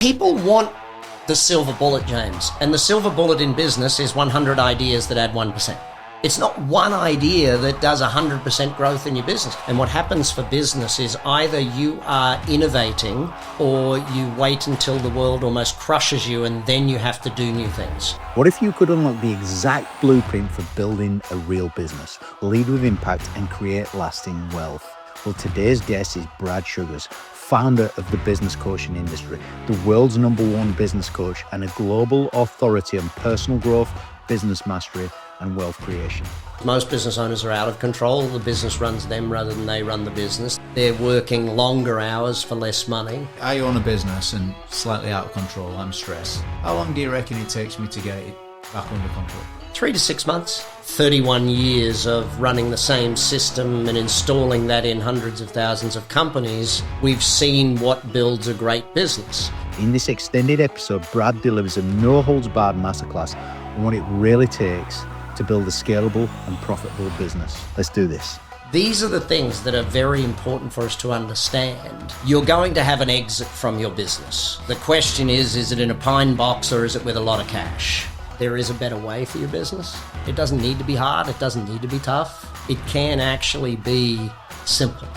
People want the silver bullet, James, and the silver bullet in business is 100 ideas that add 1%. It's not one idea that does 100% growth in your business. And what happens for business is either you are innovating or you wait until the world almost crushes you and then you have to do new things. What if you could unlock the exact blueprint for building a real business, lead with impact and create lasting wealth? Well, today's guest is Brad Sugars, founder of the business coaching industry, the world's #1 business coach and a global authority on personal growth, business mastery and wealth creation. Most business owners are out of control. The business runs them rather than they run the business. They're working longer hours for less money. I own a business and slightly out of control. I'm stressed. How long do you reckon it takes me to get it back under control? 3 to 6 months. 31 years of running the same system and installing that in hundreds of thousands of companies. We've seen what builds a great business. In this extended episode, Brad delivers a no-holds-barred masterclass on what it really takes to build a scalable and profitable business. Let's do this. These are the things that are very important for us to understand. You're going to have an exit from your business. The question is it in a pine box or is it with a lot of cash? There is a better way for your business. It doesn't need to be hard. It doesn't need to be tough. It can actually be simple.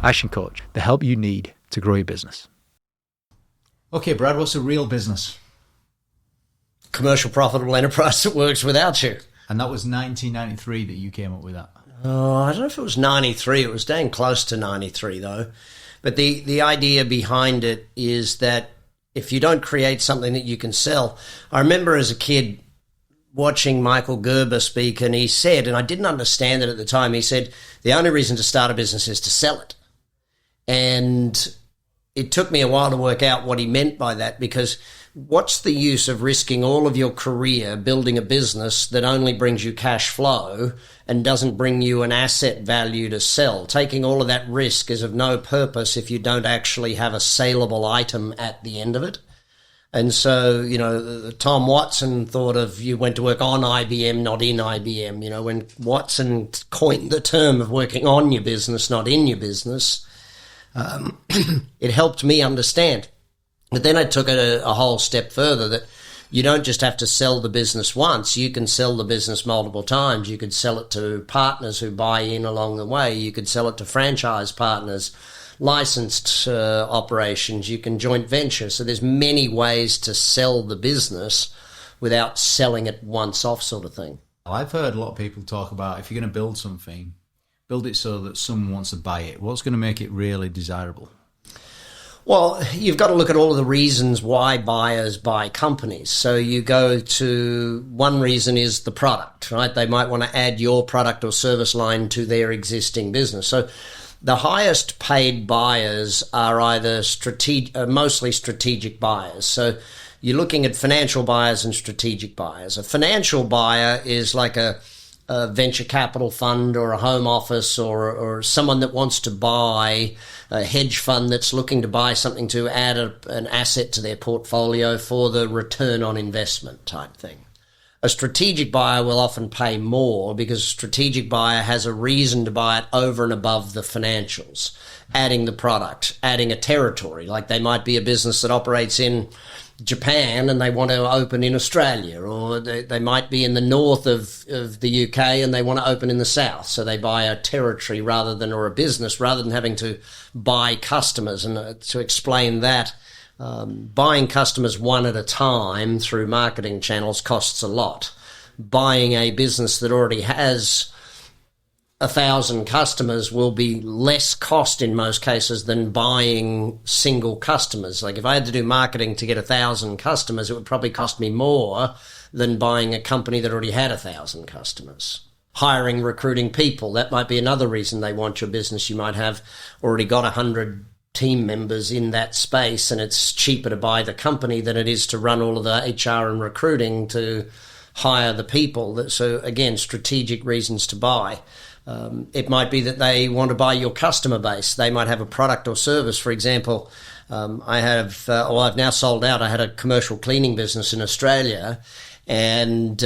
ActionCOACH, the help you need to grow your business. Okay, Brad, what's a real business? Commercial profitable enterprise that works without you. And that was 1993 that you came up with that. Oh, I don't know if it was 93. It was dang close to 93 though. But the idea behind it is that if you don't create something that you can sell. I remember as a kid watching Michael Gerber speak, and he said, and I didn't understand it at the time, he said, the only reason to start a business is to sell it. And it took me a while to work out what he meant by that, because what's the use of risking all of your career building a business that only brings you cash flow and doesn't bring you an asset value to sell? Taking all of that risk is of no purpose if you don't actually have a saleable item at the end of it. And so, Tom Watson thought of you went to work on IBM, not in IBM. When Watson coined the term of working on your business, not in your business, it helped me understand. But then I took it a whole step further, that you don't just have to sell the business once. You can sell the business multiple times. You could sell it to partners who buy in along the way. You could sell it to franchise partners, licensed operations. You can joint venture. So there's many ways to sell the business without selling it once off, sort of thing. I've heard a lot of people talk about, if you're going to build something, build it so that someone wants to buy it. What's going to make it really desirable? Well, you've got to look at all of the reasons why buyers buy companies. So you go to, one reason is the product, right? They might want to add your product or service line to their existing business. So the highest paid buyers are either mostly strategic buyers. So you're looking at financial buyers and strategic buyers. A financial buyer is like a venture capital fund or a home office or someone that wants to buy a hedge fund that's looking to buy something to add an asset to their portfolio for the return on investment type thing. A strategic buyer will often pay more because a strategic buyer has a reason to buy it over and above the financials, adding the product, adding a territory. Like they might be a business that operates in Japan and they want to open in Australia, or they might be in the north of the UK and they want to open in the south. So they buy a territory or a business rather than having to buy customers. And to explain that, buying customers one at a time through marketing channels costs a lot. Buying a business that already has 1,000 customers will be less cost in most cases than buying single customers. Like if I had to do marketing to get 1,000 customers, it would probably cost me more than buying a company that already had 1,000 customers. Hiring, recruiting people, that might be another reason they want your business. You might have already got 100 team members in that space, and it's cheaper to buy the company than it is to run all of the HR and recruiting to hire the people. So again, strategic reasons to buy. It might be that they want to buy your customer base. They might have a product or service. For example, I've now sold out. I had a commercial cleaning business in Australia, and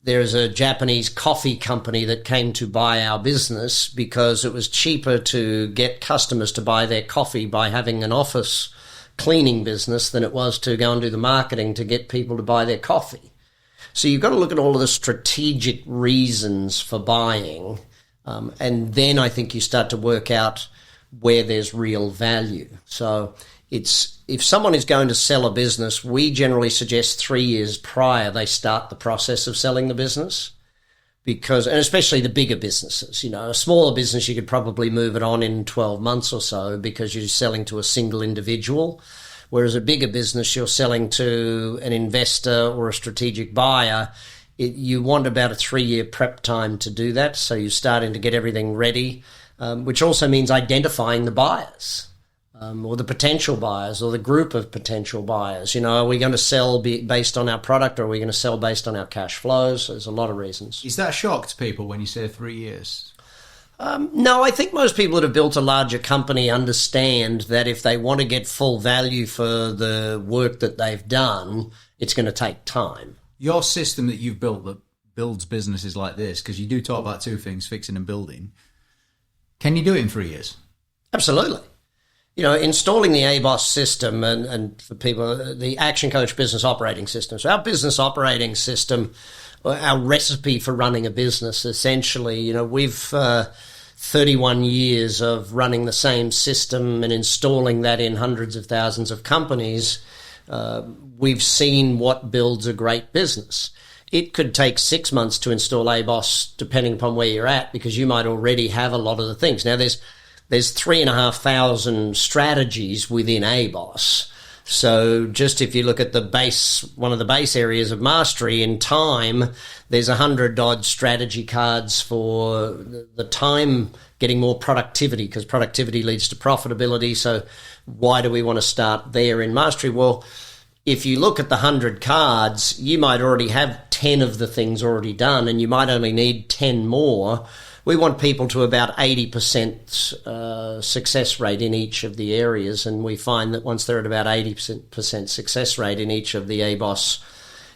there's a Japanese coffee company that came to buy our business because it was cheaper to get customers to buy their coffee by having an office cleaning business than it was to go and do the marketing to get people to buy their coffee. So you've got to look at all of the strategic reasons for buying, and then I think you start to work out where there's real value. So if someone is going to sell a business, we generally suggest 3 years prior they start the process of selling the business, and especially the bigger businesses. A smaller business, you could probably move it on in 12 months or so because you're selling to a single individual, whereas a bigger business, you're selling to an investor or a strategic buyer. You want about a 3-year prep time to do that, so you're starting to get everything ready, which also means identifying the buyers. Or the potential buyers, or the group of potential buyers. Are we going to sell based on our product, or are we going to sell based on our cash flows? There's a lot of reasons. Is that a shock to people when you say 3 years? No, I think most people that have built a larger company understand that if they want to get full value for the work that they've done, it's going to take time. Your system that you've built that builds businesses like this, because you do talk about two things, fixing and building, can you do it in 3 years? Absolutely. Installing the ABOS system and for people, the ActionCOACH business operating system. So our business operating system, our recipe for running a business, essentially, we've 31 years of running the same system and installing that in hundreds of thousands of companies. We've seen what builds a great business. It could take 6 months to install ABOS, depending upon where you're at, because you might already have a lot of the things. Now, there's 3,500 strategies within ABOS. So just if you look at one of the base areas of mastery in time, there's 100-odd strategy cards for the time getting more productivity, because productivity leads to profitability. So why do we want to start there in mastery? Well, if you look at the 100 cards, you might already have 10 of the things already done, and you might only need 10 more. We want people to about 80% success rate in each of the areas, and we find that once they're at about 80% success rate in each of the ABOS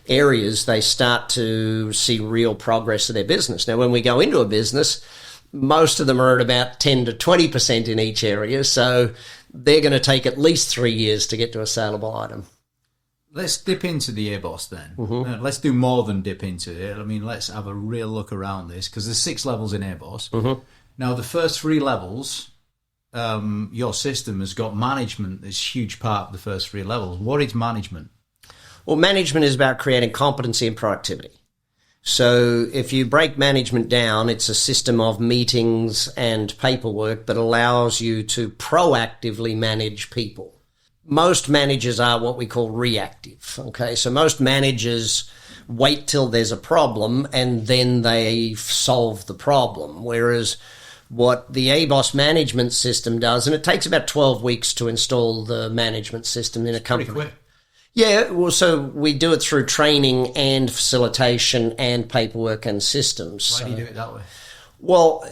areas, they start to see real progress of their business. Now, when we go into a business, most of them are at about 10 to 20% in each area, so they're going to take at least 3 years to get to a saleable item. Let's dip into the ABOS then. Mm-hmm. Let's do more than dip into it. Let's have a real look around this, because there's 6 levels in ABOS. Mm-hmm. Now, the first 3 levels, your system has got management. There's a huge part of the first 3 levels. What is management? Well, management is about creating competency and productivity. So if you break management down, it's a system of meetings and paperwork that allows you to proactively manage people. Most managers are what we call reactive, okay? So most managers wait till there's a problem and then they solve the problem, whereas what the ABOS management system does, and it takes about 12 weeks to install the management system in a company. Pretty quick. Yeah, well, so we do it through training and facilitation and paperwork and systems. Why do you do it that way? Well,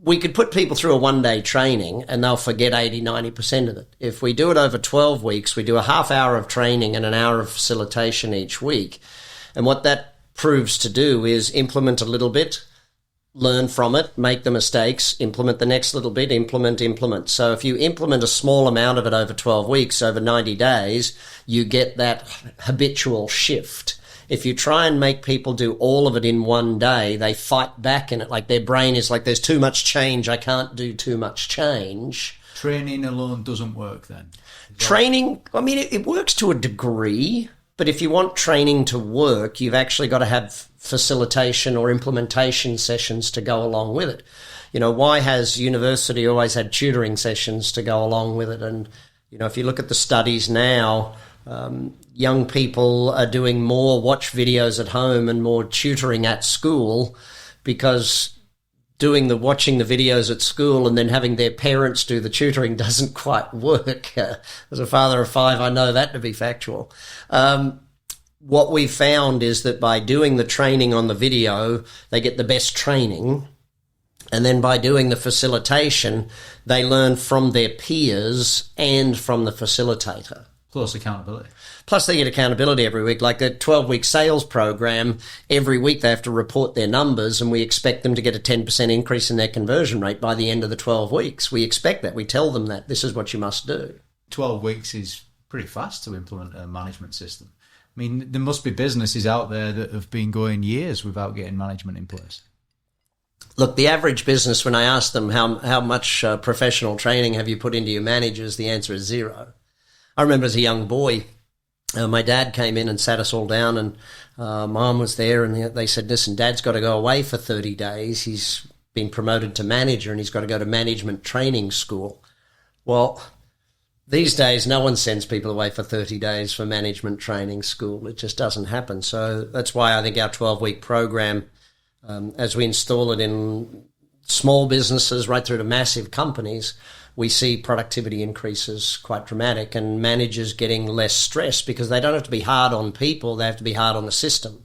we could put people through a one-day training and they'll forget 80-90% of it. If we do it over 12 weeks, we do a half hour of training and an hour of facilitation each week. And what that proves to do is implement a little bit, learn from it, make the mistakes, implement the next little bit, implement. So if you implement a small amount of it over 12 weeks, over 90 days, you get that habitual shift. If you try and make people do all of it in one day, they fight back in it. Like their brain is like, there's too much change. I can't do too much change. Training alone doesn't work then? Training, it works to a degree, but if you want training to work, you've actually got to have facilitation or implementation sessions to go along with it. Why has university always had tutoring sessions to go along with it? And, if you look at the studies now, young people are doing more watch videos at home and more tutoring at school, because watching the videos at school and then having their parents do the tutoring doesn't quite work. As a father of 5, I know that to be factual. What we found is that by doing the training on the video, they get the best training. And then by doing the facilitation, they learn from their peers and from the facilitator. Close accountability. Plus, they get accountability every week. Like the 12-week sales program, every week they have to report their numbers, and we expect them to get a 10% increase in their conversion rate by the end of the 12 weeks. We expect that. We tell them that this is what you must do. 12 weeks is pretty fast to implement a management system. I mean, there must be businesses out there that have been going years without getting management in place. Look, the average business, when I ask them how much professional training have you put into your managers, the answer is 0. I remember as a young boy, my dad came in and sat us all down, and Mom was there, and they said, listen, Dad's got to go away for 30 days. He's been promoted to manager, and he's got to go to management training school. Well, these days, no one sends people away for 30 days for management training school. It just doesn't happen. So that's why I think our 12-week program, as we install it in small businesses right through to massive companies, we see productivity increases quite dramatic, and managers getting less stress because they don't have to be hard on people, they have to be hard on the system.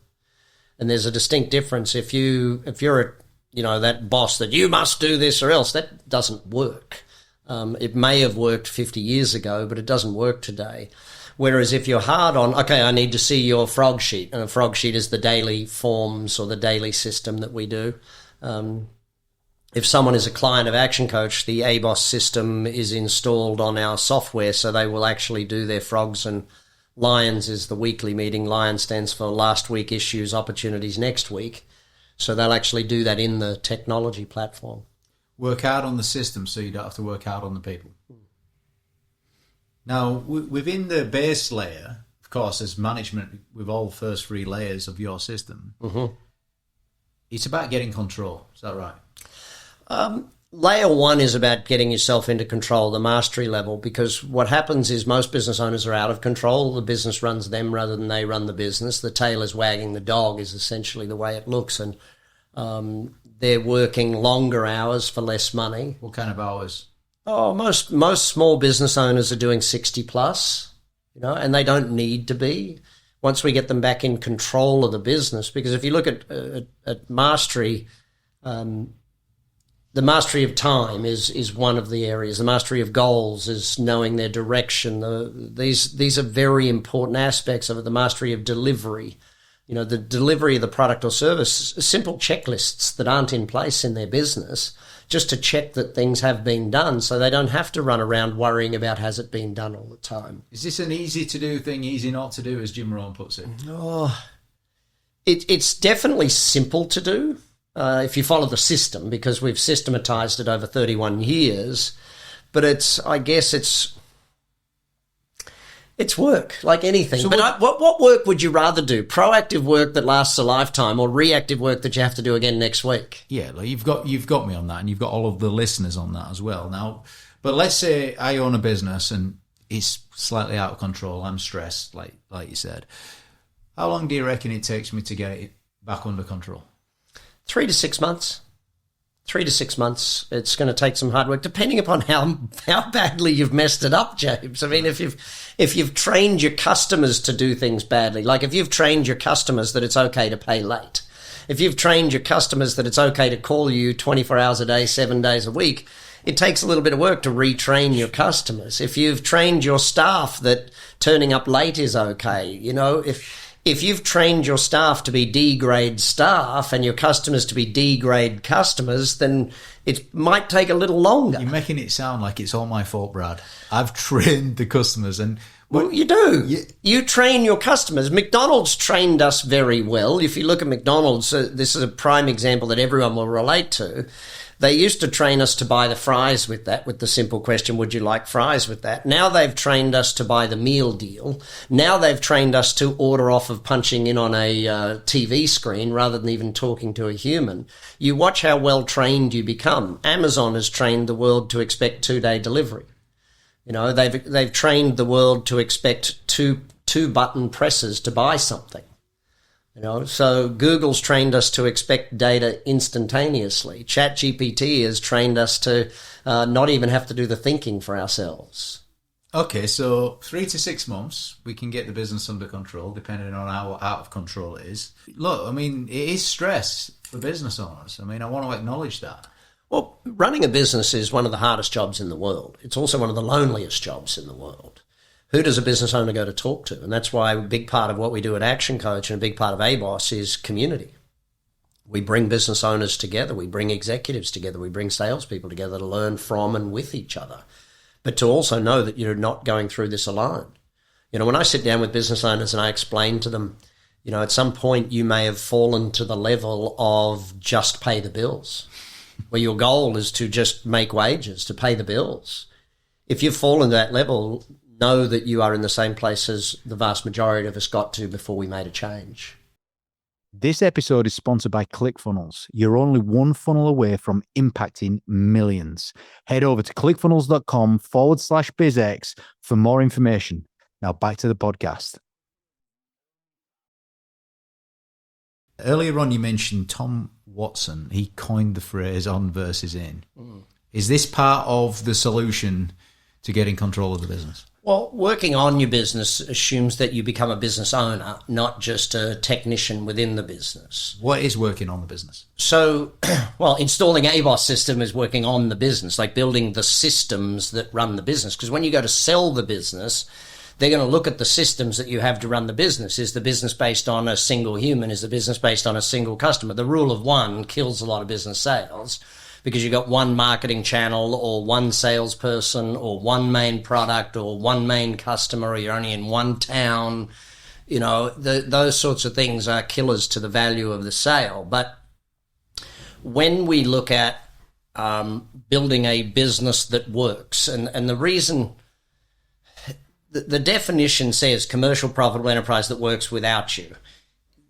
And there's a distinct difference. If you're that boss that you must do this or else, that doesn't work. It may have worked 50 years ago, but it doesn't work today. Whereas if you're hard on, okay, I need to see your frog sheet, and a frog sheet is the daily forms or the daily system that we do. If someone is a client of ActionCOACH, the ABOS system is installed on our software, so they will actually do their frogs, and Lions is the weekly meeting. Lion stands for last week issues, opportunities next week. So they'll actually do that in the technology platform. Work hard on the system so you don't have to work hard on the people. Now, within the base layer, of course, as management with all first 3 layers of your system, it's about getting control. Is that right? Layer 1 is about getting yourself into control, the mastery level, because what happens is most business owners are out of control. The business runs them rather than they run the business. The tail is wagging the dog is essentially the way it looks, and they're working longer hours for less money. What kind of hours? Oh, most small business owners are doing 60 plus, and they don't need to be. Once we get them back in control of the business, because if you look at mastery, the mastery of time is one of the areas. The mastery of goals is knowing their direction. These are very important aspects of it. The mastery of delivery, the delivery of the product or service, simple checklists that aren't in place in their business, just to check that things have been done so they don't have to run around worrying about has it been done all the time. Is this an easy to do thing, easy not to do, as Jim Rohn puts it? Oh, it's definitely simple to do. If you follow the system, because we've systematized it over 31 years, but it's work, like anything. So but what work would you rather do? Proactive work that lasts a lifetime, or reactive work that you have to do again next week? Yeah, like you've got me on that, and you've got all of the listeners on that as well. Now, but let's say I own a business and it's slightly out of control. I'm stressed, like you said. How long do you reckon it takes me to get it back under control? 3 to 6 months. 3 to 6 months. It's going to take some hard work, depending upon how badly you've messed it up, James. I mean, if you've trained your customers to do things badly, like if you've trained your customers that it's okay to pay late, if you've trained your customers that it's okay to call you 24 hours a day, 7 days a week, it takes a little bit of work to retrain your customers. If you've trained your staff that turning up late is okay, if you've trained your staff to be D-grade staff and your customers to be D-grade customers, then it might take a little longer. You're making it sound like it's all my fault, Brad. I've trained the customers and... Well, you do. You train your customers. McDonald's trained us very well. If you look at McDonald's, this is a prime example that everyone will relate to. They used to train us to buy the fries with the simple question, would you like fries with that? Now they've trained us to buy the meal deal. Now they've trained us to order off of punching in on a TV screen rather than even talking to a human. You watch how well trained you become. Amazon has trained the world to expect 2-day delivery. They've trained the world to expect two button presses to buy something. So Google's trained us to expect data instantaneously. ChatGPT has trained us to not even have to do the thinking for ourselves. Okay, so 3 to 6 months, we can get the business under control, depending on how out of control it is. Look, I mean, it is stress for business owners. I mean, I want to acknowledge that. Well, running a business is one of the hardest jobs in the world. It's also one of the loneliest jobs in the world. who does a business owner go to talk to? And that's why a big part of what we do at Action Coach and a big part of ABOS is community. We bring business owners together. We bring executives together. We bring salespeople together to learn from and with each other, but to also know that you're not going through this alone. You know, when I sit down with business owners and I explain to them, you know, at some point you may have fallen to the level of just pay the bills, where your goal is to just make wages, to pay the bills. If you've fallen to that level, know that you are in the same place as the vast majority of us got to before we made a change. This episode is sponsored by ClickFunnels. You're only one funnel away from impacting millions. Head over to clickfunnels.com/bizx for more information. Now back to the podcast. Earlier on, you mentioned Tom Watson. He coined the phrase on versus in. Is this part of the solution to getting control of the business? Well, working on your business assumes that you become a business owner, not just a technician within the business. What is working on the business? So, well, installing ABOS system is working on the business, like building the systems that run the business. Because when you go to sell the business, they're going to look at the systems that you have to run the business. Is the business based on a single human? Is the business based on a single customer? The rule of one kills a lot of business sales, because you've got one marketing channel or one salesperson or one main product or one main customer, or you're only in one town. You know, those sorts of things are killers to the value of the sale. But when we look at building a business that works, and the reason, the definition says commercial profitable enterprise that works without you.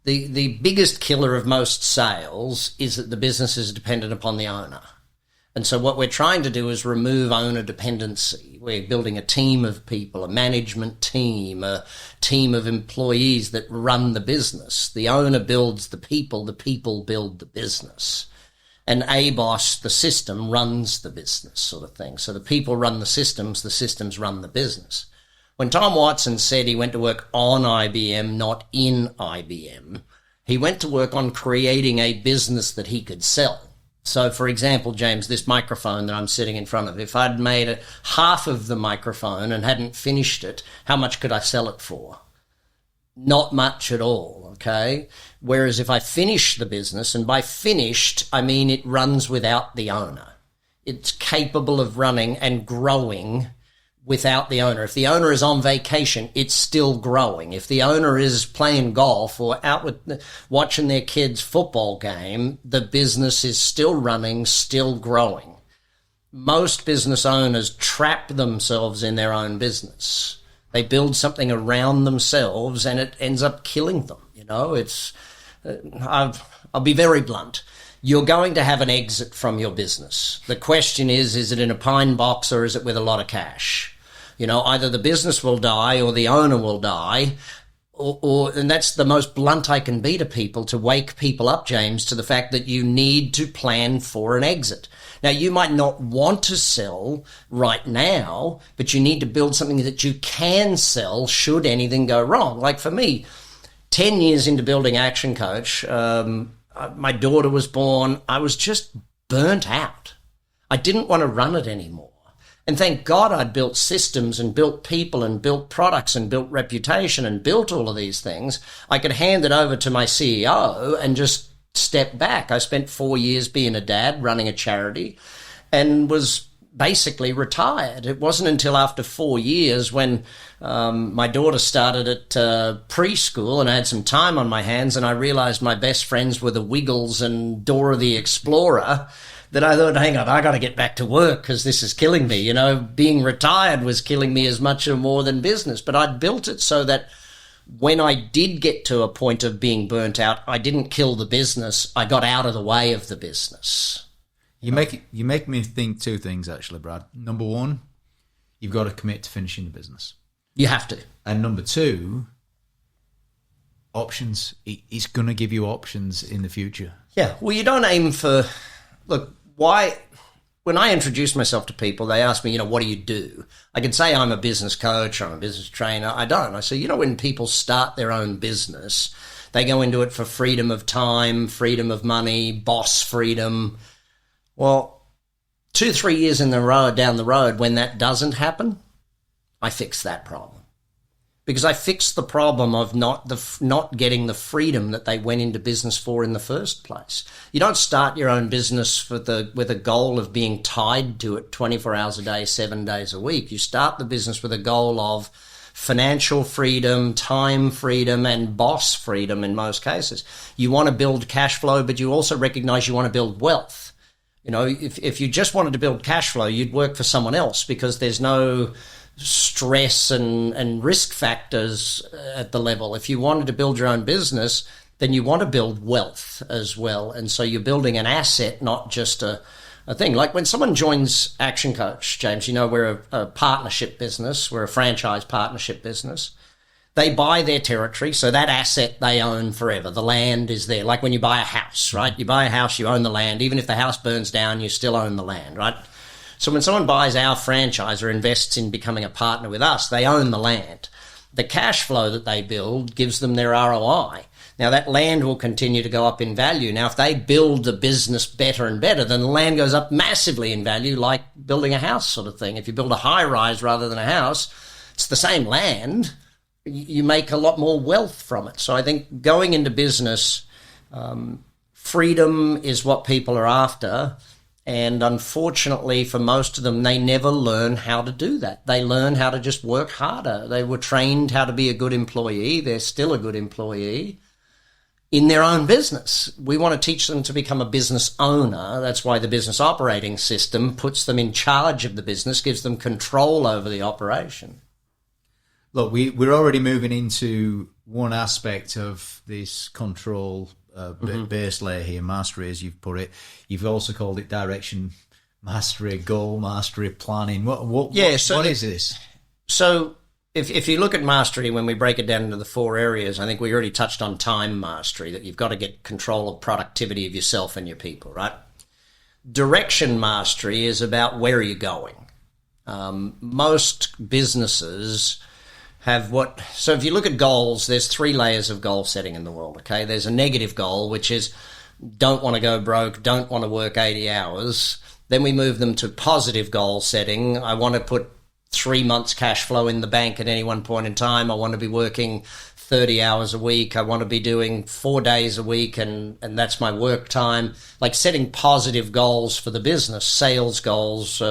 The biggest killer of most sales is that the business is dependent upon the owner. And so what we're trying to do is remove owner dependency. We're building a team of people, a management team, a team of employees that run the business. The owner builds the people build the business. And ABOS, the system, runs the business, sort of thing. So the people run the systems run the business. When Tom Watson said he went to work on IBM, not in IBM, he went to work on creating a business that he could sell. So, for example, James, this microphone that I'm sitting in front of, if I'd made half of the microphone and hadn't finished it, how much could I sell it for? Not much at all, okay? Whereas if I finish the business, and by finished, I mean it runs without the owner. It's capable of running and growing without the owner. If the owner is on vacation, it's still growing. If the owner is playing golf or out with watching their kids' football game, the business is still running, still growing. Most business owners trap themselves in their own business. They build something around themselves and it ends up killing them. You know, I'll be very blunt. You're going to have an exit from your business. The question is it in a pine box or is it with a lot of cash? You know, either the business will die or the owner will die, and that's the most blunt I can be to people, to wake people up, James, to the fact that you need to plan for an exit. Now, you might not want to sell right now, but you need to build something that you can sell should anything go wrong. Like for me, 10 years into building Action Coach, my daughter was born. I was just burnt out. I didn't want to run it anymore. And thank God I'd built systems and built people and built products and built reputation and built all of these things. I could hand it over to my CEO and just step back. I spent 4 years being a dad, running a charity, and was basically retired. It wasn't until after 4 years when my daughter started at preschool and I had some time on my hands and I realized my best friends were the Wiggles and Dora the Explorer, that I thought, hang on, I got to get back to work because this is killing me. You know, being retired was killing me as much or more than business. But I'd built it so that when I did get to a point of being burnt out, I didn't kill the business. I got out of the way of the business. You make me think two things, actually, Brad. Number one, you've got to commit to finishing the business. You have to. And number two, options. It's going to give you options in the future. Yeah. Well, you don't aim for... Look, why, when I introduce myself to people, they ask me, you know, what do you do? I can say I'm a business coach, I'm a business trainer. I don't. I say, you know, when people start their own business, they go into it for freedom of time, freedom of money, boss freedom. Well, 2-3 years down the road, when that doesn't happen, I fix that problem. because I fixed the problem of not getting the freedom that they went into business for in the first place. You don't start your own business with a goal of being tied to it 24 hours a day, 7 days a week. You start the business with a goal of financial freedom, time freedom, and boss freedom in most cases. You want to build cash flow, but you also recognize you want to build wealth. You know, if you just wanted to build cash flow, you'd work for someone else because there's no stress and risk factors at the level. If you wanted to build your own business, then you want to build wealth as well. And so you're building an asset, not just a thing. Like when someone joins ActionCOACH, James, you know, we're a partnership business. We're a franchise partnership business. They buy their territory, so that asset they own forever. The land is there. Like when you buy a house, right? You buy a house, you own the land. Even if the house burns down, you still own the land, right? So when someone buys our franchise or invests in becoming a partner with us, they own the land. The cash flow that they build gives them their ROI. Now, that land will continue to go up in value. Now, if they build the business better and better, then the land goes up massively in value, like building a house sort of thing. If you build a high-rise rather than a house, it's the same land. You make a lot more wealth from it. So I think going into business, freedom is what people are after. And unfortunately, for most of them, they never learn how to do that. They learn how to just work harder. They were trained how to be a good employee. They're still a good employee in their own business. We want to teach them to become a business owner. That's why the business operating system puts them in charge of the business, gives them control over the operation. Look, we're already moving into one aspect of this control base layer here, mastery, as you've put it. You've also called it direction mastery, goal mastery, planning. What is this? So if you look at mastery, when we break it down into the 4 areas, I think we already touched on time mastery, that you've got to get control of productivity of yourself and your people, right? Direction mastery is about where are you going. Most businesses have so if you look at goals, there's 3 layers of goal setting in the world, okay? There's a negative goal, which is don't want to go broke, don't want to work 80 hours. Then we move them to positive goal setting. I want to put 3 months cash flow in the bank at any one point in time. I want to be working 30 hours a week. I want to be doing 4 days a week, and that's my work time. Like setting positive goals for the business, sales goals,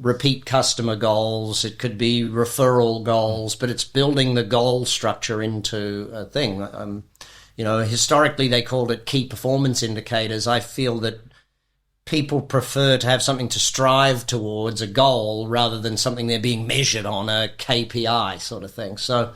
repeat customer goals. It could be referral goals, but it's building the goal structure into a thing. Historically they called it key performance indicators. I feel that people prefer to have something to strive towards, a goal, rather than something they're being measured on, a KPI sort of thing. So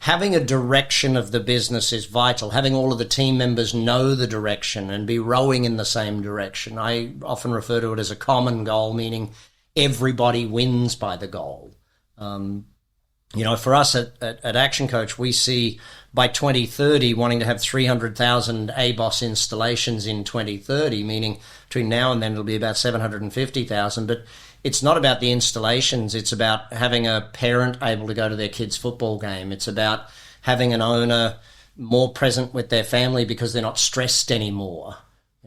having a direction of the business is vital. Having all of the team members know the direction and be rowing in the same direction. I often refer to it as a common goal, meaning everybody wins by the goal. For us at ActionCOACH, we see by 2030 wanting to have 300,000 ABOS installations in 2030, meaning between now and then it'll be about 750,000. But it's not about the installations. It's about having a parent able to go to their kid's football game. It's about having an owner more present with their family because they're not stressed anymore.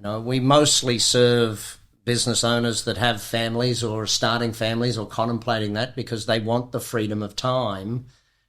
We mostly serve business owners that have families or starting families or contemplating that because they want the freedom of time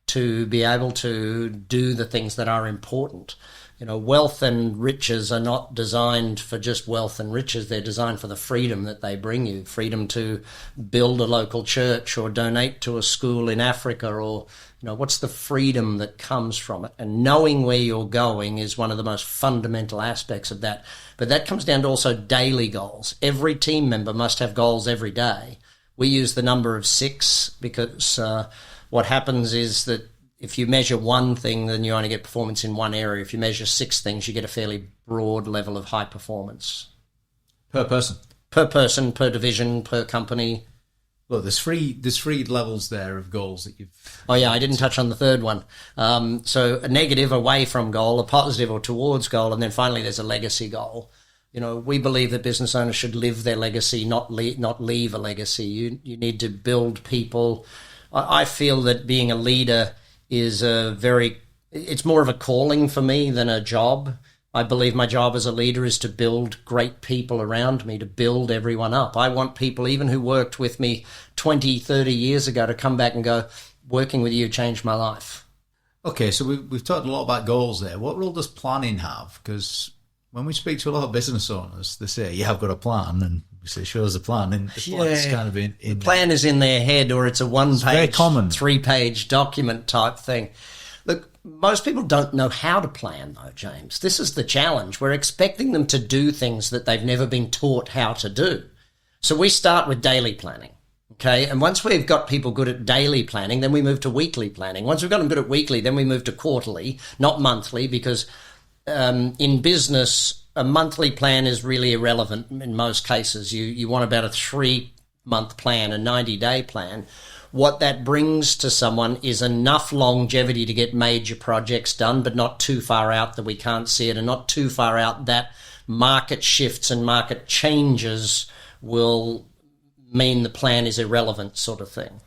to be able to do the things that are important. Wealth and riches are not designed for just wealth and riches. They're designed for the freedom that they bring you, freedom to build a local church or donate to a school in Africa, or, what's the freedom that comes from it? And knowing where you're going is one of the most fundamental aspects of that. But that comes down to also daily goals. Every team member must have goals every day. We use the number of 6 because what happens is that if you measure one thing, then you only get performance in one area. If you measure 6 things, you get a fairly broad level of high performance. Per person? Per person, per division, per company. Look, there's three levels there of goals that you've... Oh, yeah, I didn't touch on the third one. So a negative away from goal, a positive or towards goal, and then finally there's a legacy goal. We believe that business owners should live their legacy, not leave a legacy. You need to build people. I feel that being a leader is it's more of a calling for me than a job. I believe my job as a leader is to build great people around me, to build everyone up. I want people, even who worked with me 20, 30 years ago, to come back and go, working with you changed my life. Okay, so we've talked a lot about goals there. What role does planning have? Because when we speak to a lot of business owners, they say, yeah, I've got a plan. And we say, show us a plan. And the plan's kind of in the plan is in their head, or it's a one-page, very common 3-page document type thing. Look, most people don't know how to plan, though, James. This is the challenge. We're expecting them to do things that they've never been taught how to do. So we start with daily planning. Okay, and once we've got people good at daily planning, then we move to weekly planning. Once we've got them good at weekly, then we move to quarterly, not monthly, because in business, a monthly plan is really irrelevant in most cases. You want about a 3-month plan, a 90-day plan. What that brings to someone is enough longevity to get major projects done, but not too far out that we can't see it, and not too far out that market shifts and market changes will mean the plan is irrelevant, sort of thing.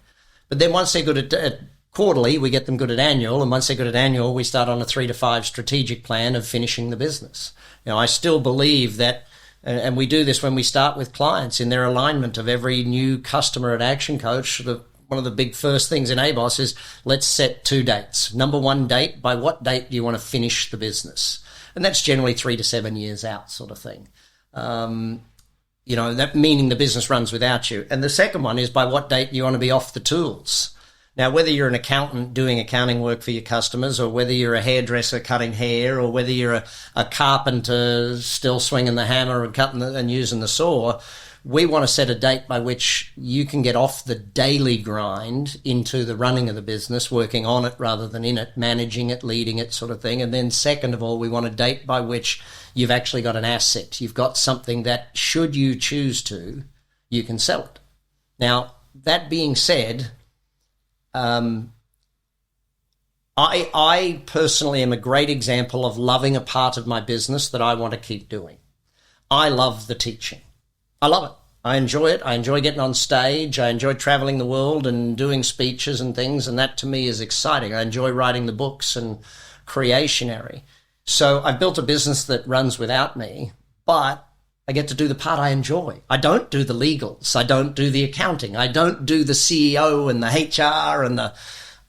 But then once they're good at quarterly, we get them good at annual, and once they're good at annual, we start on a 3 to 5 strategic plan of finishing the business. I still believe that, and we do this when we start with clients in their alignment of every new customer at ActionCOACH. One of the big first things in ABOS is let's set 2 dates. Number 1 date, by what date do you want to finish the business? And that's generally 3 to 7 years out, sort of thing. That meaning the business runs without you. And the second one is by what date you want to be off the tools. Now, whether you're an accountant doing accounting work for your customers, or whether you're a hairdresser cutting hair, or whether you're a carpenter still swinging the hammer and cutting and using the saw, we want to set a date by which you can get off the daily grind into the running of the business, working on it rather than in it, managing it, leading it, sort of thing. And then second of all, we want a date by which you've actually got an asset. You've got something that, should you choose to, you can sell it. Now, that being said, I personally am a great example of loving a part of my business that I want to keep doing. I love the teaching. I love it. I enjoy it. I enjoy getting on stage. I enjoy traveling the world and doing speeches and things, and that to me is exciting. I enjoy writing the books and creationary. So I've built a business that runs without me, but I get to do the part I enjoy. I don't do the legals. I don't do the accounting. I don't do the CEO and the HR and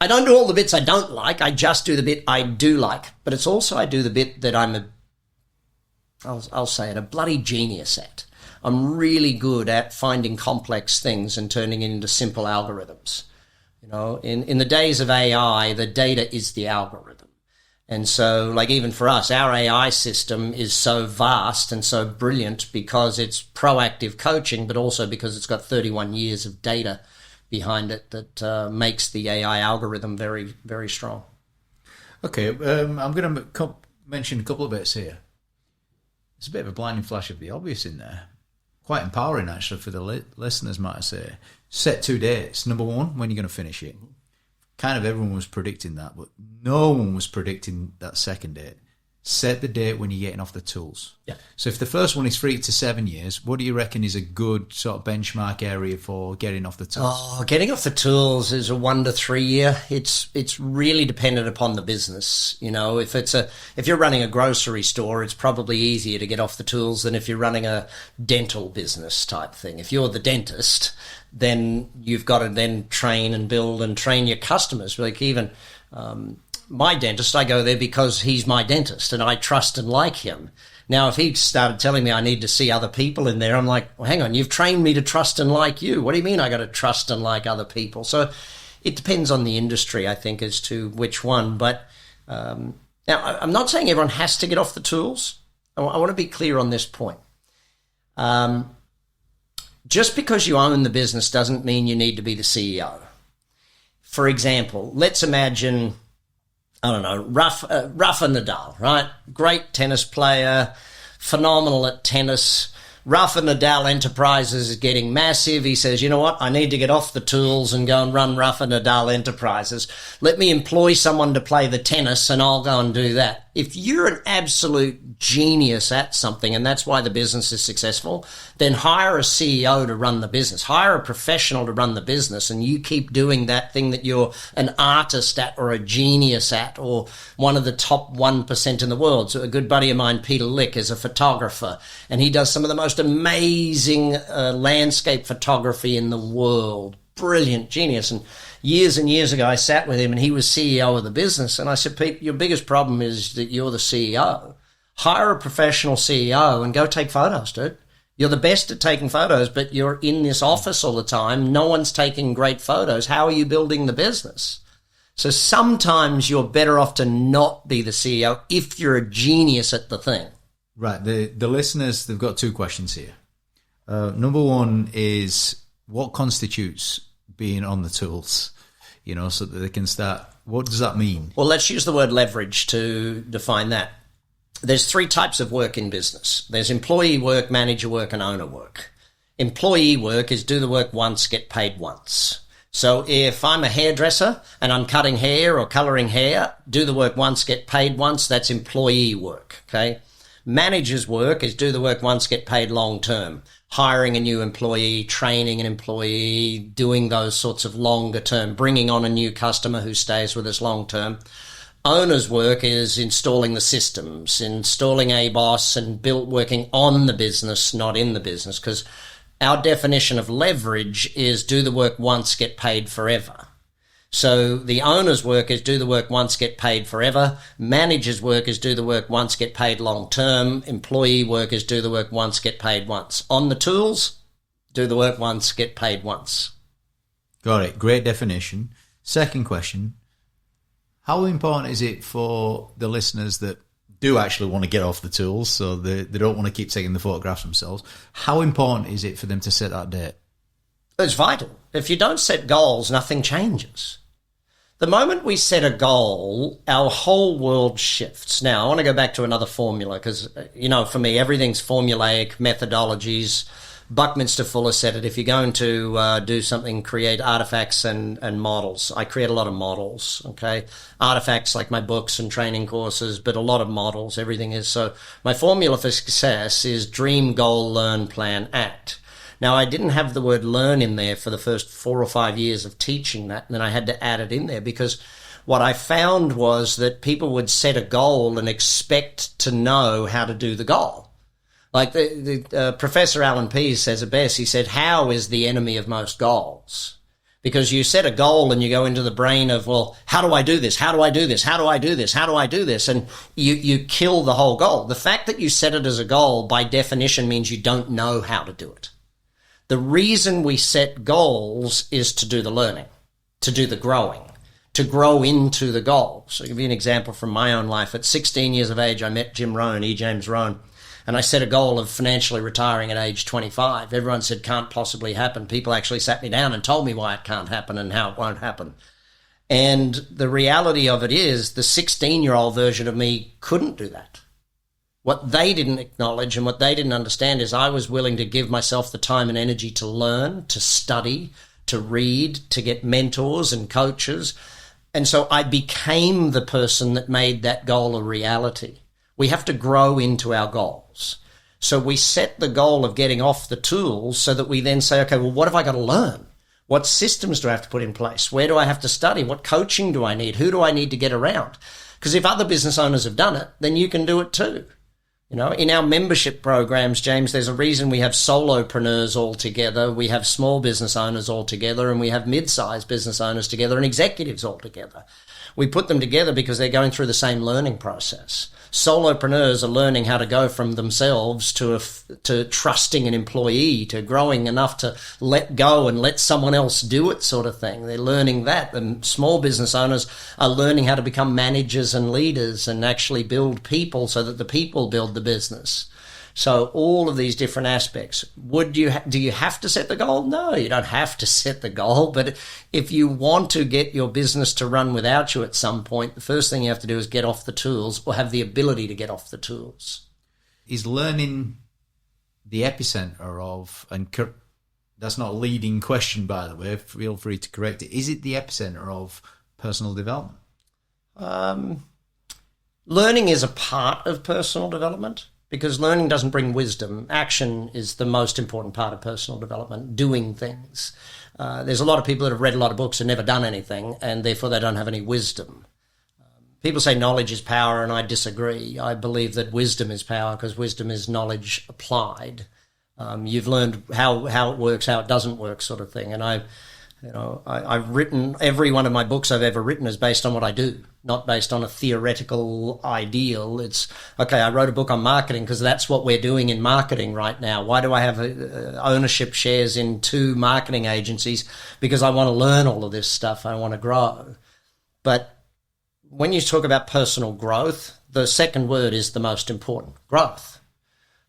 I don't do all the bits I don't like. I just do the bit I do like. But it's also I do the bit that I'll say it, a bloody genius at. I'm really good at finding complex things and turning it into simple algorithms. In the days of AI, the data is the algorithm. And so, like, even for us, our AI system is so vast and so brilliant because it's proactive coaching, but also because it's got 31 years of data behind it that makes the AI algorithm very, very strong. Okay, I'm going to mention a couple of bits here. There's a bit of a blinding flash of the obvious in there. Quite empowering, actually, for the listeners, might I say. Set 2 dates. Number 1, when you're going to finish it. Kind of everyone was predicting that, but no one was predicting that second date. Set the date when you're getting off the tools. Yeah. So if the first one is 3 to 7 years, what do you reckon is a good sort of benchmark area for getting off the tools? Oh, getting off the tools is a 1 to 3 year. It's really dependent upon the business. If you're running a grocery store, it's probably easier to get off the tools than if you're running a dental business type thing. If you're the dentist, then you've got to then train and build and train your customers. Like even my dentist, I go there because he's my dentist and I trust and like him. Now, if he started telling me I need to see other people in there, I'm like, well, hang on, you've trained me to trust and like you. What do you mean I got to trust and like other people? So it depends on the industry, I think, as to which one. But now, I'm not saying everyone has to get off the tools. I want to be clear on this point. Just because you own the business doesn't mean you need to be the CEO. For example, let's imagine, I don't know, Rafa Nadal, right? Great tennis player, phenomenal at tennis. Rafa Nadal Enterprises is getting massive. He says, you know what? I need to get off the tools and go and run Rafa Nadal Enterprises. Let me employ someone to play the tennis and I'll go and do that. If you're an absolute genius at something, and that's why the business is successful, then hire a CEO to run the business. Hire a professional to run the business, and you keep doing that thing that you're an artist at or a genius at or one of the top 1% in the world. So a good buddy of mine, Peter Lick, is a photographer, and he does some of the most amazing landscape photography in the world. brilliant genius. And years ago, I sat with him and he was CEO of the business. And I said, Pete, your biggest problem is that you're the CEO. Hire a professional CEO and go take photos, dude. You're the best at taking photos, but you're in this office all the time. No one's taking great photos. How are you building the business? So sometimes you're better off to not be the CEO if you're a genius at the thing. Right. The listeners, they've got two questions here. Number one is, what constitutes being on the tools? You know, so that they can start. What does that mean? Well, let's use the word leverage to define that. There's three types of work in business. There's employee work, manager work, and owner work. Employee work is do the work once, get paid once. So if I'm a hairdresser and I'm cutting hair or coloring hair, do the work once, get paid once, that's employee work, okay? Manager's work is do the work once, get paid long term. Hiring a new employee, training an employee, doing those sorts of longer term, bringing on a new customer who stays with us long term. Owner's work is installing the systems, installing ABOS and working on the business, not in the business, because our definition of leverage is do the work once, get paid forever. So the owner's work is do the work once, get paid forever. Manager's work is do the work once, get paid long term. Employee work is do the work once, get paid once. On the tools, do the work once, get paid once. Got it. Great definition. Second question. How important is it for the listeners that do actually want to get off the tools, so they don't want to keep taking the photographs themselves? How important is it for them to set that date? It's vital. If you don't set goals, nothing changes. The moment we set a goal, our whole world shifts. Now, I want to go back to another formula because, you know, for me, everything's formulaic, methodologies. Buckminster Fuller said it. If you're going to do something, create artifacts and models. I create a lot of models, okay? Artifacts like my books and training courses, but a lot of models. Everything is. So my formula for success is dream, goal, learn, plan, act. Now, I didn't have the word learn in there for the first 4 or 5 years of teaching that, and then I had to add it in there because what I found was that people would set a goal and expect to know how to do the goal. Like Professor Alan Pease says it best. He said, how is the enemy of most goals? Because you set a goal and you go into the brain of, well, how do I do this? How do I do this? How do I do this? How do I do this? And you kill the whole goal. The fact that you set it as a goal by definition means you don't know how to do it. The reason we set goals is to do the learning, to do the growing, to grow into the goal. So I'll give you an example from my own life. At 16 years of age, I met Jim Rohn, E. James Rohn. And I set a goal of financially retiring at age 25. Everyone said, can't possibly happen. People actually sat me down and told me why it can't happen and how it won't happen. And the reality of it is the 16-year-old version of me couldn't do that. What they didn't acknowledge and what they didn't understand is I was willing to give myself the time and energy to learn, to study, to read, to get mentors and coaches. And so I became the person that made that goal a reality. We have to grow into our goals. So we set the goal of getting off the tools so that we then say, okay, well, what have I got to learn? What systems do I have to put in place? Where do I have to study? What coaching do I need? Who do I need to get around? Because if other business owners have done it, then you can do it too. You know, in our membership programs, James, there's a reason we have solopreneurs all together, we have small business owners all together, and we have mid-sized business owners together and executives all together. We put them together because they're going through the same learning process. Solopreneurs are learning how to go from themselves to trusting an employee, to growing enough to let go and let someone else do it sort of thing. They're learning that. And small business owners are learning how to become managers and leaders and actually build people so that the people build the business. So all of these different aspects. Do you have to set the goal? No, you don't have to set the goal. But if you want to get your business to run without you at some point, the first thing you have to do is get off the tools or have the ability to get off the tools. Is learning the epicenter of, and that's not a leading question, by the way, feel free to correct it. Is it the epicenter of personal development? Learning is a part of personal development. Because learning doesn't bring wisdom. Action is the most important part of personal development, doing things. There's a lot of people that have read a lot of books and never done anything, and therefore they don't have any wisdom. People say knowledge is power, and I disagree. I believe that wisdom is power because wisdom is knowledge applied. You've learned how it works, how it doesn't work sort of thing. And I've written, every one of my books I've ever written is based on what I do, not based on a theoretical ideal. It's, okay, I wrote a book on marketing because that's what we're doing in marketing right now. Why do I have ownership shares in 2 marketing agencies? Because I want to learn all of this stuff. I want to grow. But when you talk about personal growth, the second word is the most important, growth.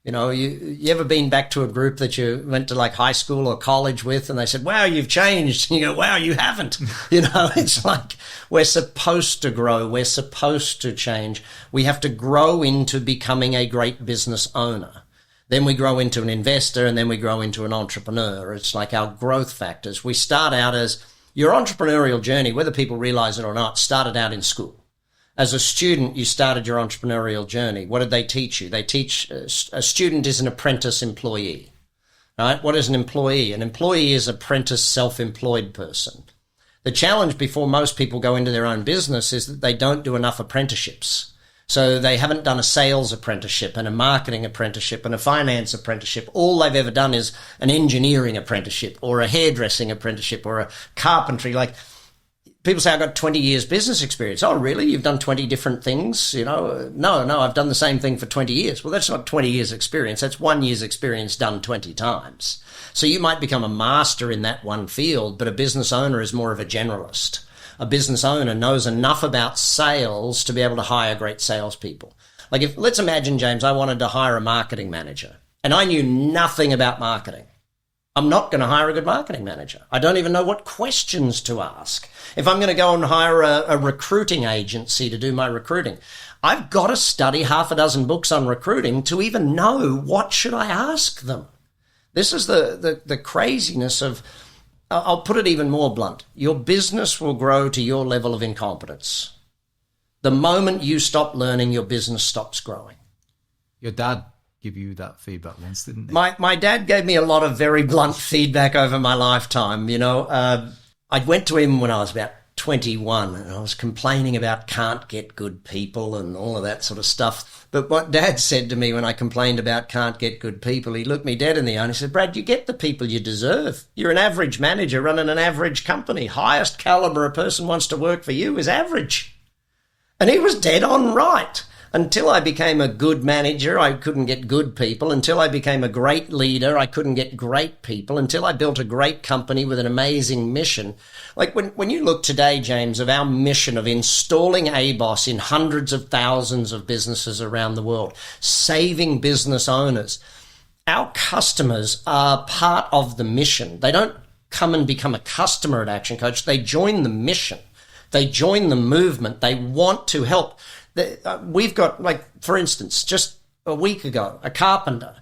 You ever been back to a group that you went to like high school or college with and they said, wow, you've changed. And you go, wow, you haven't. It's like we're supposed to grow. We're supposed to change. We have to grow into becoming a great business owner. Then we grow into an investor and then we grow into an entrepreneur. It's like our growth factors. We start out as your entrepreneurial journey, whether people realize it or not, started out in school. As a student, you started your entrepreneurial journey. What did they teach you? They teach a student is an apprentice employee, right? What is an employee? An employee is an apprentice self-employed person. The challenge before most people go into their own business is that they don't do enough apprenticeships. So they haven't done a sales apprenticeship and a marketing apprenticeship and a finance apprenticeship. All they've ever done is an engineering apprenticeship or a hairdressing apprenticeship or a carpentry. Like, people say, I've got 20 years business experience. Oh, really? You've done 20 different things? No, I've done the same thing for 20 years. Well, that's not 20 years experience. That's 1 year's experience done 20 times. So you might become a master in that one field, but a business owner is more of a generalist. A business owner knows enough about sales to be able to hire great salespeople. Like, let's imagine, James, I wanted to hire a marketing manager and I knew nothing about marketing. I'm not going to hire a good marketing manager. I don't even know what questions to ask. If I'm going to go and hire a recruiting agency to do my recruiting, I've got to study 6 books on recruiting to even know what should I ask them. This is the craziness of, I'll put it even more blunt. Your business will grow to your level of incompetence. The moment you stop learning, your business stops growing. Your dad give you that feedback once, didn't he? My dad gave me a lot of very blunt feedback over my lifetime. I went to him when I was about 21 and I was complaining about can't get good people and all of that sort of stuff. But what Dad said to me when I complained about can't get good people, he looked me dead in the eye and he said, Brad, you get the people you deserve. You're an average manager running an average company. Highest caliber a person wants to work for you is average. And he was dead on right. Until I became a good manager, I couldn't get good people. Until I became a great leader, I couldn't get great people. Until I built a great company with an amazing mission. Like when you look today, James, of our mission of installing ABOS in hundreds of thousands of businesses around the world, saving business owners, our customers are part of the mission. They don't come and become a customer at Action Coach. They join the mission. They join the movement. They want to help. We've got, like, for instance, just a week ago, a carpenter.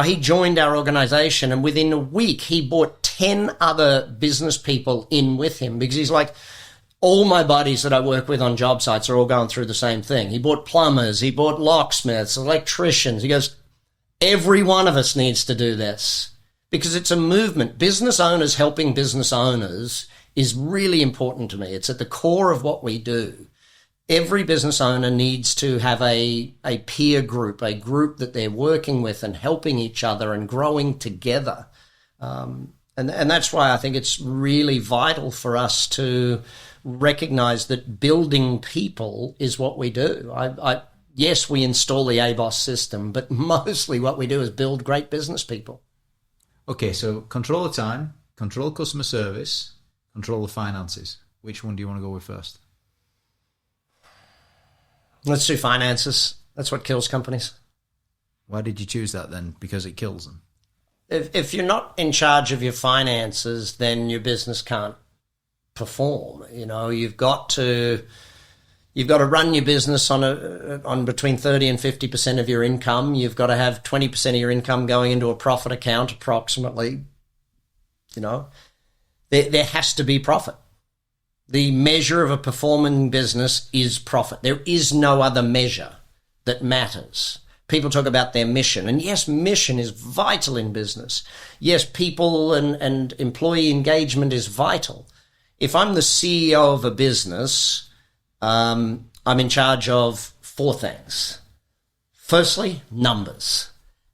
He joined our organization and within a week he brought 10 other business people in with him because he's like, all my buddies that I work with on job sites are all going through the same thing. He bought plumbers, he bought locksmiths, electricians. He goes, every one of us needs to do this because it's a movement. Business owners helping business owners is really important to me. It's at the core of what we do. Every business owner needs to have a peer group, a group that they're working with and helping each other and growing together. And that's why I think it's really vital for us to recognize that building people is what we do. Yes, we install the ABOS system, but mostly what we do is build great business people. Okay, so control the time, control customer service, control the finances. Which one do you want to go with first? Let's do finances. That's what kills companies. Why did you choose that then? Because it kills them? If you're not in charge of your finances, then your business can't perform. You've got to run your business on between 30 and 50% of your income. You've got to have 20% of your income going into a profit account approximately. There has to be profit. The measure of a performing business is profit. There is no other measure that matters. People talk about their mission. And yes, mission is vital in business. Yes, people and employee engagement is vital. If I'm the CEO of a business, I'm in charge of 4 things. Firstly, numbers.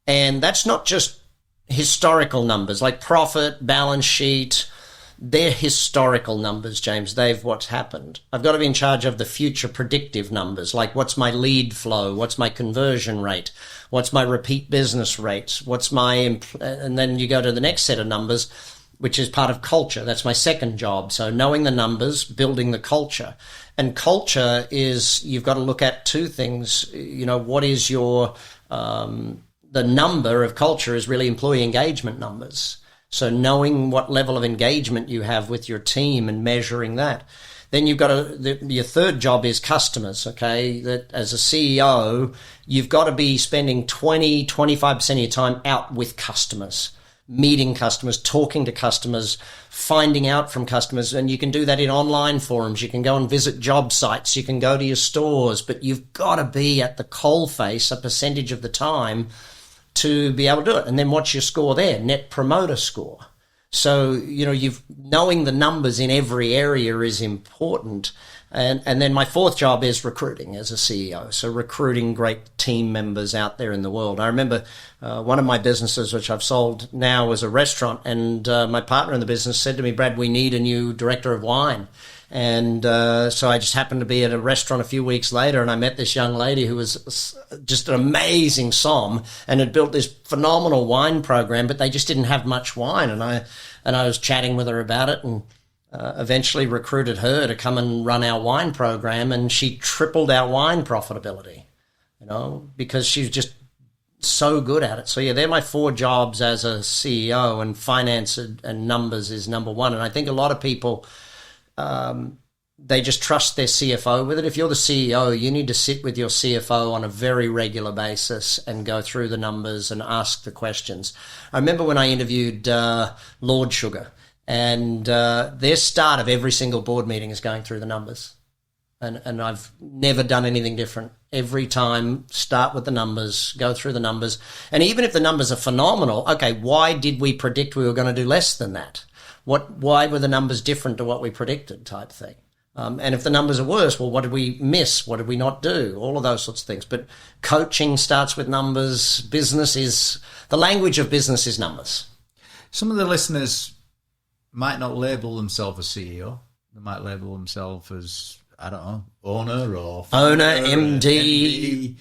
And that's not just historical numbers like profit, balance sheet, they're historical numbers, James. They've what's happened. I've got to be in charge of the future predictive numbers, like what's my lead flow, what's my conversion rate, what's my repeat business rate, and then you go to the next set of numbers, which is part of culture. That's my second job. So knowing the numbers, building the culture. And culture is, you've got to look at two things. What is your, the number of culture is really employee engagement numbers. So knowing what level of engagement you have with your team and measuring that. Then you've got your third job is customers, okay? That as a CEO, you've got to be spending 25% of your time out with customers, meeting customers, talking to customers, finding out from customers. And you can do that in online forums. You can go and visit job sites. You can go to your stores, but you've got to be at the coalface a percentage of the time to be able to do it. And then what's your score there? Net promoter score. So, knowing the numbers in every area is important. And then my fourth job is recruiting as a CEO. So recruiting great team members out there in the world. I remember one of my businesses, which I've sold now, was a restaurant. And my partner in the business said to me, Brad, we need a new director of wine. And so I just happened to be at a restaurant a few weeks later, and I met this young lady who was just an amazing som and had built this phenomenal wine program, but they just didn't have much wine. And I was chatting with her about it, and eventually recruited her to come and run our wine program, and she tripled our wine profitability, because she was just so good at it. So yeah, they're my four jobs as a CEO, and finance and numbers is number one. And I think a lot of people, they just trust their CFO with it. If you're the CEO, you need to sit with your CFO on a very regular basis and go through the numbers and ask the questions. I remember when I interviewed Lord Sugar, and their start of every single board meeting is going through the numbers. And I've never done anything different. Every time, start with the numbers, go through the numbers. And even if the numbers are phenomenal, okay, why did we predict we were going to do less than that? Why were the numbers different to what we predicted, type thing? And if the numbers are worse, well, what did we miss? What did we not do? All of those sorts of things. But coaching starts with numbers. The language of business is numbers. Some of the listeners might not label themselves as CEO. They might label themselves as, I don't know, owner, MD,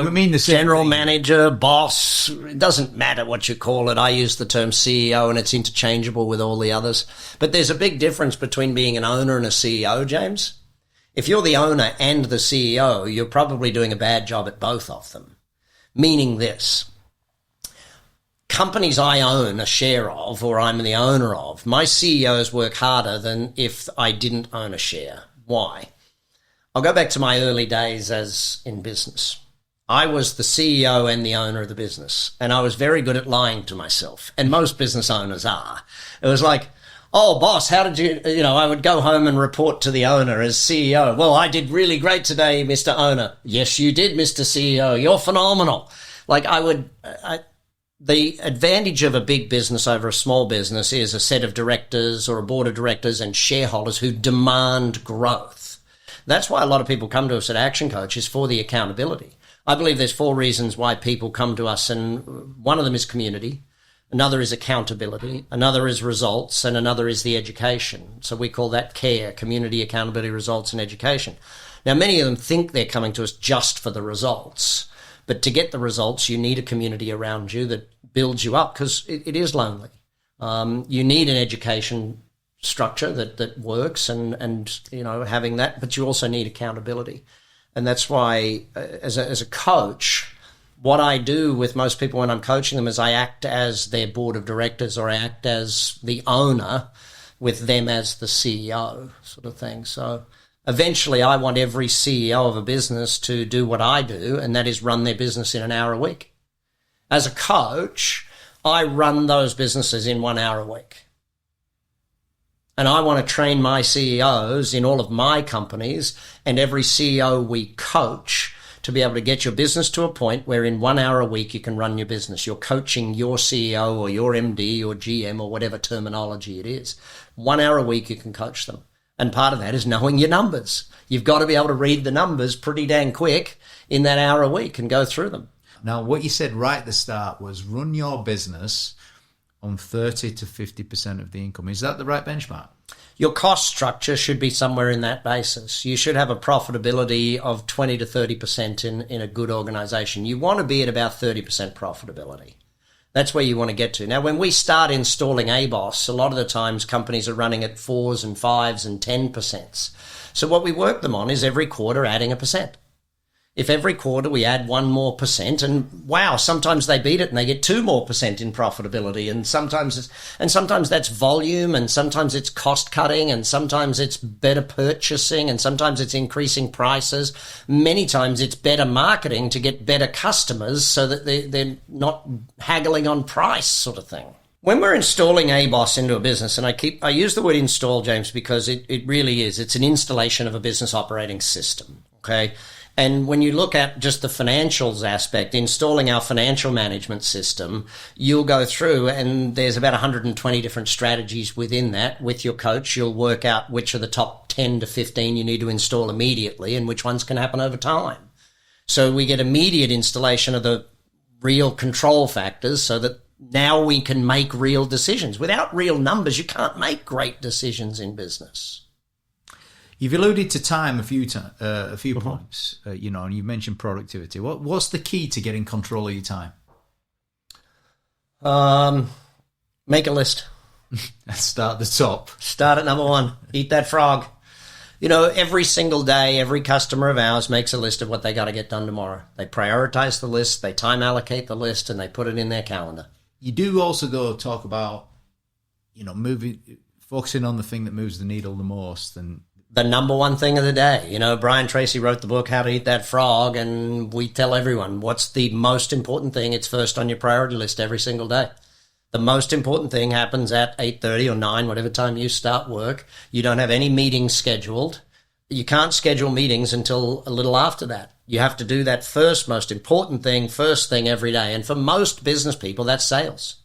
we mean the general manager, boss. It doesn't matter what you call it. I use the term CEO, and it's interchangeable with all the others. But there's a big difference between being an owner and a CEO, James. If you're the owner and the CEO, you're probably doing a bad job at both of them. Meaning this: companies I own a share of, or I'm the owner of, my CEOs work harder than if I didn't own a share. Why? I'll go back to my early days as in business. I was the CEO and the owner of the business, and I was very good at lying to myself, and most business owners are. It was like, oh, boss, how did you, I would go home and report to the owner as CEO. Well, I did really great today, Mr. Owner. Yes, you did, Mr. CEO. You're phenomenal. Like the advantage of a big business over a small business is a set of directors or a board of directors and shareholders who demand growth. That's why a lot of people come to us at ActionCOACH, is for the accountability. I believe there's 4 reasons why people come to us, and one of them is community, another is accountability, another is results, and another is the education. So we call that CARE, community, accountability, results, and education. Now, many of them think they're coming to us just for the results, but to get the results, you need a community around you that builds you up, because it is lonely. You need an education structure that works and having that, but you also need accountability. And that's why as a coach, what I do with most people when I'm coaching them is I act as their board of directors, or I act as the owner with them as the CEO, sort of thing. So eventually I want every CEO of a business to do what I do, and that is run their business in an hour a week. As a coach, I run those businesses in 1 hour a week. And I want to train my CEOs in all of my companies and every CEO we coach to be able to get your business to a point where in 1 hour a week you can run your business. You're coaching your CEO or your MD or GM or whatever terminology it is. 1 hour a week you can coach them. And part of that is knowing your numbers. You've got to be able to read the numbers pretty dang quick in that hour a week and go through them. Now, what you said right at the start was run your business on 30 to 50% of the income. Is that the right benchmark? Your cost structure should be somewhere in that basis. You should have a profitability of 20 to 30% in a good organization. You want to be at about 30% profitability. That's where you want to get to. Now, when we start installing ABOS, a lot of the times companies are running at 4s and 5s and 10%. So what we work them on is every quarter adding a percent. If every quarter we add 1 more percent, and wow, sometimes they beat it and they get 2 more percent in profitability, and sometimes that's volume, and sometimes it's cost cutting, and sometimes it's better purchasing, and sometimes it's increasing prices. Many times it's better marketing to get better customers so that they're not haggling on price, sort of thing. When we're installing ABOS into a business, and I use the word install, James, because it really is. It's an installation of a business operating system, okay? And when you look at just the financials aspect, installing our financial management system, you'll go through and there's about 120 different strategies within that. With your coach, you'll work out which are the top 10 to 15 you need to install immediately and which ones can happen over time. So we get immediate installation of the real control factors so that now we can make real decisions. Without real numbers, you can't make great decisions in business. You've alluded to time a few points, and you mentioned productivity. What's the key to getting control of your time? Make a list. Start at the top. Start at number 1. Eat that frog. Every single day, every customer of ours makes a list of what they got to get done tomorrow. They prioritize the list, they time allocate the list, and they put it in their calendar. You do also, though, talk about, focusing on the thing that moves the needle the most, and the number 1 thing of the day. Brian Tracy wrote the book, How to Eat That Frog, and we tell everyone what's the most important thing. It's first on your priority list every single day. The most important thing happens at 8:30 or 9, whatever time you start work. You don't have any meetings scheduled. You can't schedule meetings until a little after that. You have to do that first, most important thing, first thing every day. And for most business people, that's sales.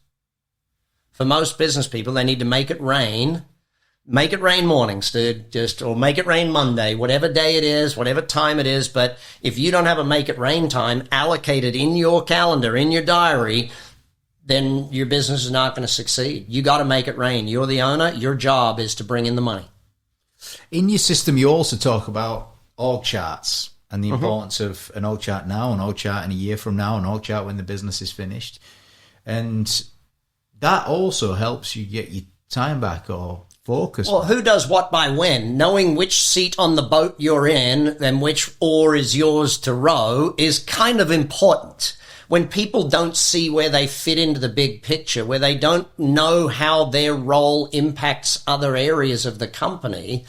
For most business people, they need to make it rain. Make it rain mornings, dude, or make it rain Monday, whatever day it is, whatever time it is. But if you don't have a make it rain time allocated in your calendar, in your diary, then your business is not going to succeed. You got to make it rain. You're the owner. Your job is to bring in the money. In your system, you also talk about org charts and the importance of an org chart now, an org chart in a year from now, an org chart when the business is finished. And that also helps you get your time back or focus. Well, who does what by when? Knowing which seat on the boat you're in and which oar is yours to row is kind of important. When people don't see where they fit into the big picture, where they don't know how their role impacts other areas of the company,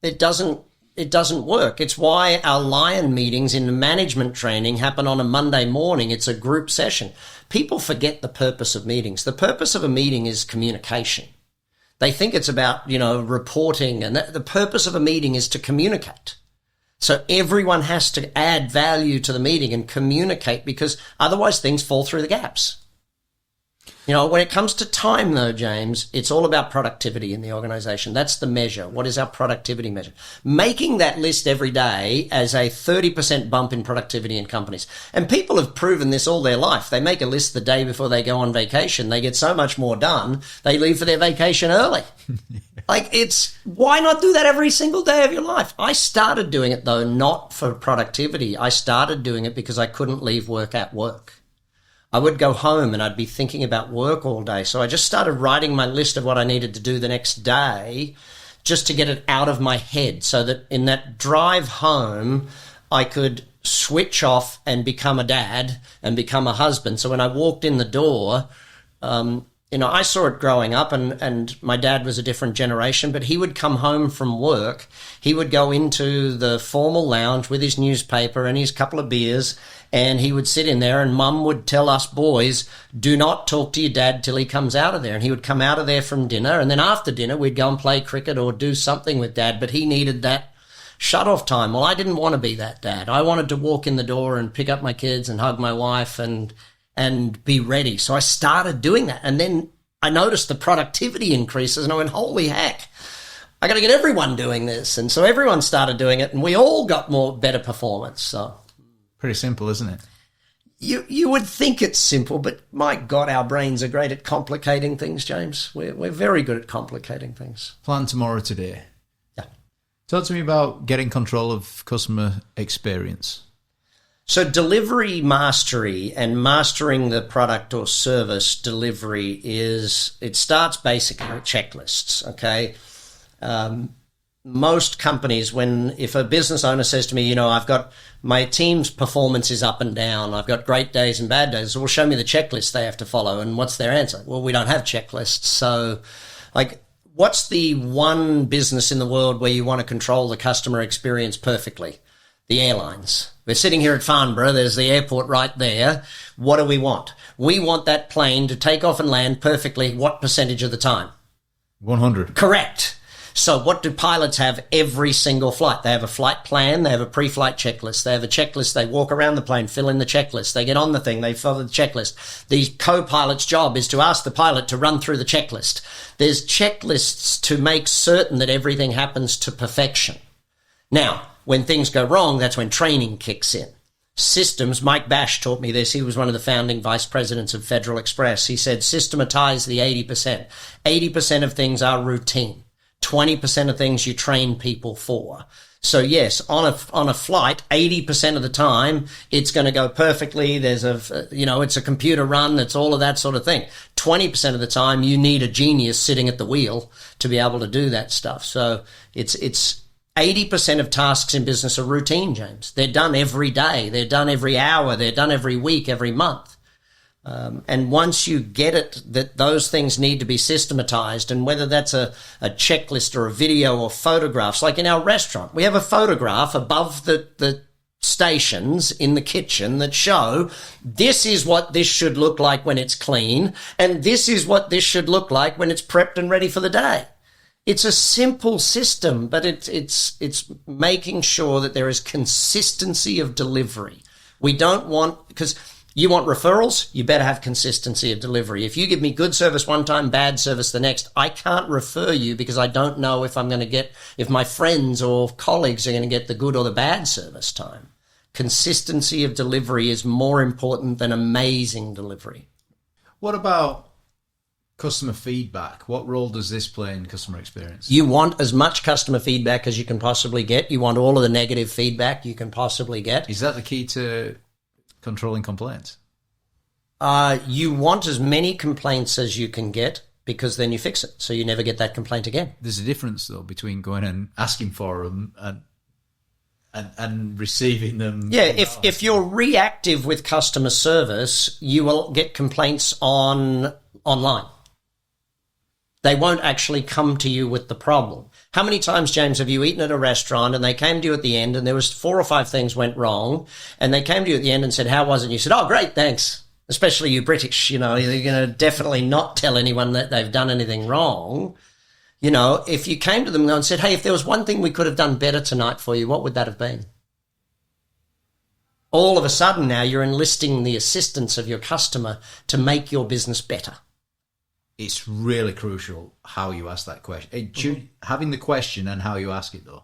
it doesn't work. It's why our Lion meetings in the management training happen on a Monday morning. It's a group session. People forget the purpose of meetings. The purpose of a meeting is communication. They think it's about, reporting, and the purpose of a meeting is to communicate. So everyone has to add value to the meeting and communicate, because otherwise things fall through the gaps. When it comes to time, though, James, it's all about productivity in the organization. That's the measure. What is our productivity measure? Making that list every day as a 30% bump in productivity in companies. And people have proven this all their life. They make a list the day before they go on vacation. They get so much more done, they leave for their vacation early. Why not do that every single day of your life? I started doing it, though, not for productivity. I started doing it because I couldn't leave work at work. I would go home and I'd be thinking about work all day. So I just started writing my list of what I needed to do the next day just to get it out of my head, so that in that drive home, I could switch off and become a dad and become a husband. So when I walked in the door, I saw it growing up, and my dad was a different generation, but he would come home from work. He would go into the formal lounge with his newspaper and his couple of beers, and he would sit in there, and Mum would tell us boys, do not talk to your dad till he comes out of there. And he would come out of there from dinner, and then after dinner, we'd go and play cricket or do something with Dad, but he needed that shut-off time. Well, I didn't want to be that dad. I wanted to walk in the door and pick up my kids and hug my wife and be ready. So I started doing that. And then I noticed the productivity increases, and I went, holy heck, I got to get everyone doing this. And so everyone started doing it, and we all got better performance. So pretty simple, isn't it? You would think it's simple, but my God, our brains are great at complicating things, James. We're very good at complicating things. Plan tomorrow today. Yeah. Talk to me about getting control of customer experience. So delivery mastery and mastering the product or service delivery it starts basically with checklists, okay? Most companies, if a business owner says to me, I've got my team's performance is up and down, I've got great days and bad days, well, show me the checklist they have to follow. And what's their answer? Well, we don't have checklists. So what's the one business in the world where you want to control the customer experience perfectly? The airlines. We're sitting here at Farnborough. There's the airport right there. What do we want? We want that plane to take off and land perfectly. What percentage of the time? 100. Correct. So what do pilots have every single flight? They have a flight plan. They have a pre-flight checklist. They have a checklist. They walk around the plane, fill in the checklist. They get on the thing. They follow the checklist. The co-pilot's job is to ask the pilot to run through the checklist. There's checklists to make certain that everything happens to perfection. Now, when things go wrong, that's when training kicks in. Systems, Mike Bash taught me this. He was one of the founding vice presidents of Federal Express. He said, systematize the 80%. 80% of things are routine. 20% of things you train people for. So yes, on a flight, 80% of the time, it's going to go perfectly. There's it's a computer run. It's all of that sort of thing. 20% of the time, you need a genius sitting at the wheel to be able to do that stuff. So it's 80% of tasks in business are routine, James. They're done every day. They're done every hour. They're done every week, every month. And once you get it that those things need to be systematized, and whether that's a checklist or a video or photographs, like in our restaurant, we have a photograph above the stations in the kitchen that show this is what this should look like when it's clean, and this is what this should look like when it's prepped and ready for the day. It's a simple system, but it's making sure that there is consistency of delivery. We don't want, because you want referrals, you better have consistency of delivery. If you give me good service one time, bad service the next, I can't refer you because I don't know if if my friends or colleagues are going to get the good or the bad service time. Consistency of delivery is more important than amazing delivery. What about customer feedback? What role does this play in customer experience? You want as much customer feedback as you can possibly get. You want all of the negative feedback you can possibly get. Is that the key to controlling complaints? You want as many complaints as you can get, because then you fix it, so you never get that complaint again. There's a difference, though, between going and asking for them and receiving them. Yeah, if you're reactive with customer service, you will get complaints online. They won't actually come to you with the problem. How many times, James, have you eaten at a restaurant and they came to you at the end and there was 4 or 5 things went wrong, and they came to you at the end and said, how was it? And you said, oh, great, thanks. Especially you British, you're going to definitely not tell anyone that they've done anything wrong. If you came to them and said, hey, if there was one thing we could have done better tonight for you, what would that have been? All of a sudden now you're enlisting the assistance of your customer to make your business better. It's really crucial how you ask that question. Having the question and how you ask it, though.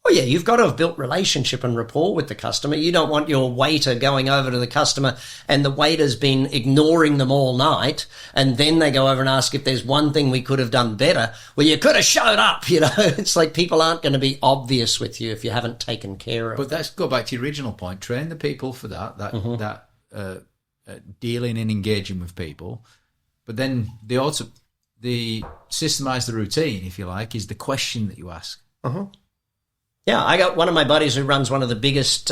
Oh, yeah, you've got to have built relationship and rapport with the customer. You don't want your waiter going over to the customer and the waiter's been ignoring them all night, and then they go over and ask if there's one thing we could have done better. Well, you could have showed up, It's like people aren't going to be obvious with you if you haven't taken care of But let's go back to your original point. Train the people for that dealing and engaging with people. But then the systemize the routine, if you like, is the question that you ask. Uh-huh. Yeah, I got one of my buddies who runs one of the biggest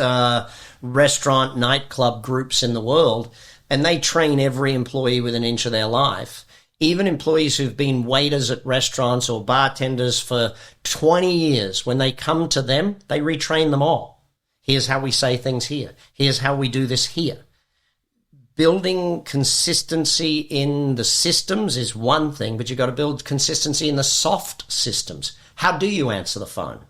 restaurant nightclub groups in the world, and they train every employee with an inch of their life. Even employees who've been waiters at restaurants or bartenders for 20 years, when they come to them, they retrain them all. Here's how we say things here. Here's how we do this here. Building consistency in the systems is one thing, but you've got to build consistency in the soft systems. How do you answer the phone?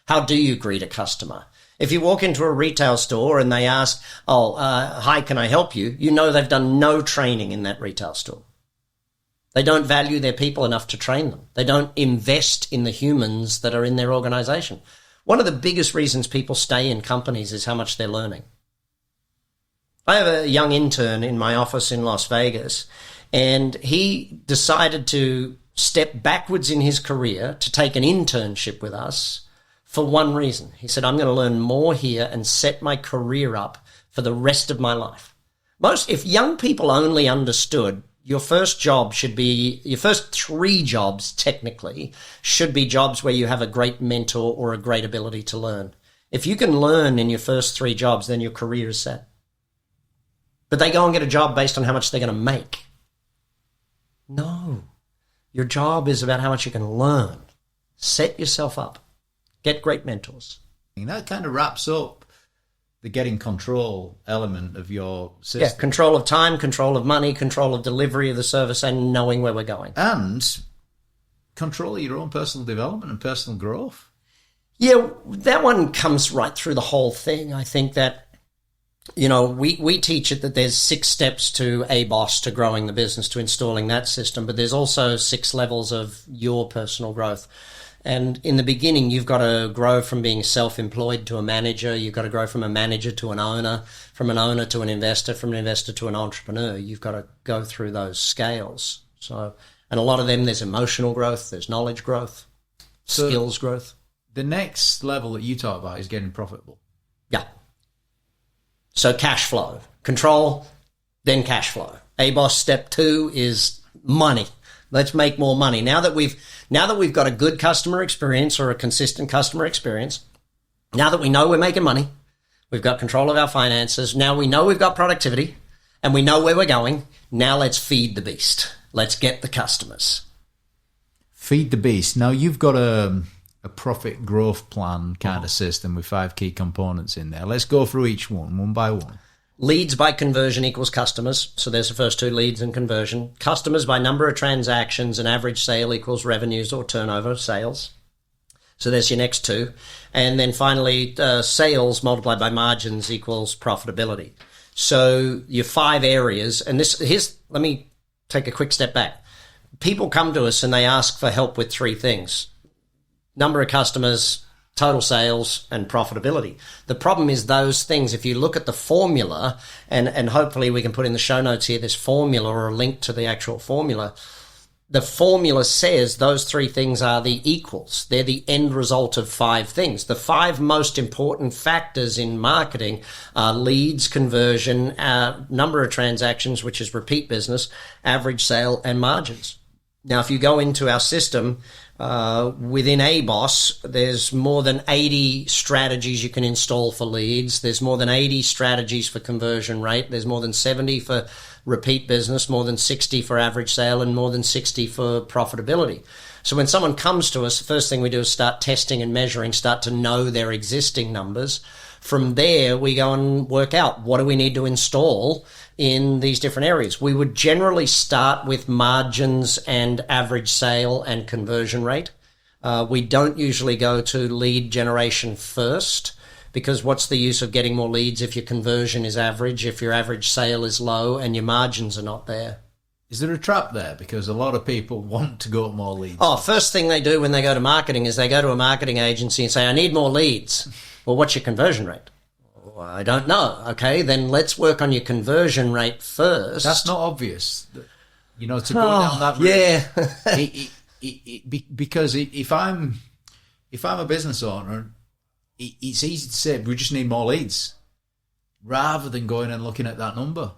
How do you greet a customer? If you walk into a retail store and they ask, hi, can I help you? You know they've done no training in that retail store. They don't value their people enough to train them. They don't invest in the humans that are in their organization. One of the biggest reasons people stay in companies is how much they're learning. I have a young intern in my office in Las Vegas, and he decided to step backwards in his career to take an internship with us for one reason. He said, I'm going to learn more here and set my career up for the rest of my life. If young people only understood your first job should be, your first 3 jobs technically should be jobs where you have a great mentor or a great ability to learn. If you can learn in your first 3 jobs, then your career is set. But they go and get a job based on how much they're going to make. No. Your job is about how much you can learn. Set yourself up. Get great mentors. And that kind of wraps up the getting control element of your system. Yeah, control of time, control of money, control of delivery of the service, and knowing where we're going. And control of your own personal development and personal growth. Yeah, that one comes right through the whole thing. I think that, we teach it that there's 6 steps to ABOS, to growing the business, to installing that system, but there's also 6 levels of your personal growth. And in the beginning, you've got to grow from being self-employed to a manager. You've got to grow from a manager to an owner, from an owner to an investor, from an investor to an entrepreneur. You've got to go through those scales. So, and a lot of them, there's emotional growth, there's knowledge growth, skills growth. The next level that you talk about is getting profitable. Yeah. So cash flow, control, then cash flow. ABOS step 2 is money. Let's make more money. Now that we've got a good customer experience or a consistent customer experience, now that we know we're making money, we've got control of our finances, now we know we've got productivity and we know where we're going, now let's feed the beast. Let's get the customers. Feed the beast. Now you've got a profit growth plan kind of system with 5 key components in there. Let's go through each one by one. Leads by conversion equals customers. So there's the first 2, leads and conversion. Customers by number of transactions and average sale equals revenues or turnover sales. So there's your next 2. And then finally, sales multiplied by margins equals profitability. So your 5 areas, and let me take a quick step back. People come to us and they ask for help with 3 things: number of customers, total sales, and profitability. The problem is those things, if you look at the formula, and hopefully we can put in the show notes here this formula or a link to the actual formula, the formula says those 3 things are the equals. They're the end result of 5 things. The 5 most important factors in marketing are leads, conversion, number of transactions, which is repeat business, average sale, and margins. Now, if you go into our system, within ABOS, there's more than 80 strategies you can install for leads. There's more than 80 strategies for conversion rate. There's more than 70 for repeat business, more than 60 for average sale, and more than 60 for profitability. So when someone comes to us, the first thing we do is start testing and measuring, start to know their existing numbers. From there, we go and work out what do we need to install in these different areas. We would generally start with margins and average sale and conversion rate. We don't usually go to lead generation first, because what's the use of getting more leads if your conversion is average, if your average sale is low, and your margins are not there? Is there a trap there? Because a lot of people want to go more leads. Oh, first thing they do when they go to marketing is they go to a marketing agency and say, I need more leads. Well, what's your conversion rate? Oh, I don't know. Okay, then let's work on your conversion rate first. That's not obvious. To go down that route. Yeah. Because if I'm a business owner, it's easy to say we just need more leads, rather than going and looking at that number.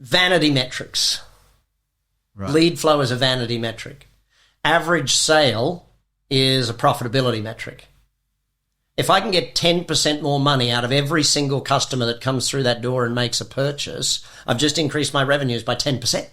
Vanity metrics. Right. Lead flow is a vanity metric. Average sale is a profitability metric. If I can get 10% more money out of every single customer that comes through that door and makes a purchase, I've just increased my revenues by 10%.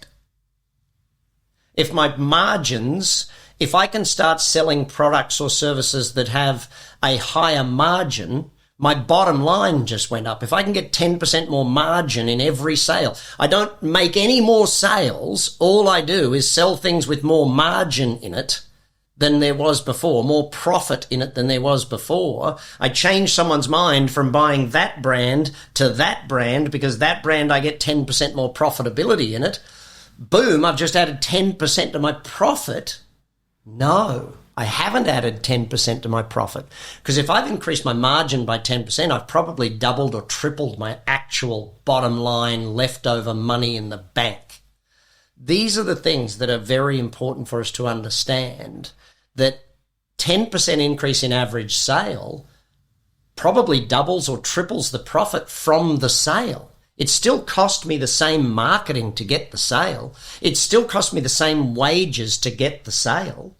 If my margins, if I can start selling products or services that have a higher margin, my bottom line just went up. If I can get 10% more margin in every sale, I don't make any more sales. All I do is sell things with more margin in it than there was before, more profit in it than there was before. I change someone's mind from buying that brand to that brand, because that brand I get 10% more profitability in it. Boom, I've just added 10% to my profit. No, I haven't added 10% to my profit. Because if I've increased my margin by 10%, I've probably doubled or tripled my actual bottom line leftover money in the bank. These are the things that are very important for us to understand, that 10% increase in average sale probably doubles or triples the profit from the sale. It still cost me the same marketing to get the sale. It still cost me the same wages to get the sale.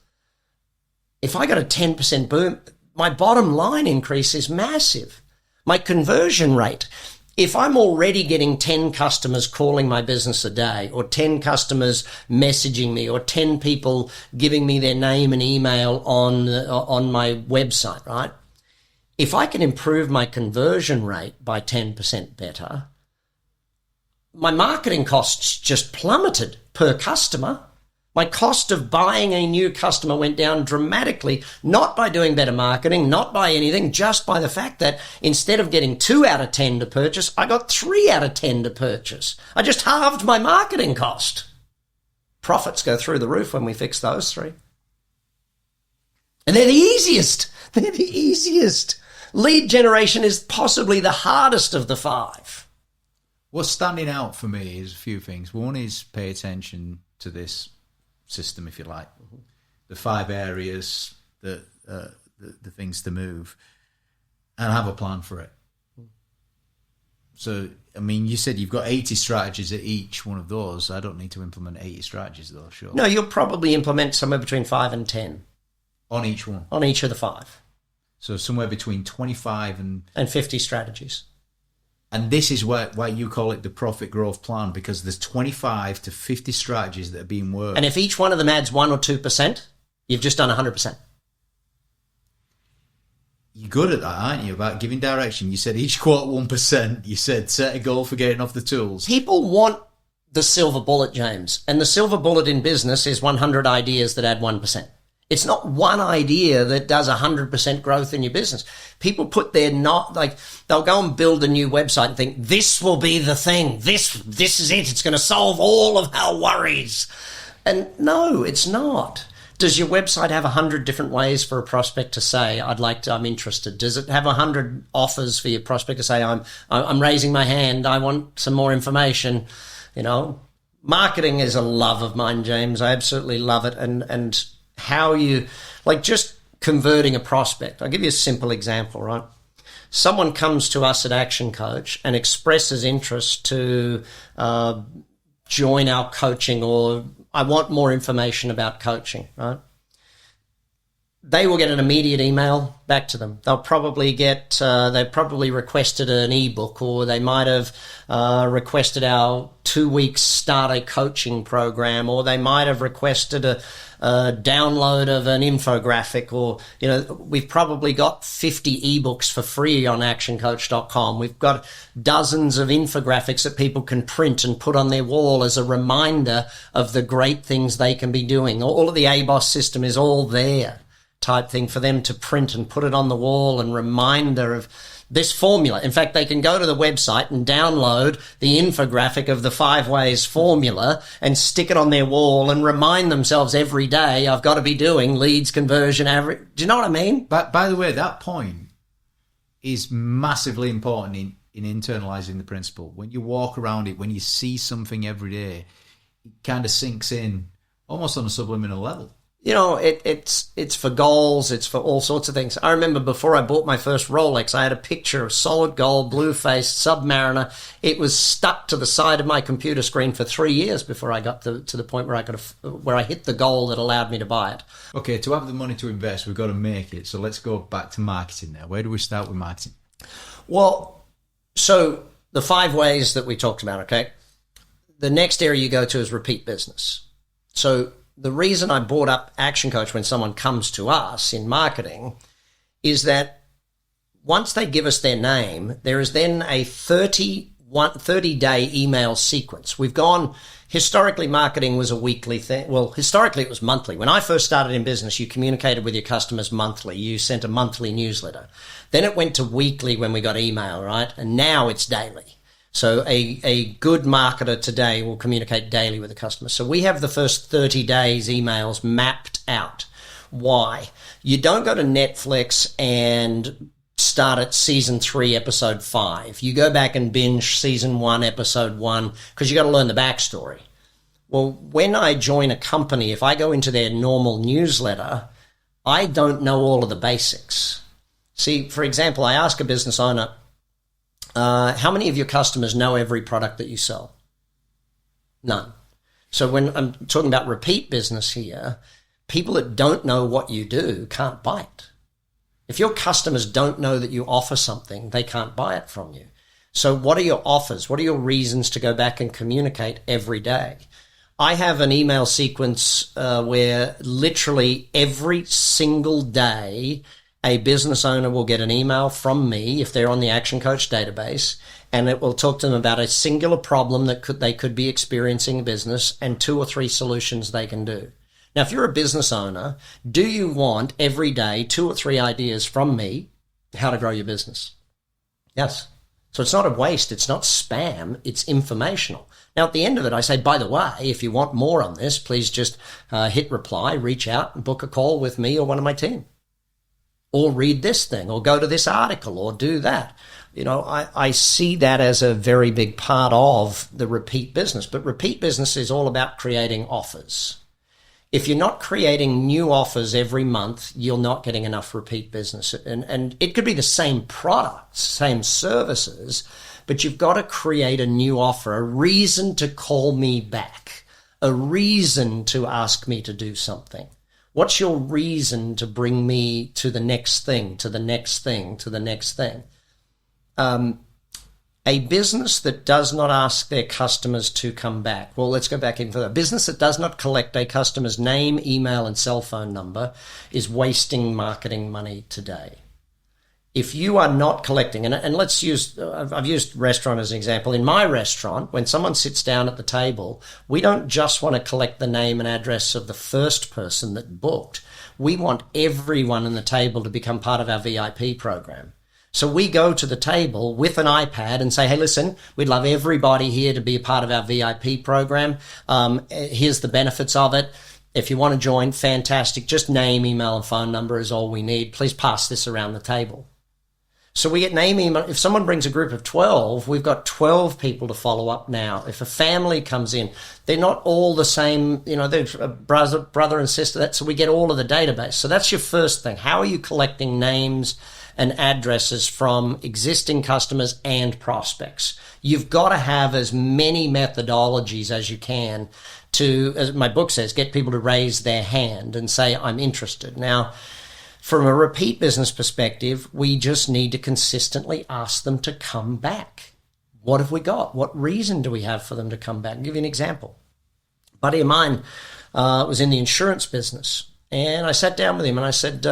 If I got a 10% boom, my bottom line increase is massive. My conversion rate, if I'm already getting 10 customers calling my business a day, or 10 customers messaging me, or 10 people giving me their name and email on my website, right? If I can improve my conversion rate by 10% better, my marketing costs just plummeted per customer. My cost of buying a new customer went down dramatically, not by doing better marketing, not by anything, just by the fact that instead of getting 2 out of 10 to purchase, I got 3 out of 10 to purchase. I just halved my marketing cost. Profits go through the roof when we fix those 3. And they're the easiest. They're the easiest. Lead generation is possibly the hardest of the 5. What's standing out for me is a few things. One is pay attention to this system, if you like, the 5 areas, the things to move, and have a plan for it. So, I mean, you said you've got 80 strategies at each one of those. I don't need to implement 80 strategies, though, sure. No, you'll probably implement somewhere between 5 and 10. On each one? On each of the 5. So somewhere between 25 and 50 strategies. And this is why you call it the profit growth plan, because there's 25 to 50 strategies that are being worked. And if each one of them adds 1 or 2%, you've just done 100%. You're good at that, aren't you, about giving direction? You said each quote 1%. You said set a goal for getting off the tools. People want the silver bullet, James. And the silver bullet in business is 100 ideas that add 1%. It's not one idea that does 100% growth in your business. People put their they'll go and build a new website and think, this will be the thing. This is it. It's going to solve all of our worries. And no, it's not. Does your website have 100 different ways for a prospect to say, I'm interested? Does it have 100 offers for your prospect to say, I'm raising my hand. I want some more information. You know, marketing is a love of mine, James. I absolutely love it. And how you, just converting a prospect. I'll give you a simple example, right? Someone comes to us at ActionCOACH and expresses interest to join our coaching, or I want more information about coaching, right? They will get an immediate email back to them. They'll probably get, they probably requested an ebook, or they might have requested our 2-week starter coaching program, or they might have requested a download of an infographic, or, we've probably got 50 ebooks for free on actioncoach.com. We've got dozens of infographics that people can print and put on their wall as a reminder of the great things they can be doing. All of the ABOS system is all there, type thing, for them to print and put it on the wall, and reminder of this formula. In fact, they can go to the website and download the infographic of the 5 ways formula and stick it on their wall and remind themselves every day, I've got to be doing leads, conversion, average. Do you know what I mean? But by the way, that point is massively important in internalizing the principle. When you walk around it, when you see something every day, it kind of sinks in almost on a subliminal level. It's for goals. It's for all sorts of things. I remember before I bought my first Rolex, I had a picture of solid gold, blue-faced Submariner. It was stuck to the side of my computer screen for 3 years before I got to the point where I hit the goal that allowed me to buy it. Okay, to have the money to invest, we've got to make it. So let's go back to marketing now. Where do we start with marketing? Well, so the 5 ways that we talked about, okay? The next area you go to is repeat business. So the reason I brought up ActionCOACH when someone comes to us in marketing is that once they give us their name, there is then a 30-day email sequence. We've gone, historically marketing was a weekly thing. Well, historically it was monthly. When I first started in business, you communicated with your customers monthly. You sent a monthly newsletter. Then it went to weekly when we got email, right? And now it's daily. So a good marketer today will communicate daily with the customer. So we have the first 30 days emails mapped out. Why? You don't go to Netflix and start at season 3, episode 5. You go back and binge season 1, episode 1, because you got to learn the backstory. Well, when I join a company, if I go into their normal newsletter, I don't know all of the basics. See, for example, I ask a business owner, how many of your customers know every product that you sell? None. So when I'm talking about repeat business here, people that don't know what you do can't buy it. If your customers don't know that you offer something, they can't buy it from you. So what are your offers? What are your reasons to go back and communicate every day? I have an email sequence where literally every single day a business owner will get an email from me if they're on the ActionCOACH database, and it will talk to them about a singular problem that they could be experiencing in business and 2 or 3 solutions they can do. Now, if you're a business owner, do you want every day 2 or 3 ideas from me how to grow your business? Yes. So it's not a waste. It's not spam. It's informational. Now, at the end of it, I say, by the way, if you want more on this, please just hit reply, reach out and book a call with me or one of my team. Or read this thing, or go to this article, or do that. You know, I see that as a very big part of the repeat business. But repeat business is all about creating offers. If you're not creating new offers every month, you're not getting enough repeat business. And it could be the same products, same services, but you've got to create a new offer, a reason to call me back, a reason to ask me to do something. What's your reason to bring me to the next thing, to the next thing, to the next thing? A business that does not ask their customers to come back. Well, let's go back in further. A business that does not collect a customer's name, email, and cell phone number is wasting marketing money today. If you are not collecting, and let's use, I've used restaurant as an example. In my restaurant, when someone sits down at the table, we don't just want to collect the name and address of the first person that booked. We want everyone in the table to become part of our VIP program. So we go to the table with an iPad and say, hey, listen, we'd love everybody here to be a part of our VIP program. Here's the benefits of it. If you want to join, fantastic. Just name, email, and phone number is all we need. Please pass this around the table. So we get name, email. If someone brings a group of 12, we've got 12 people to follow up now. If a family comes in, they're not all the same, you know, they're a brother and sister. So we get all of the database. So that's your first thing. How are you collecting names and addresses from existing customers and prospects? You've got to have as many methodologies as you can to, as my book says, get people to raise their hand and say, I'm interested. Now, from a repeat business perspective, we just need to consistently ask them to come back. What have we got? What reason do we have for them to come back? I'll give you an example. A buddy of mine was in the insurance business, and I sat down with him and I said,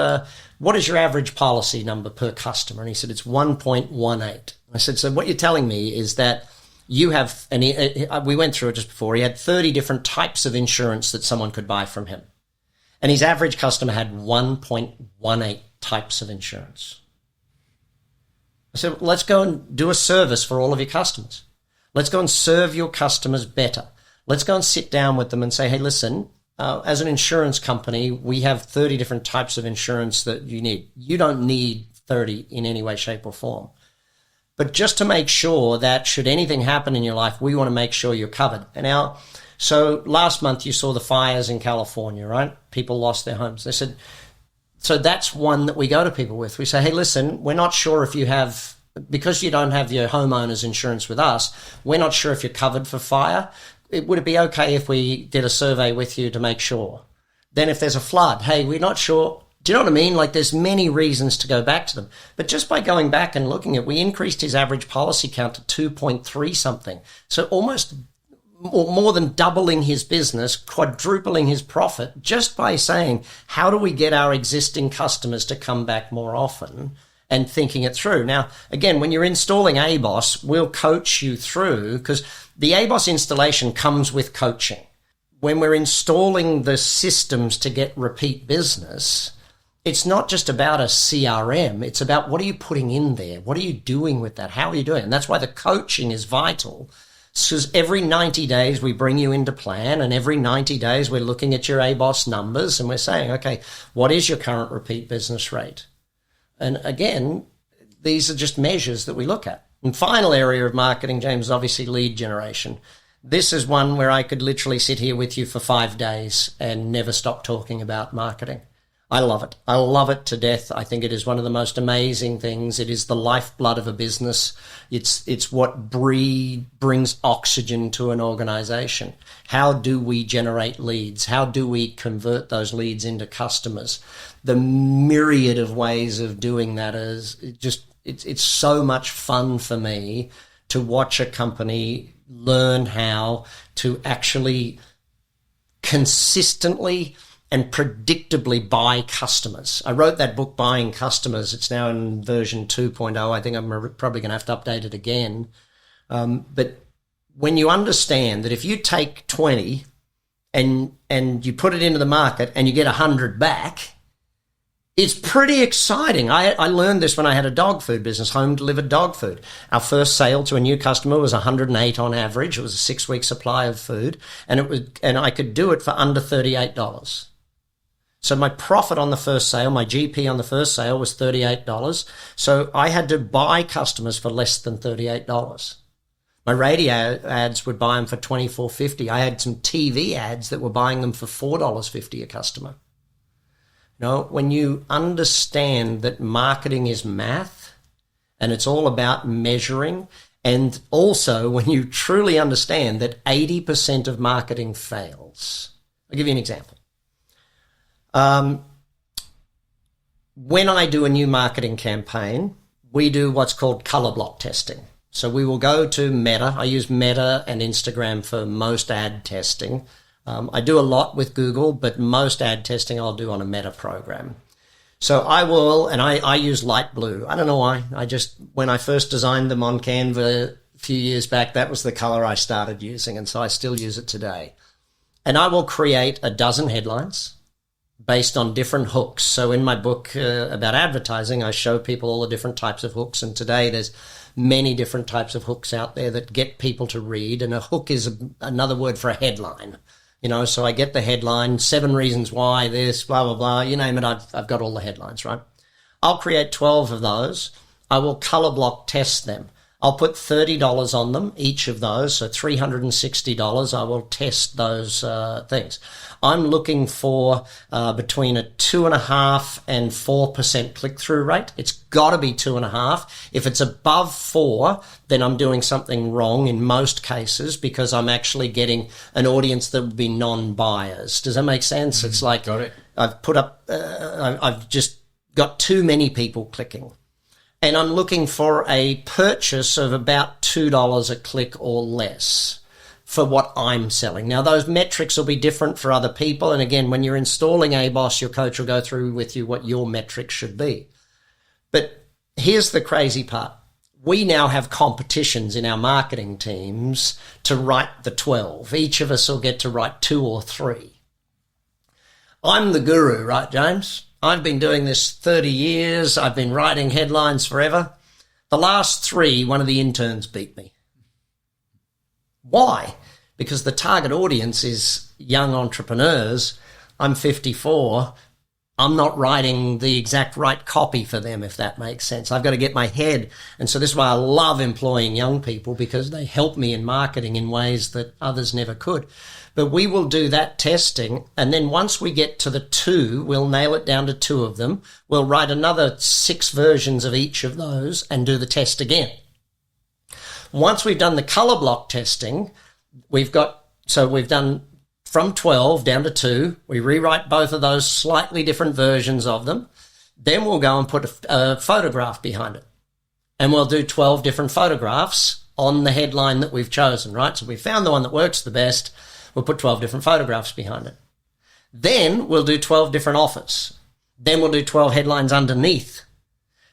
what is your average policy number per customer? And he said, it's 1.18. I said, so what you're telling me is that you have, and we went through it just before, he had 30 different types of insurance that someone could buy from him. And his average customer had 1.18 types of insurance. I said, let's go and do a service for all of your customers. Let's go and serve your customers better. Let's go and sit down with them and say, hey, listen, as an insurance company, we have 30 different types of insurance that you need. You don't need 30 in any way, shape, or form. But just to make sure that should anything happen in your life, we want to make sure you're covered. And now, so last month you saw the fires in California, right? People lost their homes. They said, so that's one that we go to people with. We say, hey, listen, we're not sure if you have, because you don't have your homeowner's insurance with us, we're not sure if you're covered for fire. Would it be okay if we did a survey with you to make sure? Then if there's a flood, hey, we're not sure. Do you know what I mean? Like there's many reasons to go back to them. But just by going back and looking at, we increased his average policy count to 2.3 something. So almost more than doubling his business, quadrupling his profit, just by saying, how do we get our existing customers to come back more often, and thinking it through. Now, again, when you're installing ABOS, we'll coach you through, because the ABOS installation comes with coaching. When we're installing the systems to get repeat business, it's not just about a CRM. It's about what are you putting in there? What are you doing with that? How are you doing it? And that's why the coaching is vital, Because every 90 days we bring you into plan, and every 90 days we're looking at your ABOS numbers and we're saying, okay, what is your current repeat business rate? And again, these are just measures that we look at. And final area of marketing, James, is obviously lead generation. This is one where I could literally sit here with you for 5 days and never stop talking about marketing. I love it. I love it to death. I think it is one of the most amazing things. It is the lifeblood of a business. It's what brings oxygen to an organization. How do we generate leads? How do we convert those leads into customers? The myriad of ways of doing that is it's so much fun for me to watch a company learn how to actually consistently and predictably buy customers. I wrote that book, Buying Customers. It's now in version 2.0. I think I'm probably going to have to update it again. But when you understand that if you take 20 and you put it into the market and you get 100 back, it's pretty exciting. I learned this when I had a dog food business, home delivered dog food. Our first sale to a new customer was 108 on average. It was a 6-week supply of food, and I could do it for under $38. So my profit on the first sale, my GP on the first sale was $38. So I had to buy customers for less than $38. My radio ads would buy them for $24.50. I had some TV ads that were buying them for $4.50 a customer. You know, when you understand that marketing is math and it's all about measuring, and also when you truly understand that 80% of marketing fails. I'll give you an example. When I do a new marketing campaign, we do what's called color block testing. So we will go to Meta. I use Meta and Instagram for most ad testing. I do a lot with Google, but most ad testing I'll do on a Meta program. So I will, and I use light blue. I don't know why. When I first designed them on Canva a few years back, that was the color I started using, and so I still use it today. And I will create a dozen headlines based on different hooks. So in my book about advertising, I show people all the different types of hooks. And today there's many different types of hooks out there that get people to read. And a hook is another word for a headline. You know, so I get the headline, 7 reasons why this, blah, blah, blah. You name it, I've got all the headlines, right? I'll create 12 of those. I will color block test them. I'll put $30 on them, each of those, so $360. I will test those things. I'm looking for between a 2.5% and 4% click-through rate. It's got to be 2.5%. If it's above 4, then I'm doing something wrong in most cases, because I'm actually getting an audience that would be non-buyers. Does that make sense? It's like got it. I've just got too many people clicking. And I'm looking for a purchase of about $2 a click or less for what I'm selling. Now, those metrics will be different for other people. And again, when you're installing ABOS, your coach will go through with you what your metrics should be. But here's the crazy part. We now have competitions in our marketing teams to write the 12. Each of us will get to write 2 or 3. I'm the guru, right, James? I've been doing this 30 years. I've been writing headlines forever. The last 3, one of the interns beat me. Why? Because the target audience is young entrepreneurs. I'm 54. I'm not writing the exact right copy for them, if that makes sense. I've got to get my head. And so this is why I love employing young people, because they help me in marketing in ways that others never could. But we will do that testing, and then once we get to the 2, we'll nail it down to 2 of them. We'll write another 6 versions of each of those and do the test again. Once we've done the color block testing, we've done from 12 down to 2. We rewrite both of those slightly different versions of them. Then we'll go and put a photograph behind it. And we'll do 12 different photographs on the headline that we've chosen, right? So we found the one that works the best. We'll put 12 different photographs behind it. Then we'll do 12 different offers. Then we'll do 12 headlines underneath.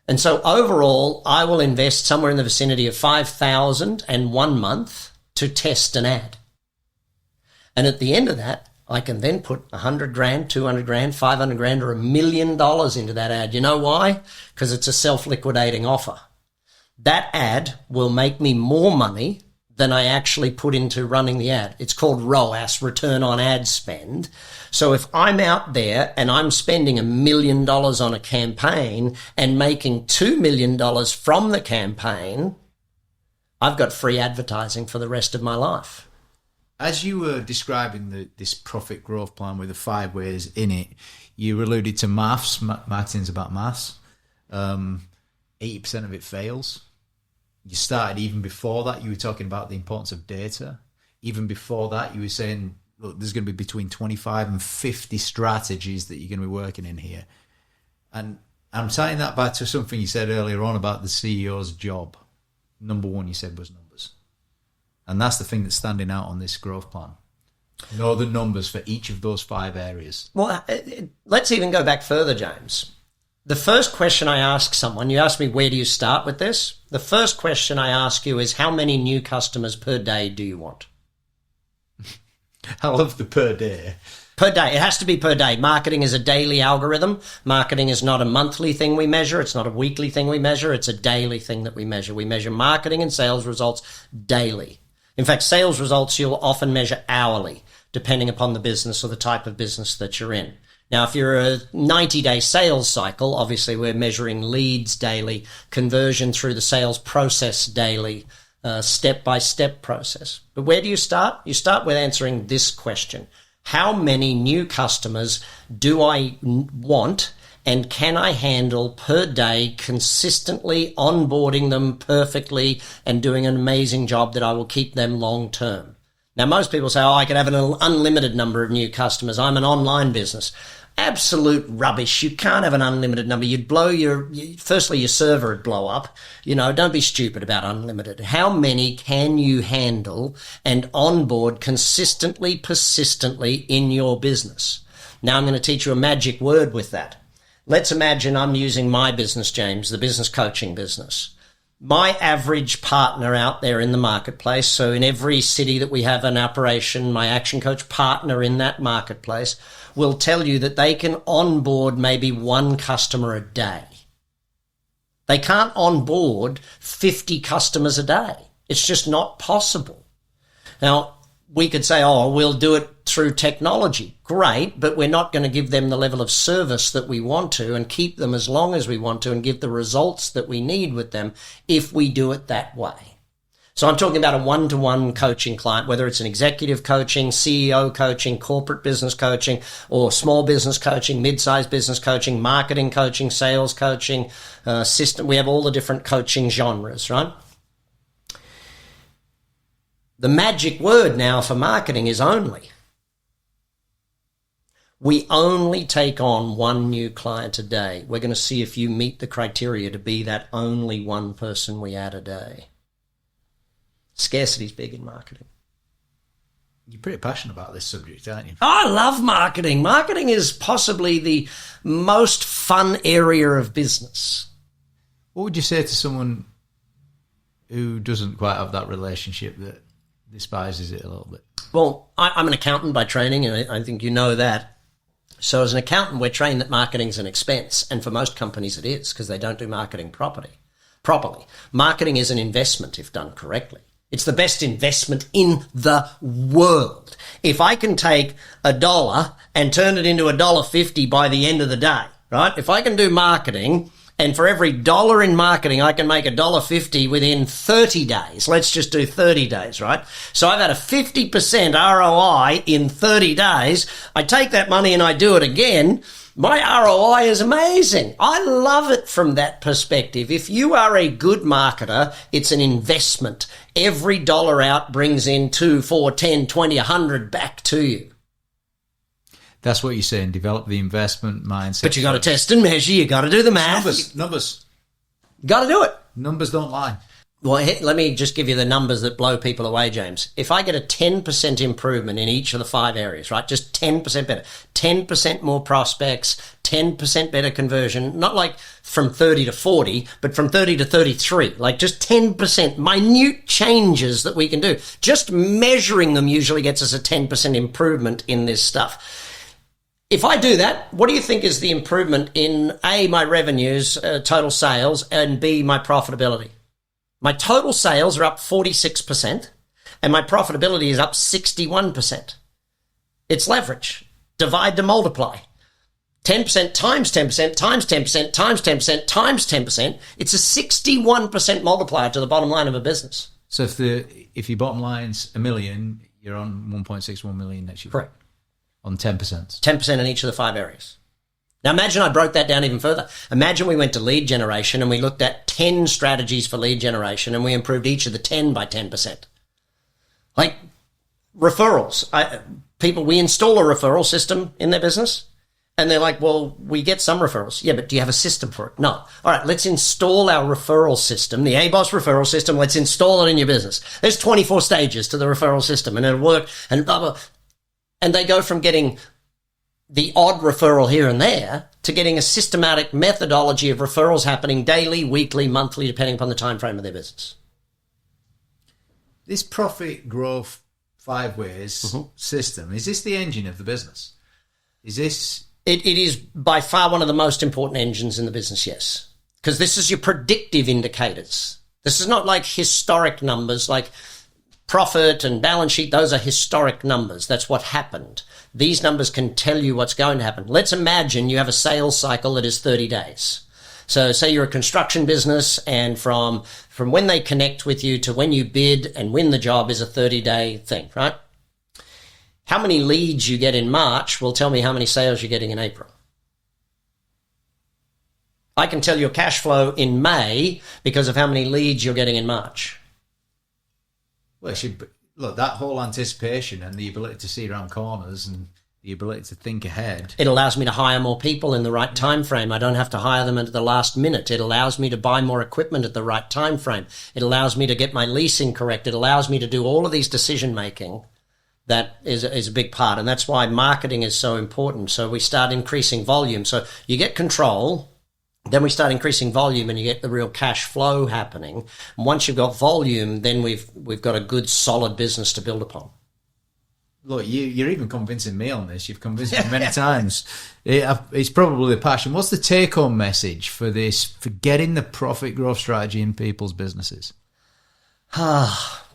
And so overall, I will invest somewhere in the vicinity of $5,000 and 1 month to test an ad. And at the end of that, I can then put $100,000, $200,000, $500,000, or $1 million into that ad. You know why? Because it's a self-liquidating offer. That ad will make me more money than I actually put into running the ad. It's called ROAS, return on ad spend. So if I'm out there and I'm spending $1 million on a campaign and making $2 million from the campaign, I've got free advertising for the rest of my life. As you were describing this profit growth plan with the 5 ways in it, you alluded to maths. Marketing's about maths. 80% of it fails. You started even before that. You were talking about the importance of data. Even before that, you were saying, look, there's going to be between 25 and 50 strategies that you're going to be working in here. And I'm tying that back to something you said earlier on about the CEO's job. Number 1, you said, was numbers. And that's the thing that's standing out on this growth plan. Know the numbers for each of those 5 areas. Well, let's even go back further, James. The first question I ask someone, you ask me, where do you start with this? The first question I ask you is, how many new customers per day do you want? I love the per day. Per day. It has to be per day. Marketing is a daily algorithm. Marketing is not a monthly thing we measure. It's not a weekly thing we measure. It's a daily thing that we measure. We measure marketing and sales results daily. In fact, sales results you'll often measure hourly, depending upon the business or the type of business that you're in. Now, if you're a 90-day sales cycle, obviously we're measuring leads daily, conversion through the sales process daily, step-by-step process. But where do you start? You start with answering this question. How many new customers do I want, and can I handle per day, consistently onboarding them perfectly and doing an amazing job that I will keep them long term? Now, most people say, I could have an unlimited number of new customers. I'm an online business. Absolute rubbish. You can't have an unlimited number. You'd blow firstly, your server would blow up. Don't be stupid about unlimited. How many can you handle and onboard consistently, persistently in your business? Now I'm going to teach you a magic word with that. Let's imagine I'm using my business, James, the business coaching business. My average partner out there in the marketplace, so in every city that we have an operation, my ActionCOACH partner in that marketplace will tell you that they can onboard maybe 1 customer a day. They can't onboard 50 customers a day. It's just not possible. Now, we could say, we'll do it through technology. Great, but we're not going to give them the level of service that we want to and keep them as long as we want to and give the results that we need with them if we do it that way. So I'm talking about a one-to-one coaching client, whether it's an executive coaching, CEO coaching, corporate business coaching, or small business coaching, mid-sized business coaching, marketing coaching, sales coaching, system. We have all the different coaching genres, right? The magic word now for marketing is only. We only take on 1 new client a day. We're going to see if you meet the criteria to be that only 1 person we add a day. Scarcity is big in marketing. You're pretty passionate about this subject, aren't you? I love marketing. Marketing is possibly the most fun area of business. What would you say to someone who doesn't quite have that relationship, that despises it a little bit? Well, I'm an accountant by training, and I think you know that. So as an accountant, we're trained that marketing is an expense, and for most companies it is, because they don't do marketing properly. Marketing is an investment if done correctly. It's the best investment in the world. If I can take $1 and turn it into $1.50 by the end of the day, right? If I can do marketing, and for every $1 in marketing, I can make $1.50 within 30 days. Let's just do 30 days, right? So I've had a 50% ROI in 30 days. I take that money and I do it again. My ROI is amazing. I love it from that perspective. If you are a good marketer, it's an investment. Every dollar out brings in 2, 4, 10, 20, 100 back to you. That's what you're saying. Develop the investment mindset. But you got to test and measure. You got to do the math. Numbers. Got to do it. Numbers don't lie. Well, let me just give you the numbers that blow people away, James. If I get a 10% improvement in each of the 5 areas, right, just 10% better, 10% more prospects, 10% better conversion, not like from 30 to 40, but from 30 to 33, like just 10% minute changes that we can do. Just measuring them usually gets us a 10% improvement in this stuff. If I do that, what do you think is the improvement in A, my revenues, total sales, and B, my profitability? My total sales are up 46%. and my profitability is up 61%. It's leverage. Divide to multiply. 10% times 10% times 10% times 10% times 10%. It's a 61% multiplier to the bottom line of a business. So if your bottom line's $1 million, you're on 1.61 million next year. Correct. On 10%. 10% in each of the 5 areas. Now imagine I broke that down even further. Imagine we went to lead generation and we looked at 10 strategies for lead generation and we improved each of the 10 by 10%. Like referrals. We install a referral system in their business and they're like, well, we get some referrals. Yeah, but do you have a system for it? No. All right, let's install our referral system, the ABOS referral system. Let's install it in your business. There's 24 stages to the referral system and it'll work and blah, blah. And they go from getting the odd referral here and there to getting a systematic methodology of referrals happening daily, weekly, monthly, depending upon the time frame of their business. This profit growth 5 ways system, is this the engine of the business? Is this... It is by far one of the most important engines in the business, yes. Because this is your predictive indicators. This is not like historic numbers, like profit and balance sheet. Those are historic numbers. That's what happened. These numbers can tell you what's going to happen. Let's imagine you have a sales cycle that is 30 days. So say you're a construction business and from when they connect with you to when you bid and win the job is a 30-day thing, right? How many leads you get in March will tell me how many sales you're getting in April. I can tell your cash flow in May because of how many leads you're getting in March. Well, look, that whole anticipation and the ability to see around corners and the ability to think ahead. It allows me to hire more people in the right time frame. I don't have to hire them at the last minute. It allows me to buy more equipment at the right time frame. It allows me to get my leasing correct. It allows me to do all of these decision making. That is a big part, and that's why marketing is so important. So we start increasing volume. So you get control, then we start increasing volume, and you get the real cash flow happening. And once you've got volume, then we've got a good, solid business to build upon. Look, you're even convincing me on this. You've convinced me many times. It's probably the passion. What's the take-home message for this, for getting the profit growth strategy in people's businesses?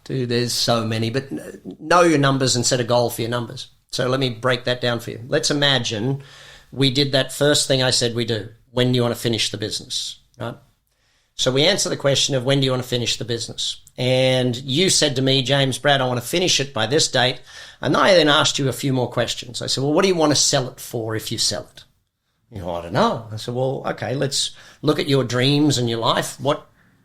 Dude, there's so many, but know your numbers and set a goal for your numbers. So let me break that down for you. Let's imagine we did that first thing I said we do. When do you want to finish the business, right? So we answer the question of when do you want to finish the business? And you said to me, James, Brad, I want to finish it by this date. And I then asked you a few more questions. I said, well, what do you want to sell it for if you sell it? You know, I don't know. I said, well, okay, let's look at your dreams and your life.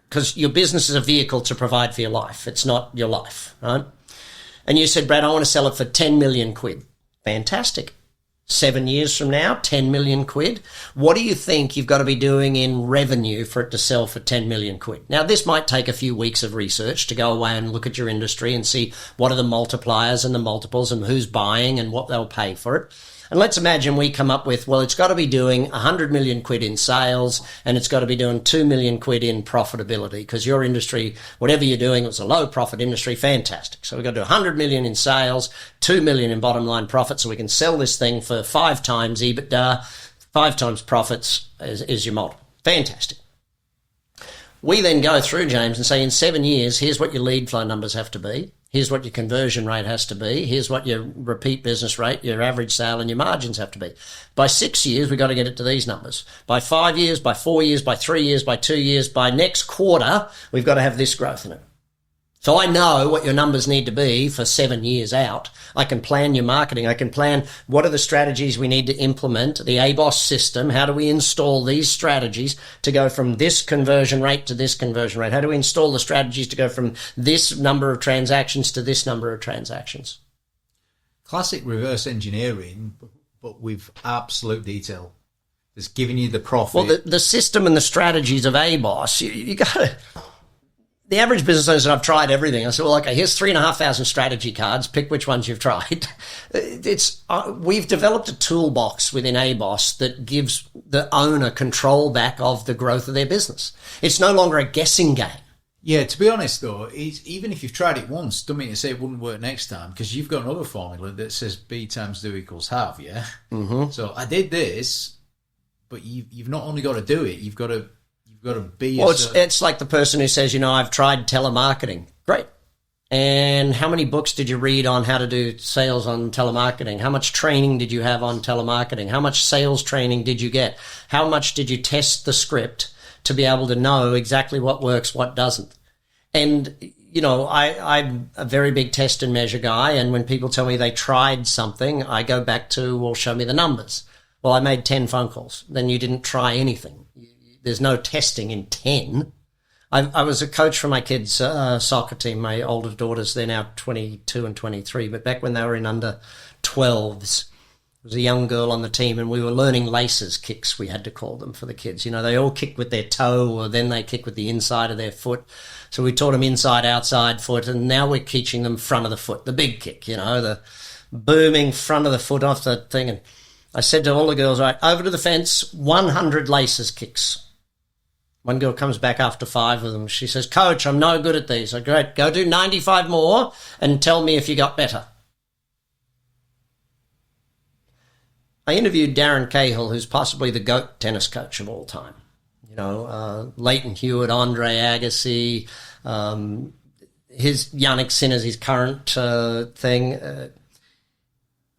Because your business is a vehicle to provide for your life. It's not your life, right? And you said, Brad, I want to sell it for 10 million quid. Fantastic. 7 years from now, 10 million quid. What do you think you've got to be doing in revenue for it to sell for 10 million quid? Now, this might take a few weeks of research to go away and look at your industry and see what are the multipliers and the multiples and who's buying and what they'll pay for it. And let's imagine we come up with, well, it's got to be doing 100 million quid in sales and it's got to be doing 2 million quid in profitability because your industry, whatever you're doing, it's a low profit industry. Fantastic. So we've got to do 100 million in sales, 2 million in bottom line profit so we can sell this thing for 5 times EBITDA, 5 times profits is your multiple. Fantastic. We then go through, James, and say in 7 years, here's what your lead flow numbers have to be. Here's what your conversion rate has to be. Here's what your repeat business rate, your average sale, and your margins have to be. By 6 years, we've got to get it to these numbers. By 5 years, by 4 years, by 3 years, by 2 years, by next quarter, we've got to have this growth in it. So I know what your numbers need to be for 7 years out. I can plan your marketing. I can plan what are the strategies we need to implement, the ABOS system. How do we install these strategies to go from this conversion rate to this conversion rate? How do we install the strategies to go from this number of transactions to this number of transactions? Classic reverse engineering, but with absolute detail. It's giving you the profit. Well, the system and the strategies of ABOS, you got to... The average business owner said, I've tried everything. I said, well, okay, here's 3,500 strategy cards. Pick which ones you've tried. We've developed a toolbox within ABOS that gives the owner control back of the growth of their business. It's no longer a guessing game. Yeah, to be honest, though, even if you've tried it once, don't mean to say it wouldn't work next time, because you've got another formula that says B times do equals have, yeah? Mm-hmm. So I did this, but you've not only got to do it, you've got to be... Well, it's like the person who says, I've tried telemarketing. Great. And how many books did you read on how to do sales on telemarketing? How much training did you have on telemarketing? How much sales training did you get? How much did you test the script to be able to know exactly what works, what doesn't? And, you know, I'm a very big test and measure guy. And when people tell me they tried something, I go back to, well, show me the numbers. Well, I made 10 phone calls. Then you didn't try anything. There's no testing in 10. I was a coach for my kids' soccer team. My older daughters, they're now 22 and 23. But back when they were in under 12s, there was a young girl on the team, and we were learning laces kicks, we had to call them for the kids. You know, they all kick with their toe, or then they kick with the inside of their foot. So we taught them inside, outside foot, and now we're teaching them front of the foot, the big kick, you know, the booming front of the foot off the thing. And I said to all the girls, right, over to the fence, 100 laces kicks. One girl comes back after 5 of them. She says, Coach, I'm no good at these. I go, great, go do 95 more and tell me if you got better. I interviewed Darren Cahill, who's possibly the GOAT tennis coach of all time. You know, Leighton Hewitt, Andre Agassi, his Yannick Sinner's his current thing.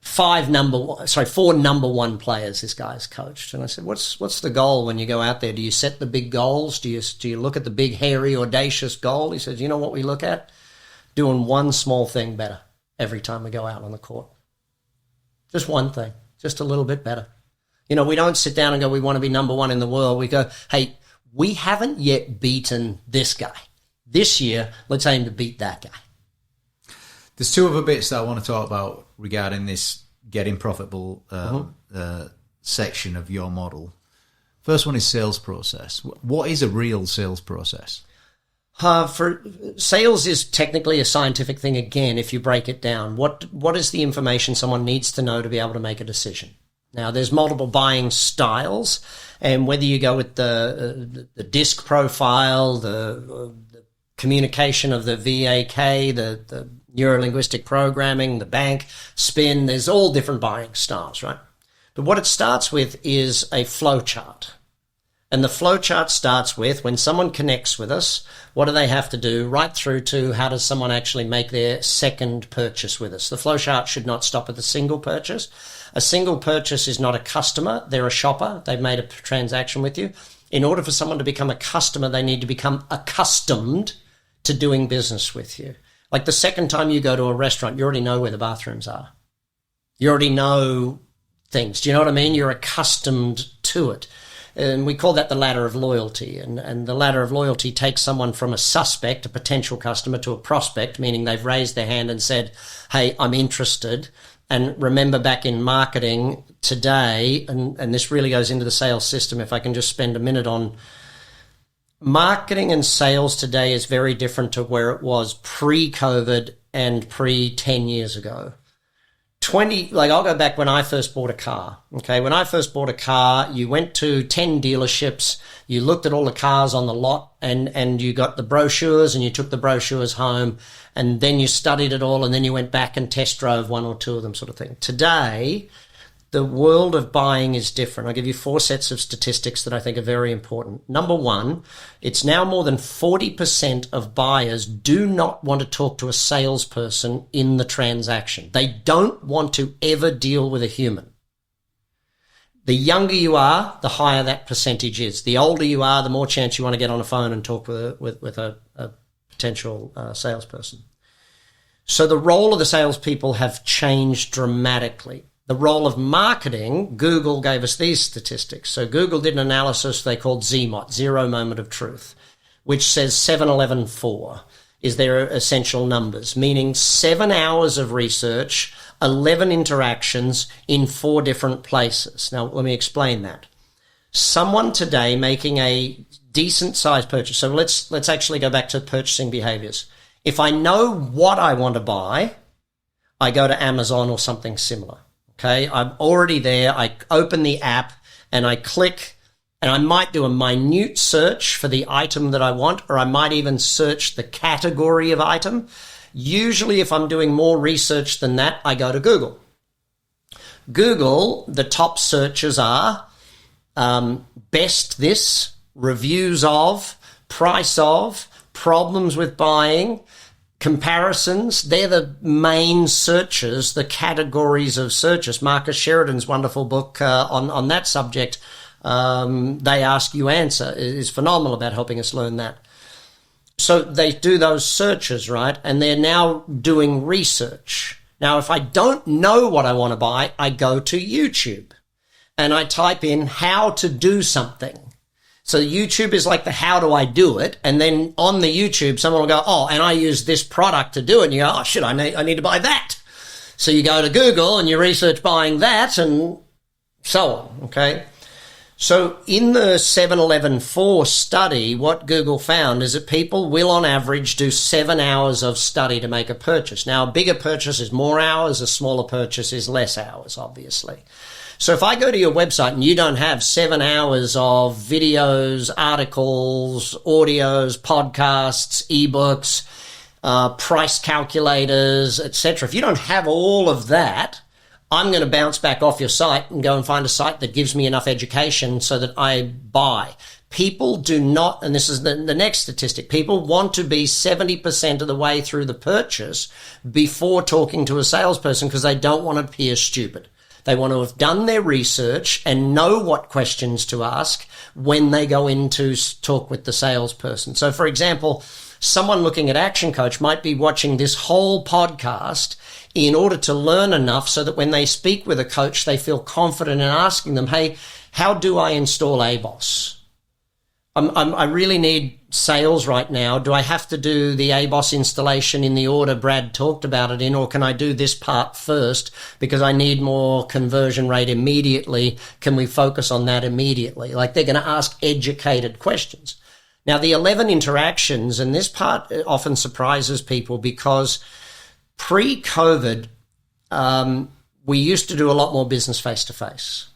4 number 1 players this guy's coached. And I said, what's the goal when you go out there? Do you set the big goals? Do you look at the big, hairy, audacious goal? He says, you know what we look at? Doing one small thing better every time we go out on the court. Just one thing, just a little bit better. You know, we don't sit down and go, we want to be number 1 in the world. We go, hey, we haven't yet beaten this guy. This year, let's aim to beat that guy. There's 2 other bits that I want to talk about regarding this getting profitable section of your model. First one is sales process. What is a real sales process? For sales is technically a scientific thing again, if you break it down. What is the information someone needs to know to be able to make a decision? Now, there's multiple buying styles, and whether you go with the disc profile, the communication of the VAK, the neuro-linguistic programming, the bank, spin, there's all different buying styles, right? But what it starts with is a flow chart. And the flow chart starts with when someone connects with us, what do they have to do, right through to how does someone actually make their second purchase with us. The flow chart should not stop at the single purchase. A single purchase is not a customer. They're a shopper. They've made a transaction with you. In order for someone to become a customer, they need to become accustomed to doing business with you. Like the second time you go to a restaurant, you already know where the bathrooms are. You already know things. Do you know what I mean? You're accustomed to it. And we call that the ladder of loyalty. And the ladder of loyalty takes someone from a suspect, a potential customer, to a prospect, meaning they've raised their hand and said, hey, I'm interested. And remember back in marketing today, and this really goes into the sales system, if I can just spend a minute on marketing and sales today is very different to where it was pre-COVID and pre-10 years ago. I'll go back when I first bought a car. Okay, when I first bought a car, you went to 10 dealerships, you looked at all the cars on the lot, and you got the brochures, and you took the brochures home, and then you studied it all, and then you went back and test drove 1 or 2 of them, sort of thing. Today, the world of buying is different. I'll give you 4 sets of statistics that I think are very important. Number 1, it's now more than 40% of buyers do not want to talk to a salesperson in the transaction. They don't want to ever deal with a human. The younger you are, the higher that percentage is. The older you are, the more chance you want to get on a phone and talk with a potential salesperson. So the role of the salespeople have changed dramatically. The role of marketing, Google gave us these statistics. So Google did an analysis they called ZMOT, Zero Moment of Truth, which says 7-11-4 is their essential numbers, meaning 7 hours of research, 11 interactions in 4 different places. Now, let me explain that. Someone today making a decent size purchase. So let's actually go back to purchasing behaviors. If I know what I want to buy, I go to Amazon or something similar. Okay, I'm already there. I open the app and I click, and I might do a minute search for the item that I want, or I might even search the category of item. Usually, if I'm doing more research than that, I go to Google. Google, the top searches are best this, reviews of, price of, problems with buying, comparisons, they're the main searches, the categories of searches. Marcus Sheridan's wonderful book on that subject, They Ask You Answer, is phenomenal about helping us learn that. So they do those searches, right? And they're now doing research. Now, if I don't know what I want to buy, I go to YouTube and I type in how to do something. So YouTube is like the how do I do it? And then on the YouTube, someone will go, oh, and I use this product to do it. And you go, oh, shit, I need to buy that. So you go to Google and you research buying that and so on, okay? So in the 7-11-4 study, what Google found is that people will on average do 7 hours of study to make a purchase. Now, a bigger purchase is more hours, a smaller purchase is less hours, obviously. So if I go to your website and you don't have 7 hours of videos, articles, audios, podcasts, ebooks, price calculators, etc., if you don't have all of that, I'm going to bounce back off your site and go and find a site that gives me enough education so that I buy. People do not, and this is the next statistic, people want to be 70% of the way through the purchase before talking to a salesperson because they don't want to appear stupid. They want to have done their research and know what questions to ask when they go in to talk with the salesperson. So, for example, someone looking at Action Coach might be watching this whole podcast in order to learn enough so that when they speak with a coach, they feel confident in asking them, hey, how do I install ABOS? I really need sales right now. Do I have to do the ABOS installation in the order Brad talked about it in, or can I do this part first because I need more conversion rate immediately? Can we focus on that immediately? Like, they're going to ask educated questions. Now, the 11 interactions, and this part often surprises people because pre-COVID, we used to do a lot more business face-to-face.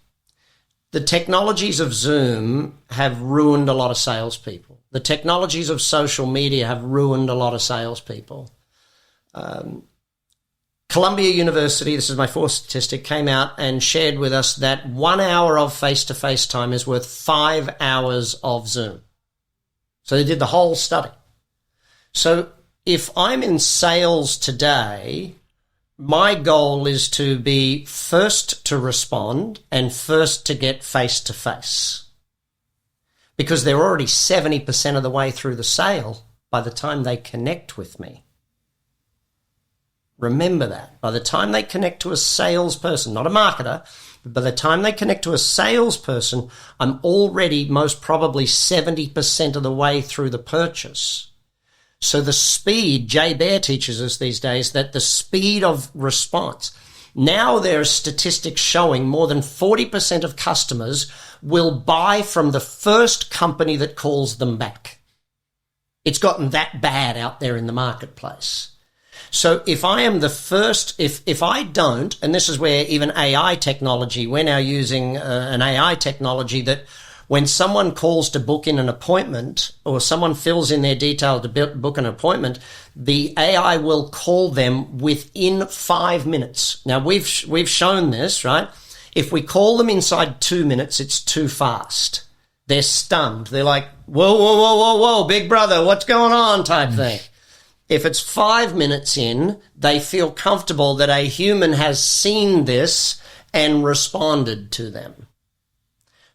The technologies of Zoom have ruined a lot of salespeople. The technologies of social media have ruined a lot of salespeople. Columbia University, this is my fourth statistic, came out and shared with us that 1 hour of face-to-face time is worth 5 hours of Zoom. So they did the whole study. So if I'm in sales today, my goal is to be first to respond and first to get face-to-face because they're already 70% of the way through the sale by the time they connect with me. Remember that. By the time they connect to a salesperson, not a marketer, but by the time they connect to a salesperson, I'm already most probably 70% of the way through the purchase. So the speed, Jay Baer teaches us these days that the speed of response. Now there are statistics showing more than 40% of customers will buy from the first company that calls them back. It's gotten that bad out there in the marketplace. So if I am the first, if I don't, and this is where even AI technology, we're now using an AI technology that when someone calls to book in an appointment or someone fills in their detail to book an appointment, the AI will call them within 5 minutes. Now, we've shown this, right? If we call them inside 2 minutes, it's too fast. They're stunned. They're like, whoa, whoa, whoa, whoa, whoa, big brother, what's going on type thing. If it's 5 minutes in, they feel comfortable that a human has seen this and responded to them.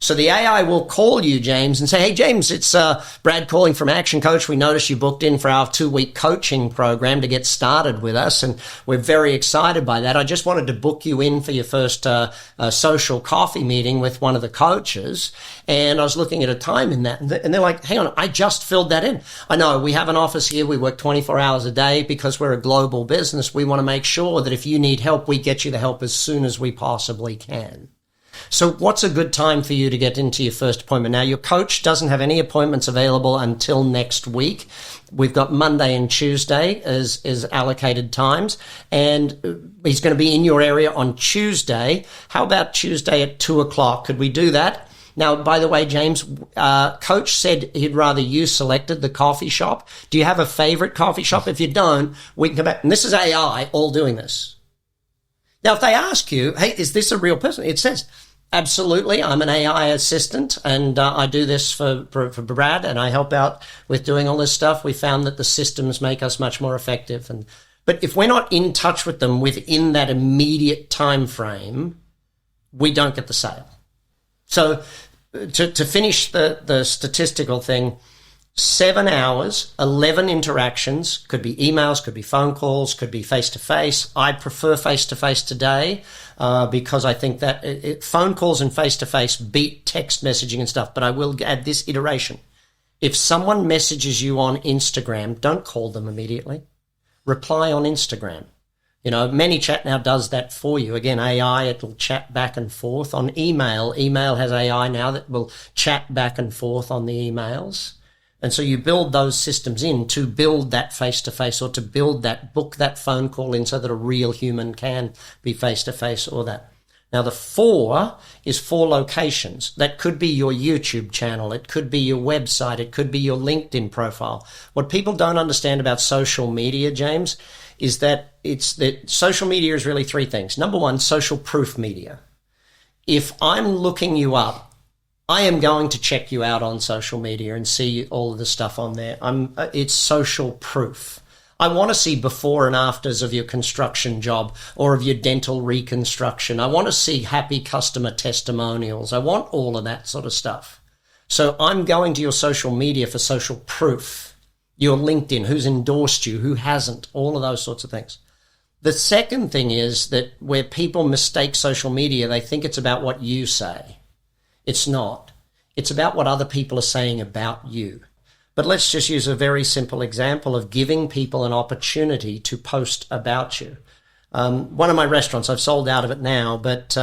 So the AI will call you, James, and say, hey, James, it's Brad calling from Action Coach. We noticed you booked in for our 2-week coaching program to get started with us, and we're very excited by that. I just wanted to book you in for your first social coffee meeting with one of the coaches, and I was looking at a time in that, and they're like, hang on, I just filled that in. I know, we have an office here. We work 24 hours a day because we're a global business. We want to make sure that if you need help, we get you the help as soon as we possibly can. So what's a good time for you to get into your first appointment? Now, your coach doesn't have any appointments available until next week. We've got Monday and Tuesday as allocated times, and he's going to be in your area on Tuesday. How about Tuesday at 2:00? Could we do that? Now, by the way, James, Coach said he'd rather you selected the coffee shop. Do you have a favorite coffee shop? If you don't, we can come back. And this is AI all doing this. Now, if they ask you, hey, is this a real person? It says, Absolutely. I'm an AI assistant, and I do this for Brad, and I help out with doing all this stuff. We found that the systems make us much more effective. But if we're not in touch with them within that immediate time frame, we don't get the sale. So to finish the statistical thing, 7 hours, 11 interactions, could be emails, could be phone calls, could be face-to-face. I prefer face-to-face today because I think that phone calls and face-to-face beat text messaging and stuff. But I will add this iteration. If someone messages you on Instagram, don't call them immediately. Reply on Instagram. ManyChat now does that for you. Again, AI, it'll chat back and forth. On email has AI now that will chat back and forth on the emails. And so you build those systems in to build that face-to-face, or to book that phone call in so that a real human can be face-to-face or that. Now, the 4 is 4 locations. That could be your YouTube channel. It could be your website. It could be your LinkedIn profile. What people don't understand about social media, James, is that social media is really 3 things. Number 1, social proof media. If I'm looking you up, I am going to check you out on social media and see all of the stuff on there. It's social proof. I want to see before and afters of your construction job or of your dental reconstruction. I want to see happy customer testimonials. I want all of that sort of stuff. So I'm going to your social media for social proof. Your LinkedIn, who's endorsed you, who hasn't, all of those sorts of things. The second thing is that where people mistake social media, they think it's about what you say. It's not. It's about what other people are saying about you. But let's just use a very simple example of giving people an opportunity to post about you. One of my restaurants, I've sold out of it now, but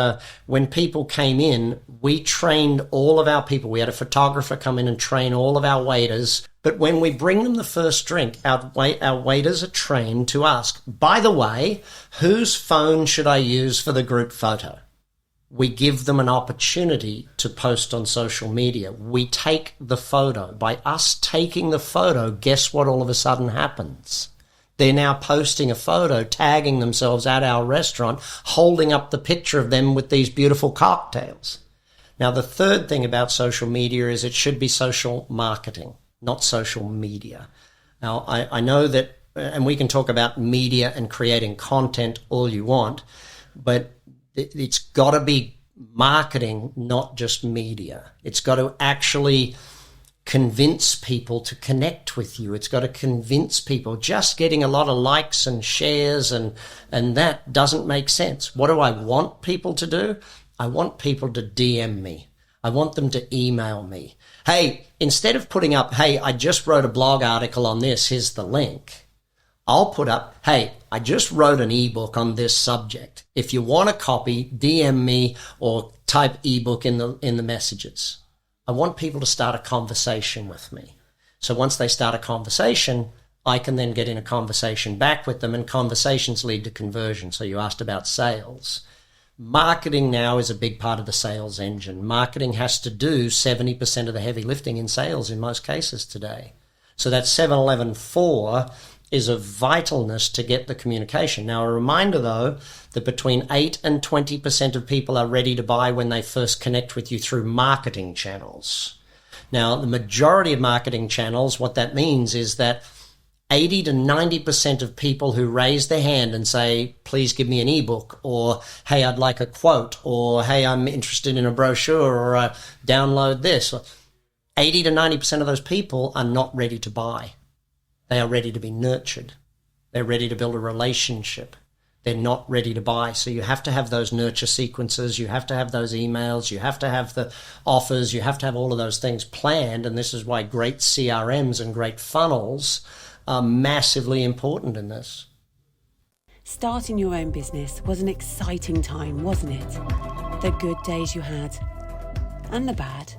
when people came in, we trained all of our people. We had a photographer come in and train all of our waiters. But when we bring them the first drink, our waiters are trained to ask, by the way, whose phone should I use for the group photo? We give them an opportunity to post on social media. We take the photo. By us taking the photo, guess what all of a sudden happens? They're now posting a photo, tagging themselves at our restaurant, holding up the picture of them with these beautiful cocktails. Now, the third thing about social media is it should be social marketing, not social media. Now, I know that, and we can talk about media and creating content all you want, but it's got to be marketing, not just media. It's got to actually convince people to connect with you. It's got to convince people. Just getting a lot of likes and shares and that doesn't make sense. What do I want people to do? I want people to DM me. I want them to email me. Hey, instead of putting up, hey, I just wrote a blog article on this, here's the link. I'll put up, hey, I just wrote an ebook on this subject. If you want a copy, DM me or type ebook in the messages. I want people to start a conversation with me. So once they start a conversation, I can then get in a conversation back with them, and conversations lead to conversion. So you asked about sales. Marketing now is a big part of the sales engine. Marketing has to do 70% of the heavy lifting in sales in most cases today. So that 7-11-4 is of vitalness to get the communication. Now, a reminder, though, that between 8 and 20% of people are ready to buy when they first connect with you through marketing channels. Now, the majority of marketing channels, what that means is that 80 to 90% of people who raise their hand and say, please give me an ebook, or hey, I'd like a quote, or hey, I'm interested in a brochure, or download this. 80 to 90% of those people are not ready to buy. They are ready to be nurtured. They're ready to build a relationship. They're not ready to buy. So you have to have those nurture sequences. You have to have those emails. You have to have the offers. You have to have all of those things planned. And this is why great CRMs and great funnels are massively important in this. Starting your own business was an exciting time, wasn't it? The good days you had and the bad.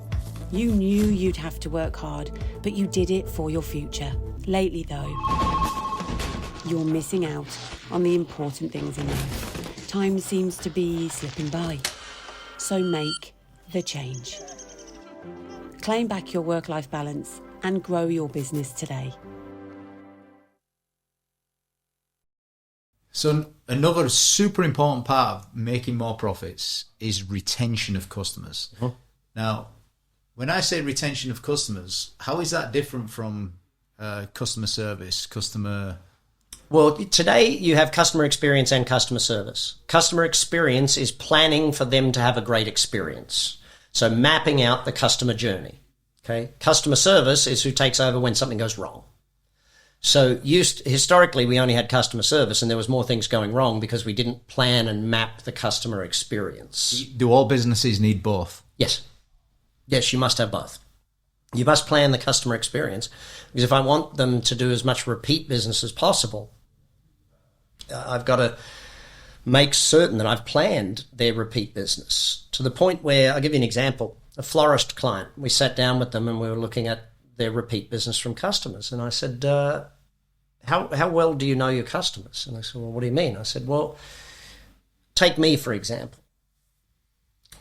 You knew you'd have to work hard, but you did it for your future. Lately, though, you're missing out on the important things in life. Time seems to be slipping by. So make the change. Claim back your work-life balance and grow your business today. So another super important part of making more profits is retention of customers. Mm-hmm. Now, when I say retention of customers, how is that different from customer service, Well, today you have customer experience and customer service. Customer experience is planning for them to have a great experience. So mapping out the customer journey. Okay. Customer service is who takes over when something goes wrong. So historically, we only had customer service and there was more things going wrong because we didn't plan and map the customer experience. Do all businesses need both? Yes. Yes, you must have both. You must plan the customer experience because if I want them to do as much repeat business as possible, I've got to make certain that I've planned their repeat business to the point where, I'll give you an example, a florist client, we sat down with them and we were looking at their repeat business from customers. And I said, how well do you know your customers? And they said, well, what do you mean? I said, well, take me, for example.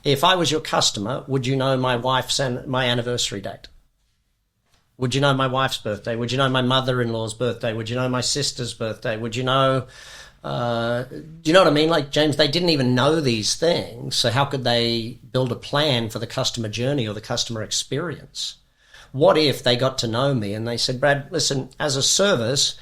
If I was your customer, would you know my wife's and my anniversary date? Would you know my wife's birthday? Would you know my mother-in-law's birthday? Would you know my sister's birthday? Would you know, do you know what I mean? Like, James, they didn't even know these things. So how could they build a plan for the customer journey or the customer experience? What if they got to know me and they said, Brad, listen, as a service,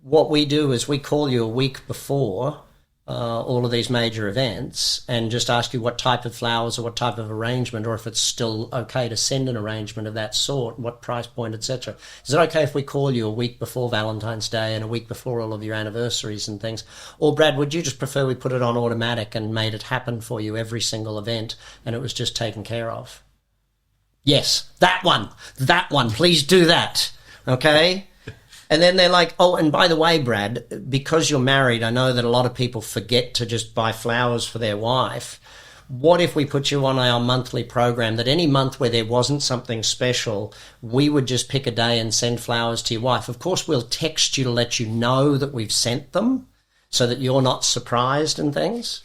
what we do is we call you a week before all of these major events and just ask you what type of flowers or what type of arrangement, or if it's still okay to send an arrangement of that sort, what price point, etc. Is it okay if we call you a week before Valentine's Day and a week before all of your anniversaries and things? Or Brad, would you just prefer we put it on automatic and made it happen for you every single event and it was just taken care of? Yes, that one, please do that, okay? And then they're like, oh, and by the way, Brad, because you're married, I know that a lot of people forget to just buy flowers for their wife. What if we put you on our monthly program that any month where there wasn't something special, we would just pick a day and send flowers to your wife? Of course, we'll text you to let you know that we've sent them so that you're not surprised and things.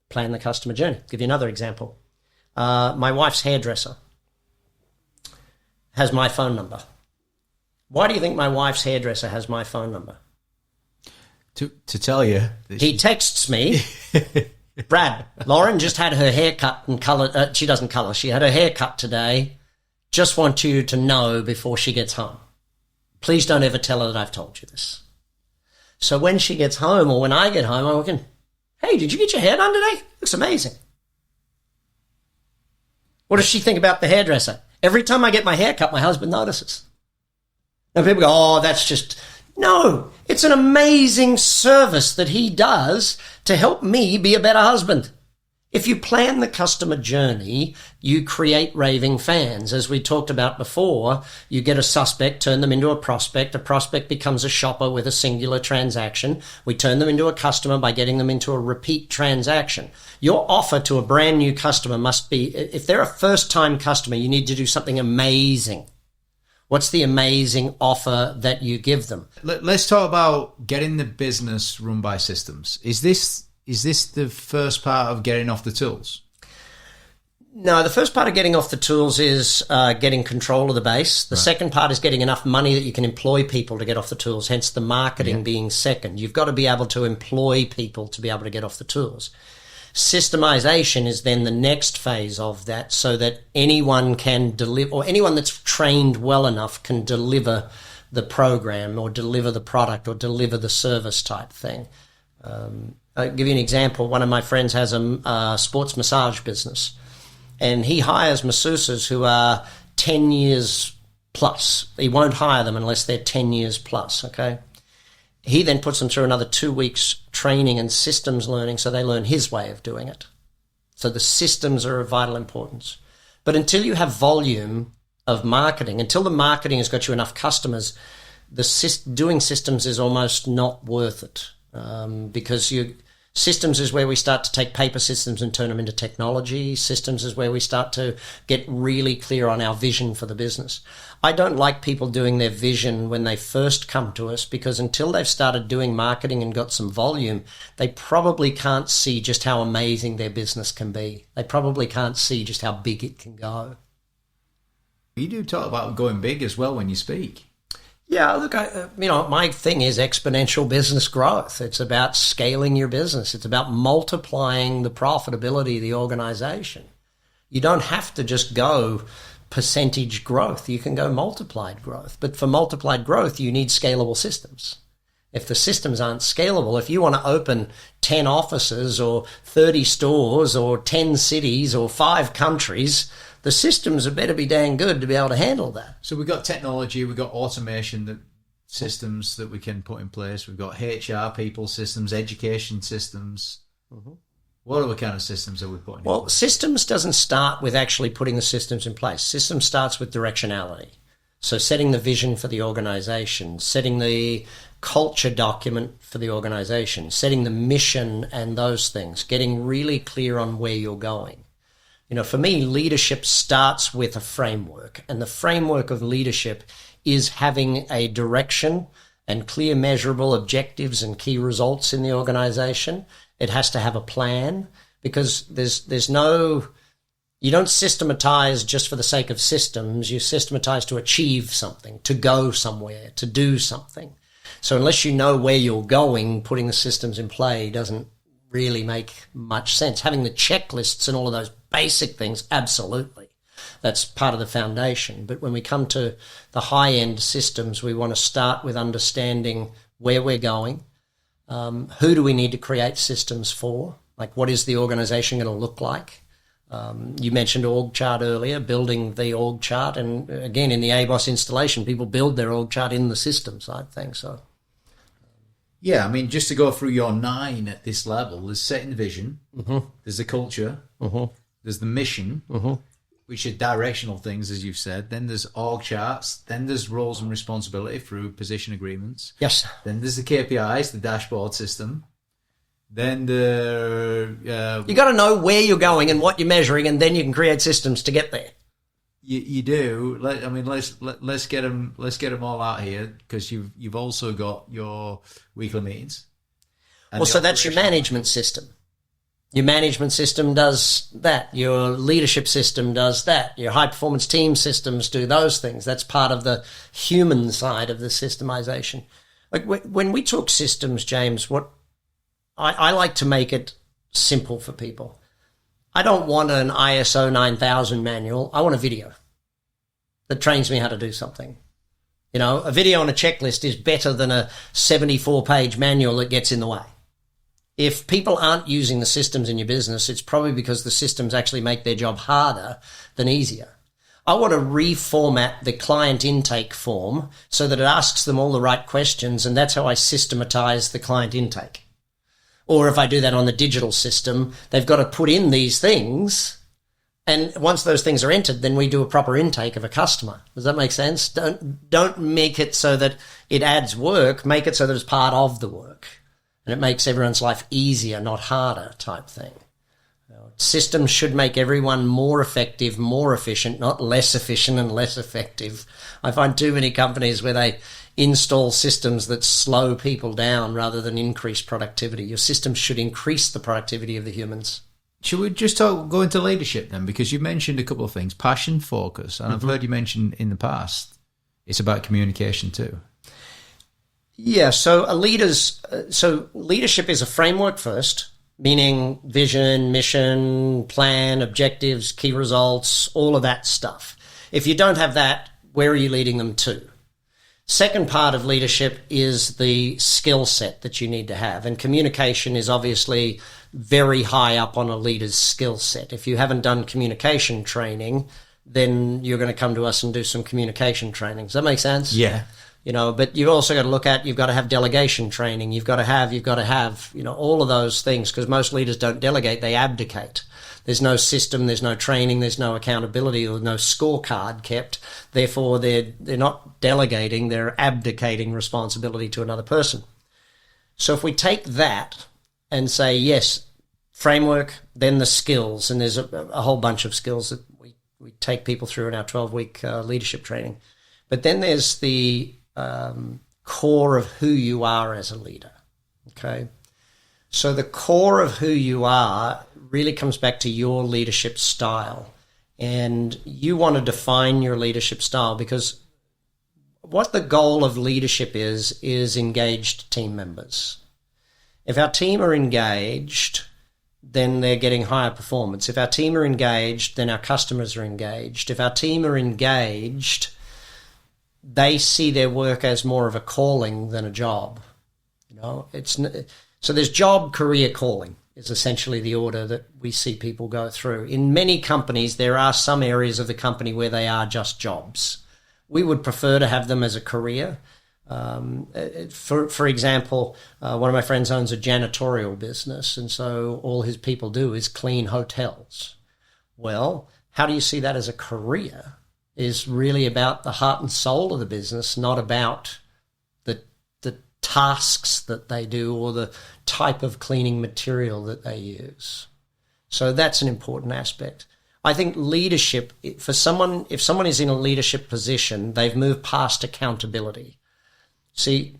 Plan the customer journey. I'll give you another example. My wife's hairdresser has my phone number. Why do you think my wife's hairdresser has my phone number? To tell you. He texts me, Brad, Lauren just had her hair cut and color. She doesn't color. She had her hair cut today. Just want you to know before she gets home. Please don't ever tell her that I've told you this. So when she gets home or when I get home, I'm looking, hey, did you get your hair done today? Looks amazing. What does she think about the hairdresser? Every time I get my hair cut, my husband notices. And people go, oh, that's just... No, it's an amazing service that he does to help me be a better husband. If you plan the customer journey, you create raving fans. As we talked about before, you get a suspect, turn them into a prospect becomes a shopper with a singular transaction. We turn them into a customer by getting them into a repeat transaction. Your offer to a brand new customer must be, if they're a first-time customer, you need to do something amazing. What's the amazing offer that you give them? Let's talk about getting the business run by systems. Is this the first part of getting off the tools? No, the first part of getting off the tools is getting control of the base. The second part is getting enough money that you can employ people to get off the tools, hence the marketing being second. You've got to be able to employ people to be able to get off the tools. Systemization is then the next phase of that so that anyone can deliver, or anyone that's trained well enough can deliver the program or deliver the product or deliver the service type thing. I'll give you an example. One of my friends has a sports massage business and he hires masseuses who are 10 years plus. He won't hire them unless they're 10 years plus, okay? He then puts them through another 2 weeks training and systems learning so they learn his way of doing it. So the systems are of vital importance. But until you have volume of marketing, until the marketing has got you enough customers, doing systems is almost not worth it because systems is where we start to take paper systems and turn them into technology. Systems is where we start to get really clear on our vision for the business. I don't like people doing their vision when they first come to us because until they've started doing marketing and got some volume, they probably can't see just how amazing their business can be. They probably can't see just how big it can go. You do talk about going big as well when you speak. Yeah, look, my thing is exponential business growth. It's about scaling your business. It's about multiplying the profitability of the organization. You don't have to just go percentage growth. You can go multiplied growth. But for multiplied growth, you need scalable systems. If the systems aren't scalable, if you want to open 10 offices or 30 stores or 10 cities or 5 countries, the systems had better be dang good to be able to handle that. So we've got technology, we've got automation systems that we can put in place. We've got HR people systems, education systems. Mm-hmm. What other kind of systems are we putting in place? Well, systems doesn't start with actually putting the systems in place. Systems starts with directionality. So setting the vision for the organization, setting the culture document for the organization, setting the mission and those things, getting really clear on where you're going. For me, leadership starts with a framework, and the framework of leadership is having a direction and clear measurable objectives and key results in the organization. It has to have a plan, because there's no, you don't systematize just for the sake of systems. You systematize to achieve something, to go somewhere, to do something. So unless you know where you're going, putting the systems in play doesn't really make much sense. Having the checklists and all of those basic things, absolutely. That's part of the foundation. But when we come to the high-end systems, we want to start with understanding where we're going. Who do we need to create systems for? Like, what is the organization going to look like? You mentioned org chart earlier, building the org chart. And again, in the ABOS installation, people build their org chart in the system side thing. So, yeah, I mean, just to go through your 9 at this level, there's setting the vision, mm-hmm. there's the culture, mm-hmm. there's the mission, mm-hmm. which are directional things, as you've said. Then there's org charts. Then there's roles and responsibility through position agreements. Yes. Then there's the KPIs, the dashboard system. Then the... you got to know where you're going and what you're measuring, and then you can create systems to get there. You do. Let's get them all out here, because you've also got your weekly meetings. Well, so that's your management system. Your management system does that. Your leadership system does that. Your high-performance team systems do those things. That's part of the human side of the systemization. Like when we talk systems, James, what I like to make it simple for people. I don't want an ISO 9000 manual. I want a video that trains me how to do something. A video on a checklist is better than a 74-page manual that gets in the way. If people aren't using the systems in your business, it's probably because the systems actually make their job harder than easier. I want to reformat the client intake form so that it asks them all the right questions, and that's how I systematize the client intake. Or if I do that on the digital system, they've got to put in these things, and once those things are entered, then we do a proper intake of a customer. Does that make sense? Don't make it so that it adds work. Make it so that it's part of the work. And it makes everyone's life easier, not harder type thing. Systems should make everyone more effective, more efficient, not less efficient and less effective. I find too many companies where they install systems that slow people down rather than increase productivity. Your systems should increase the productivity of the humans. Should we just go into leadership then? Because you mentioned a couple of things, passion, focus, and I've heard you mention in the past it's about communication too. Yeah, so leadership is a framework first, meaning vision, mission, plan, objectives, key results, all of that stuff. If you don't have that, where are you leading them to? Second part of leadership is the skill set that you need to have. And communication is obviously very high up on a leader's skill set. If you haven't done communication training, then you're going to come to us and do some communication training. Does that make sense? Yeah. But you've also got to look at, you've got to have delegation training. You've got to have, all of those things, because most leaders don't delegate, they abdicate. There's no system, there's no training, there's no accountability, or no scorecard kept. Therefore, they're not delegating, they're abdicating responsibility to another person. So if we take that and say, yes, framework, then the skills, and there's a whole bunch of skills that we take people through in our 12-week leadership training. But then there's the core of who you are as a leader, okay? So the core of who you are really comes back to your leadership style. And you want to define your leadership style, because what the goal of leadership is engaged team members. If our team are engaged, then they're getting higher performance. If our team are engaged, then our customers are engaged. If our team are engaged, they see their work as more of a calling than a job. So there's job, career, calling is essentially the order that we see people go through. In many companies, there are some areas of the company where they are just jobs. We would prefer to have them as a career. For example, one of my friends owns a janitorial business, and so all his people do is clean hotels. Well, how do you see that as a career? Is really about the heart and soul of the business, not about the tasks that they do or the type of cleaning material that they use. So that's an important aspect. I think leadership, for someone, if someone is in a leadership position, they've moved past accountability. See,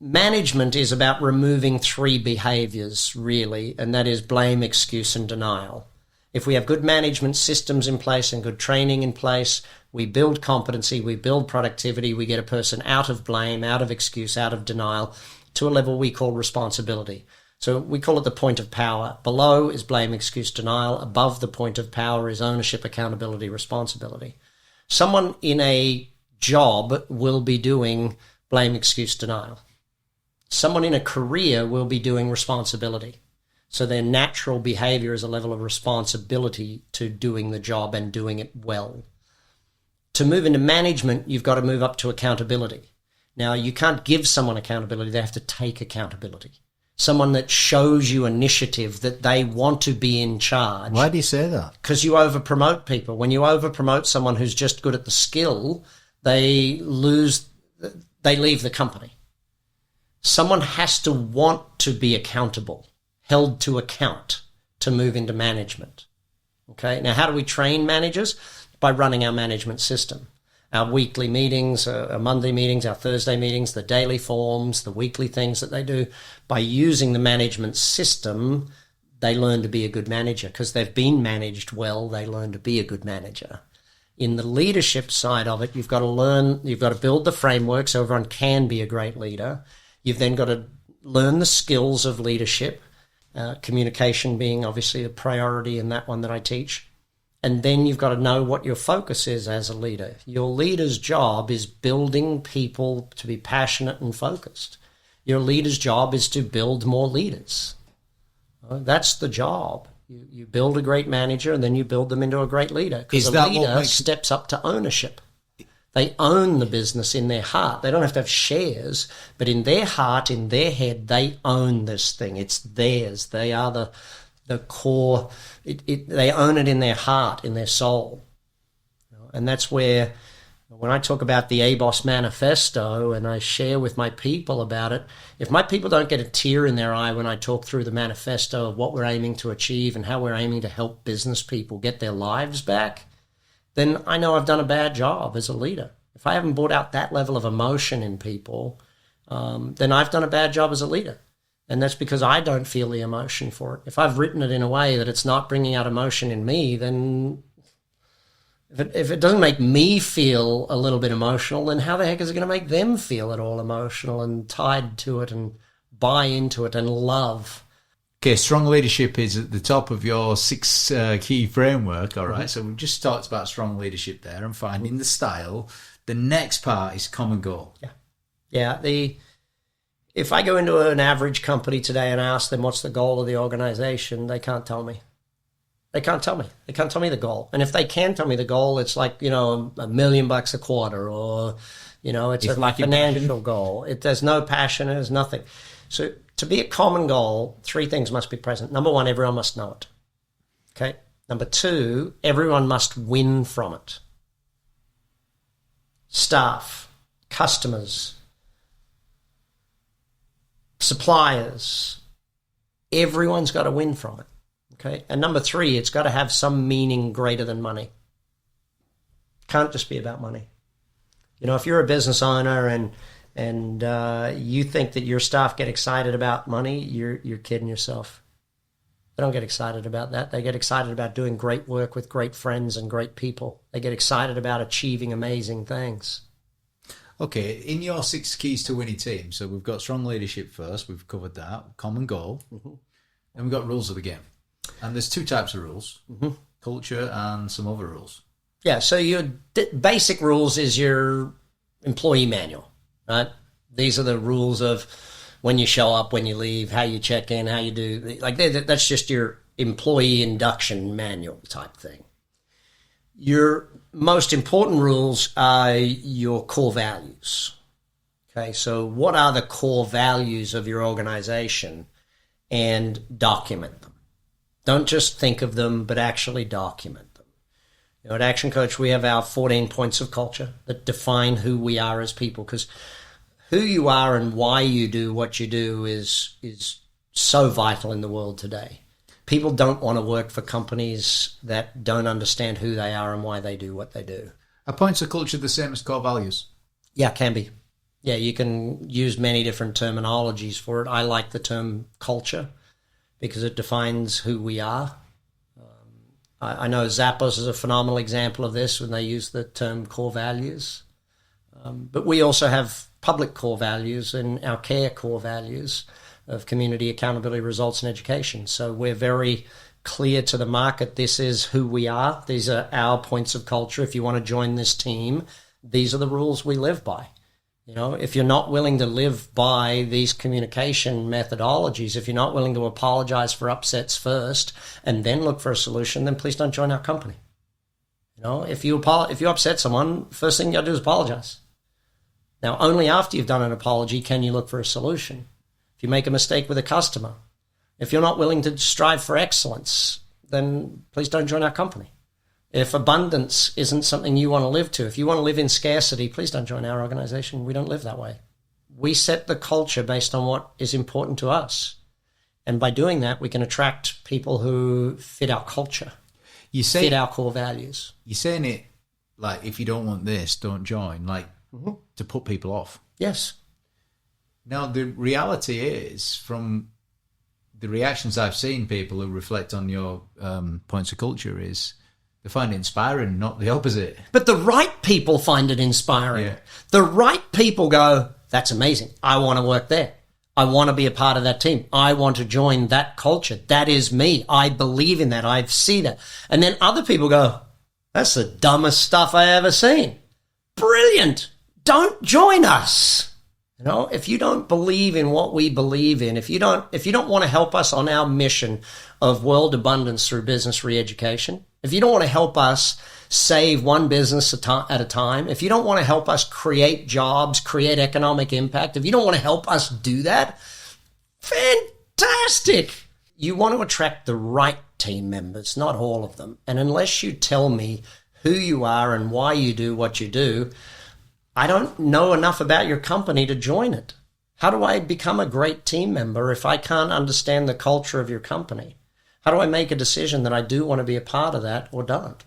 management is about removing three behaviors, really, and that is blame, excuse, and denial. If we have good management systems in place and good training in place, we build competency, we build productivity, we get a person out of blame, out of excuse, out of denial, to a level we call responsibility. So we call it the point of power. Below is blame, excuse, denial. Above the point of power is ownership, accountability, responsibility. Someone in a job will be doing blame, excuse, denial. Someone in a career will be doing responsibility. So their natural behavior is a level of responsibility to doing the job and doing it well. To move into management, you've got to move up to accountability. Now, you can't give someone accountability. They have to take accountability. Someone that shows you initiative, that they want to be in charge. Why do you say that? Because you over-promote people. When you over-promote someone who's just good at the skill, they leave the company. Someone has to want to be accountable, held to account, to move into management. Okay, now how do we train managers? By running our management system. Our weekly meetings, our Monday meetings, our Thursday meetings, the daily forms, the weekly things that they do. By using the management system, they learn to be a good manager because they've been managed well, they learn to be a good manager. In the leadership side of it, you've got to build the framework so everyone can be a great leader. You've then got to learn the skills of leadership, communication being obviously a priority in that one that I teach. And then you've got to know what your focus is as a leader. Your leader's job is building people to be passionate and focused. Your leader's job is to build more leaders. That's the job. You build a great manager and then you build them into a great leader. Because a leader steps up to ownership. They own the business in their heart. They don't have to have shares, but in their heart, in their head, they own this thing. It's theirs. They are the core. They own it in their heart, in their soul. And that's where, when I talk about the ABOS manifesto and I share with my people about it, if my people don't get a tear in their eye when I talk through the manifesto of what we're aiming to achieve and how we're aiming to help business people get their lives back, then I know I've done a bad job as a leader. If I haven't brought out that level of emotion in people, then I've done a bad job as a leader. And that's because I don't feel the emotion for it. If I've written it in a way that it's not bringing out emotion in me, then if it doesn't make me feel a little bit emotional, then how the heck is it going to make them feel at all emotional and tied to it and buy into it and love? Okay, strong leadership is at the top of your 6 key framework, all right? So we've just talked about strong leadership there and finding the style. The next part is common goal. Yeah. If I go into an average company today and ask them what's the goal of the organization, they can't tell me. They can't tell me. They can't tell me the goal. And if they can tell me the goal, it's like, $1 million a quarter or, it's a financial goal. There's no passion, there's nothing. So to be a common goal, 3 things must be present. Number 1, everyone must know it. Okay. Number 2, everyone must win from it. Staff, customers, suppliers, everyone's got to win from it. Okay. And number 3, it's got to have some meaning greater than money. Can't just be about money. If you're a business owner and you think that your staff get excited about money, you're kidding yourself. They don't get excited about that. They get excited about doing great work with great friends and great people. They get excited about achieving amazing things. Okay, in your 6 keys to winning team, so we've got strong leadership first, we've covered that, common goal, and we've got rules of the game. And there's 2 types of rules, culture and some other rules. Yeah, so your basic rules is your employee manual, right? These are the rules of when you show up, when you leave, how you check in, how you do. Like that's just your employee induction manual type thing. Your most important rules are your core values. Okay, so what are the core values of your organization? And document them. Don't just think of them, but actually document them. You know, at Action Coach, we have our 14 points of culture that define who we are as people, because who you are and why you do what you do is so vital in the world today. People don't want to work for companies that don't understand who they are and why they do what they do. Are points of culture the same as core values? Yeah, can be. Yeah, you can use many different terminologies for it. I like the term culture because it defines who we are. I know Zappos is a phenomenal example of this when they use the term core values. But we also have public core values and our care core values of community, accountability, results, and education. So we're very clear to the market, this is who we are. These are our points of culture. If you want to join this team, these are the rules we live by. You know, if you're not willing to live by these communication methodologies, if you're not willing to apologize for upsets first and then look for a solution, then please don't join our company. You know, if you upset someone, first thing you got to do is apologize. Now, only after you've done an apology can you look for a solution. If you make a mistake with a customer, if you're not willing to strive for excellence, then please don't join our company. If abundance isn't something you want to live to, if you want to live in scarcity, please don't join our organization. We don't live that way. We set the culture based on what is important to us. And by doing that, we can attract people who fit our culture, fit our core values. You're saying it like, if you don't want this, don't join, like to put people off. Yes. Now, the reality is, from the reactions I've seen, people who reflect on your points of culture is, they find it inspiring, not the opposite. But the right people find it inspiring. Yeah. The right people go, that's amazing. I want to work there. I want to be a part of that team. I want to join that culture. That is me. I believe in that. I see that. And then other people go, that's the dumbest stuff I ever seen. Brilliant. Don't join us. You know, if you don't believe in what we believe in, if you don't want to help us on our mission of world abundance through business re-education, if you don't want to help us save one business at a time, if you don't want to help us create jobs, create economic impact, if you don't want to help us do that, fantastic. You want to attract the right team members, not all of them. And unless you tell me who you are and why you do what you do, I don't know enough about your company to join it. How do I become a great team member if I can't understand the culture of your company? How do I make a decision that I do want to be a part of that or don't?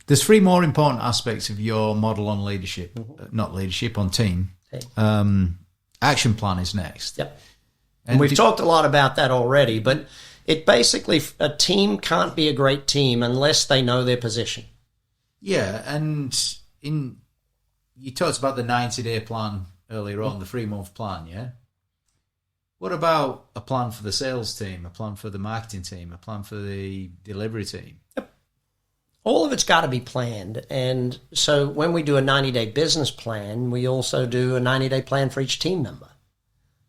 There's 3 more important aspects of your model on leadership, not leadership, on team. Okay. Action plan is next. Yep. And we've talked a lot about that already, but it basically, a team can't be a great team unless they know their position. Yeah, and you talked about the 90-day plan earlier on, the 3-month plan, yeah? What about a plan for the sales team, a plan for the marketing team, a plan for the delivery team? Yep. All of it's got to be planned. And so when we do a 90-day business plan, we also do a 90-day plan for each team member.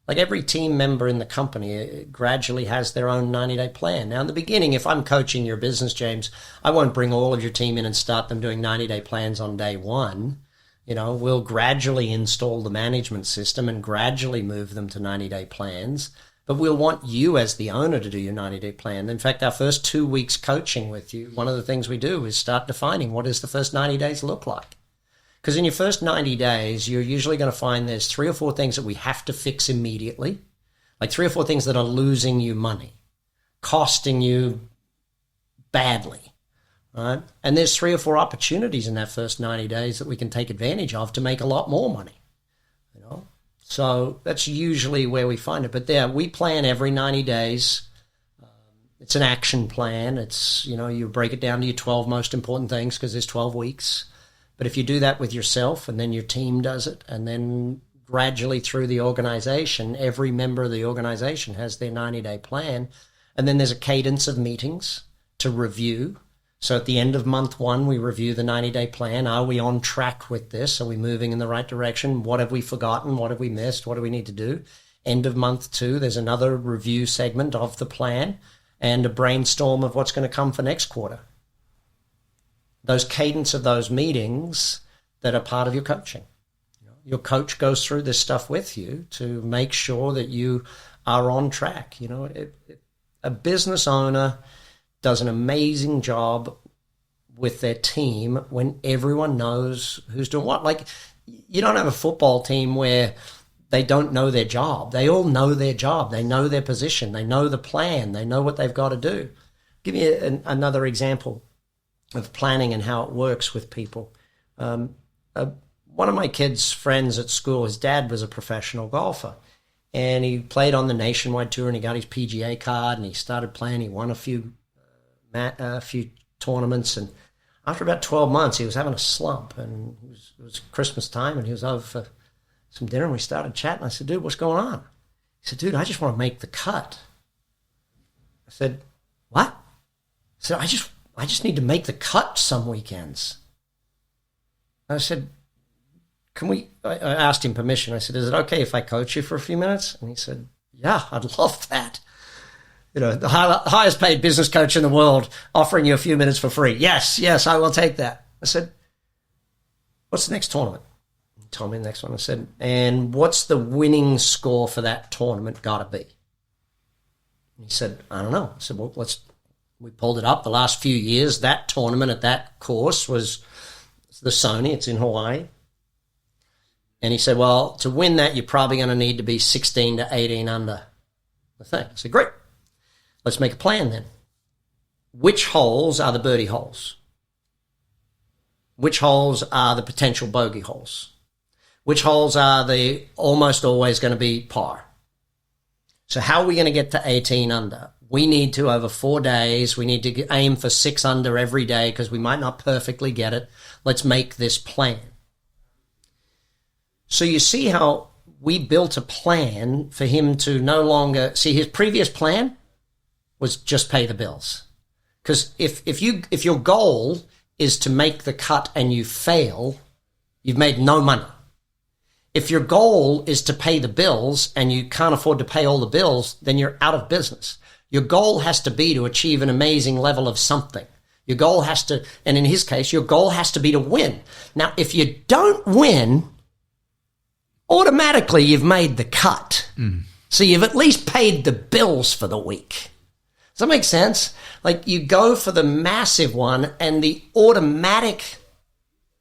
Like every team member in the company gradually has their own 90-day plan. Now, in the beginning, if I'm coaching your business, James, I won't bring all of your team in and start them doing 90-day plans on day one. You know, we'll gradually install the management system and gradually move them to 90-day plans. But we'll want you as the owner to do your 90-day plan. In fact, our first 2 weeks coaching with you, one of the things we do is start defining what does the first 90 days look like. Because in your first 90 days, you're usually going to find there's 3 or 4 things that we have to fix immediately. Like 3 or 4 things that are losing you money, costing you badly. Right? And there's 3 or 4 opportunities in that first 90 days that we can take advantage of to make a lot more money. You know, so that's usually where we find it. But there, we plan every 90 days. It's an action plan. It's, you know, you break it down to your 12 most important things because there's 12 weeks. But if you do that with yourself and then your team does it, and then gradually through the organization, every member of the organization has their 90-day plan, and then there's a cadence of meetings to review. So at the end of month 1, we review the 90-day plan. Are we on track with this? Are we moving in the right direction? What have we forgotten? What have we missed? What do we need to do? End of month 2, there's another review segment of the plan and a brainstorm of what's going to come for next quarter. Those cadence of those meetings that are part of your coaching. Your coach goes through this stuff with you to make sure that you are on track. A business owner does an amazing job with their team when everyone knows who's doing what. Like, you don't have a football team where they don't know their job. They all know their job. They know their position. They know the plan. They know what they've got to do. Give you another example of planning and how it works with people. One of my kids' friends at school, his dad was a professional golfer, and he played on the nationwide tour, and he got his PGA card, and he started playing. He won a few tournaments, and after about 12 months, he was having a slump, and it was Christmas time, and he was over for some dinner, and we started chatting. I said, dude, what's going on? He said, dude, I just want to make the cut. I said, what? I said, I just need to make the cut some weekends. I said, I asked him permission. I said, is it okay if I coach you for a few minutes? And he said, yeah, I'd love that. The highest paid business coach in the world offering you a few minutes for free. Yes, I will take that. I said, what's the next tournament? He told me the next one. I said, and what's the winning score for that tournament got to be? He said, I don't know. I said, well, we pulled it up the last few years. That tournament at that course was the Sony. It's in Hawaii. And he said, well, to win that, you're probably going to need to be 16 to 18 under the thing. I said, great. Let's make a plan then. Which holes are the birdie holes? Which holes are the potential bogey holes? Which holes are the almost always going to be par? So how are we going to get to 18 under? We need to, over 4 days, we need to aim for 6 under every day because we might not perfectly get it. Let's make this plan. So you see how we built a plan for him to no longer see his previous plan was just pay the bills. Because if your goal is to make the cut and you fail, you've made no money. If your goal is to pay the bills and you can't afford to pay all the bills, then you're out of business. Your goal has to be to achieve an amazing level of something. Your goal has to, and in his case, your goal has to be to win. Now, if you don't win, automatically you've made the cut. So you've at least paid the bills for the week. Does that make sense? Like, you go for the massive one and the automatic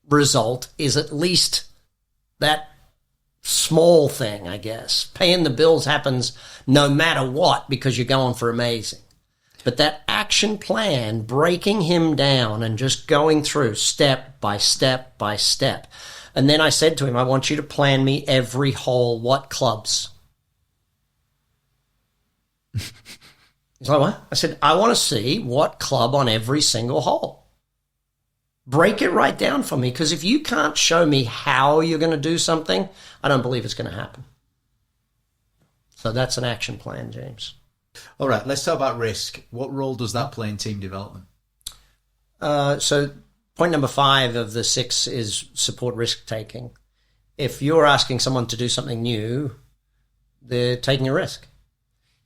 result is at least that small thing, I guess. Paying the bills happens no matter what because you're going for amazing. But that action plan, breaking him down and just going through step by step by step. And then I said to him, I want you to plan me every hole, what clubs? He's like, what? I said, I want to see what club on every single hole. Break it right down for me, because if you can't show me how you're going to do something, I don't believe it's going to happen. So that's an action plan, James. All right, let's talk about risk. What role does that play in team development? So point number 5 of the 6 is support risk-taking. If you're asking someone to do something new, they're taking a risk.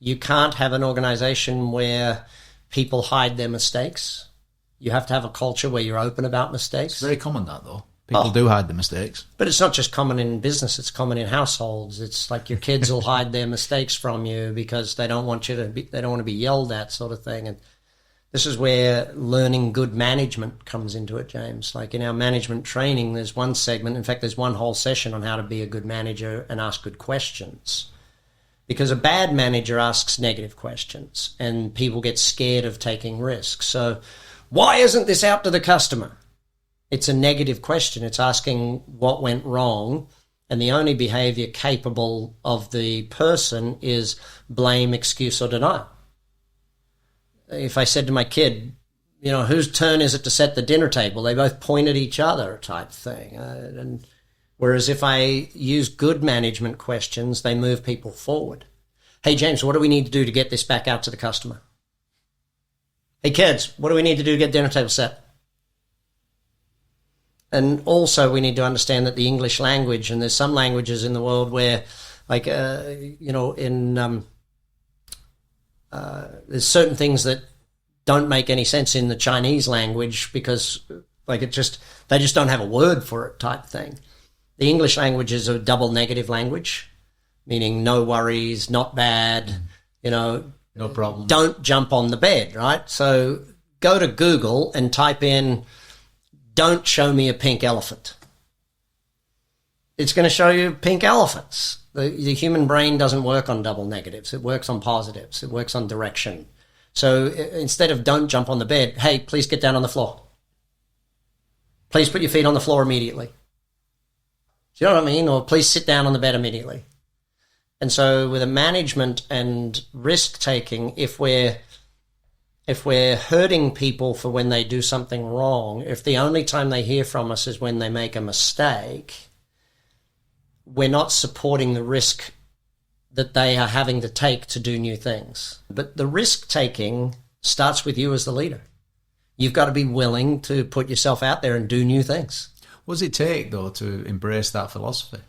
You can't have an organization where people hide their mistakes. You have to have a culture where you're open about mistakes. It's very common, that, though. People do hide the mistakes. But it's not just common in business. It's common in households. It's like your kids will hide their mistakes from you because they don't want to be yelled at, sort of thing. And this is where learning good management comes into it, James. Like in our management training, there's one segment. In fact, there's one whole session on how to be a good manager and ask good questions. Because a bad manager asks negative questions and people get scared of taking risks. So why isn't this out to the customer? It's a negative question. It's asking what went wrong. And the only behavior capable of the person is blame, excuse, or denial. If I said to my kid, whose turn is it to set the dinner table? They both point at each other type thing. And whereas if I use good management questions, they move people forward. Hey, James, what do we need to do to get this back out to the customer? Hey, kids, what do we need to do to get dinner table set? And also we need to understand that the English language, and there's some languages in the world where, like, there's certain things that don't make any sense in the Chinese language because, like, they just don't have a word for it type thing. The English language is a double negative language, meaning no worries, not bad, no problem. Don't jump on the bed, right? So go to Google and type in, "Don't show me a pink elephant." It's going to show you pink elephants. The human brain doesn't work on double negatives. It works on positives. It works on direction. So instead of "don't jump on the bed," hey, please get down on the floor. Please put your feet on the floor immediately. Do you know what I mean? Or please sit down on the bed immediately. And so with a management and risk taking, if we're hurting people for when they do something wrong, if the only time they hear from us is when they make a mistake, we're not supporting the risk that they are having to take to do new things. But the risk taking starts with you as the leader. You've got to be willing to put yourself out there and do new things. What does it take, though, to embrace that philosophy?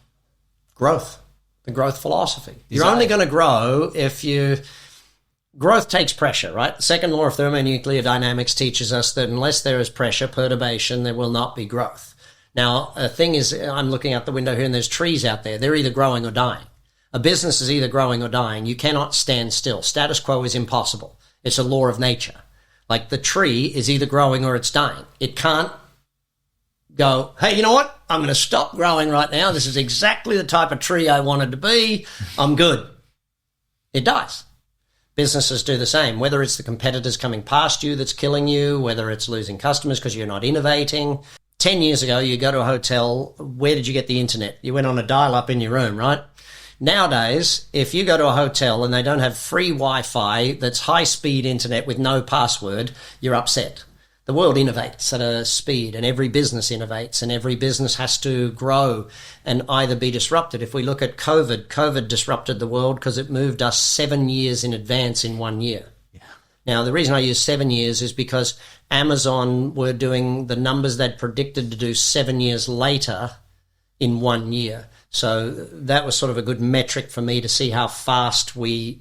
Growth. The growth philosophy. You're only going to grow if you... Growth takes pressure, right? The second law of thermonuclear dynamics teaches us that unless there is pressure, perturbation, there will not be growth. Now, a thing is, I'm looking out the window here and there's trees out there. They're either growing or dying. A business is either growing or dying. You cannot stand still. Status quo is impossible. It's a law of nature. Like the tree is either growing or it's dying. It can't go, hey, you know what? I'm going to stop growing right now. This is exactly the type of tree I wanted to be. I'm good. It dies. Businesses do the same, whether it's the competitors coming past you that's killing you, whether it's losing customers because you're not innovating. 10 years ago, you go to a hotel. Where did you get the internet? You went on a dial-up in your room, right? Nowadays, if you go to a hotel and they don't have free Wi-Fi that's high-speed internet with no password, you're upset. The world innovates at a speed, and every business innovates, and every business has to grow and either be disrupted. If we look at COVID disrupted the world because it moved us 7 years in advance in 1 year. Yeah. Now, the reason I use 7 years is because Amazon were doing the numbers they'd predicted to do 7 years later in 1 year. So that was sort of a good metric for me to see how fast we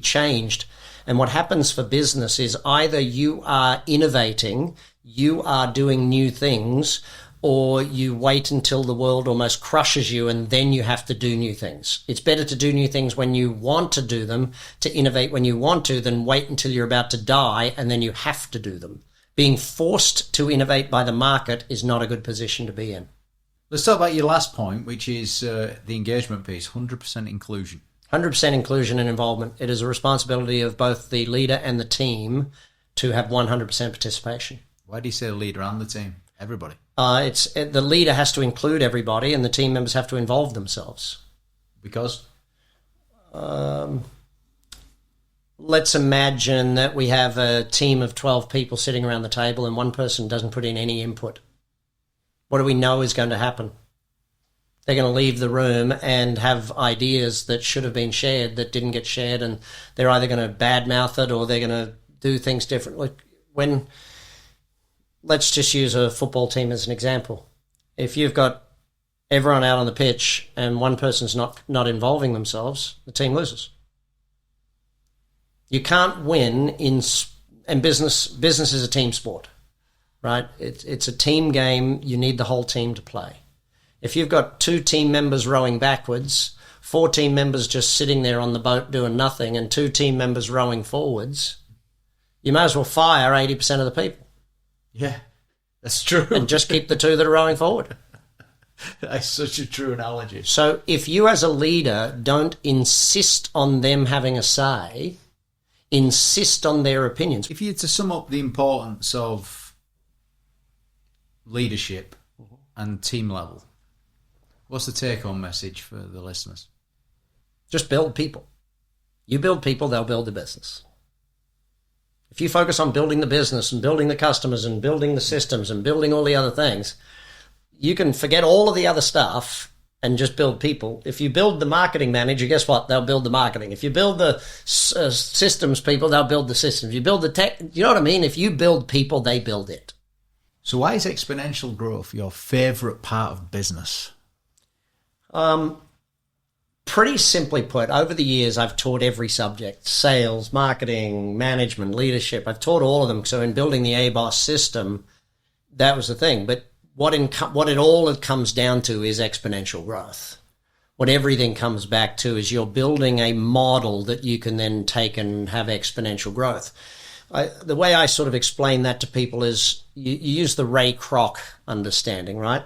changed. And what happens for business is either you are innovating, you are doing new things, or you wait until the world almost crushes you and then you have to do new things. It's better to do new things when you want to do them, to innovate when you want to, than wait until you're about to die and then you have to do them. Being forced to innovate by the market is not a good position to be in. Let's talk about your last point, which is the engagement piece, 100% inclusion. 100% inclusion and involvement. It is a responsibility of both the leader and the team to have 100% participation. Why do you say the leader and the team? Everybody. The leader has to include everybody and the team members have to involve themselves. Because? Let's imagine that we have a team of 12 people sitting around the table and one person doesn't put in any input. What do we know is going to happen? They're going to leave the room and have ideas that should have been shared that didn't get shared, and they're either going to badmouth it or they're going to do things differently. Let's just use a football team as an example. If you've got everyone out on the pitch and one person's not involving themselves, the team loses. You can't win and business is a team sport, right? It's a team game. You need the whole team to play. If you've got 2 team members rowing backwards, 4 team members just sitting there on the boat doing nothing, and 2 team members rowing forwards, you may as well fire 80% of the people. Yeah, that's true. And just keep the 2 that are rowing forward. That's such a true analogy. So if you as a leader don't insist on them having a say, insist on their opinions. If you had to sum up the importance of leadership and team level, what's the take-home message for the listeners? Just build people. You build people, they'll build the business. If you focus on building the business and building the customers and building the systems and building all the other things, you can forget all of the other stuff and just build people. If you build the marketing manager, guess what? They'll build the marketing. If you build the systems people, they'll build the systems. You build the tech, you know what I mean? If you build people, they build it. So why is exponential growth your favorite part of business? Pretty simply put, over the years, I've taught every subject: sales, marketing, management, leadership. I've taught all of them. So in building the ABOS system, that was the thing. But what it all comes down to is exponential growth. What everything comes back to is you're building a model that you can then take and have exponential growth. The way I sort of explain that to people is you use the Ray Kroc understanding, right?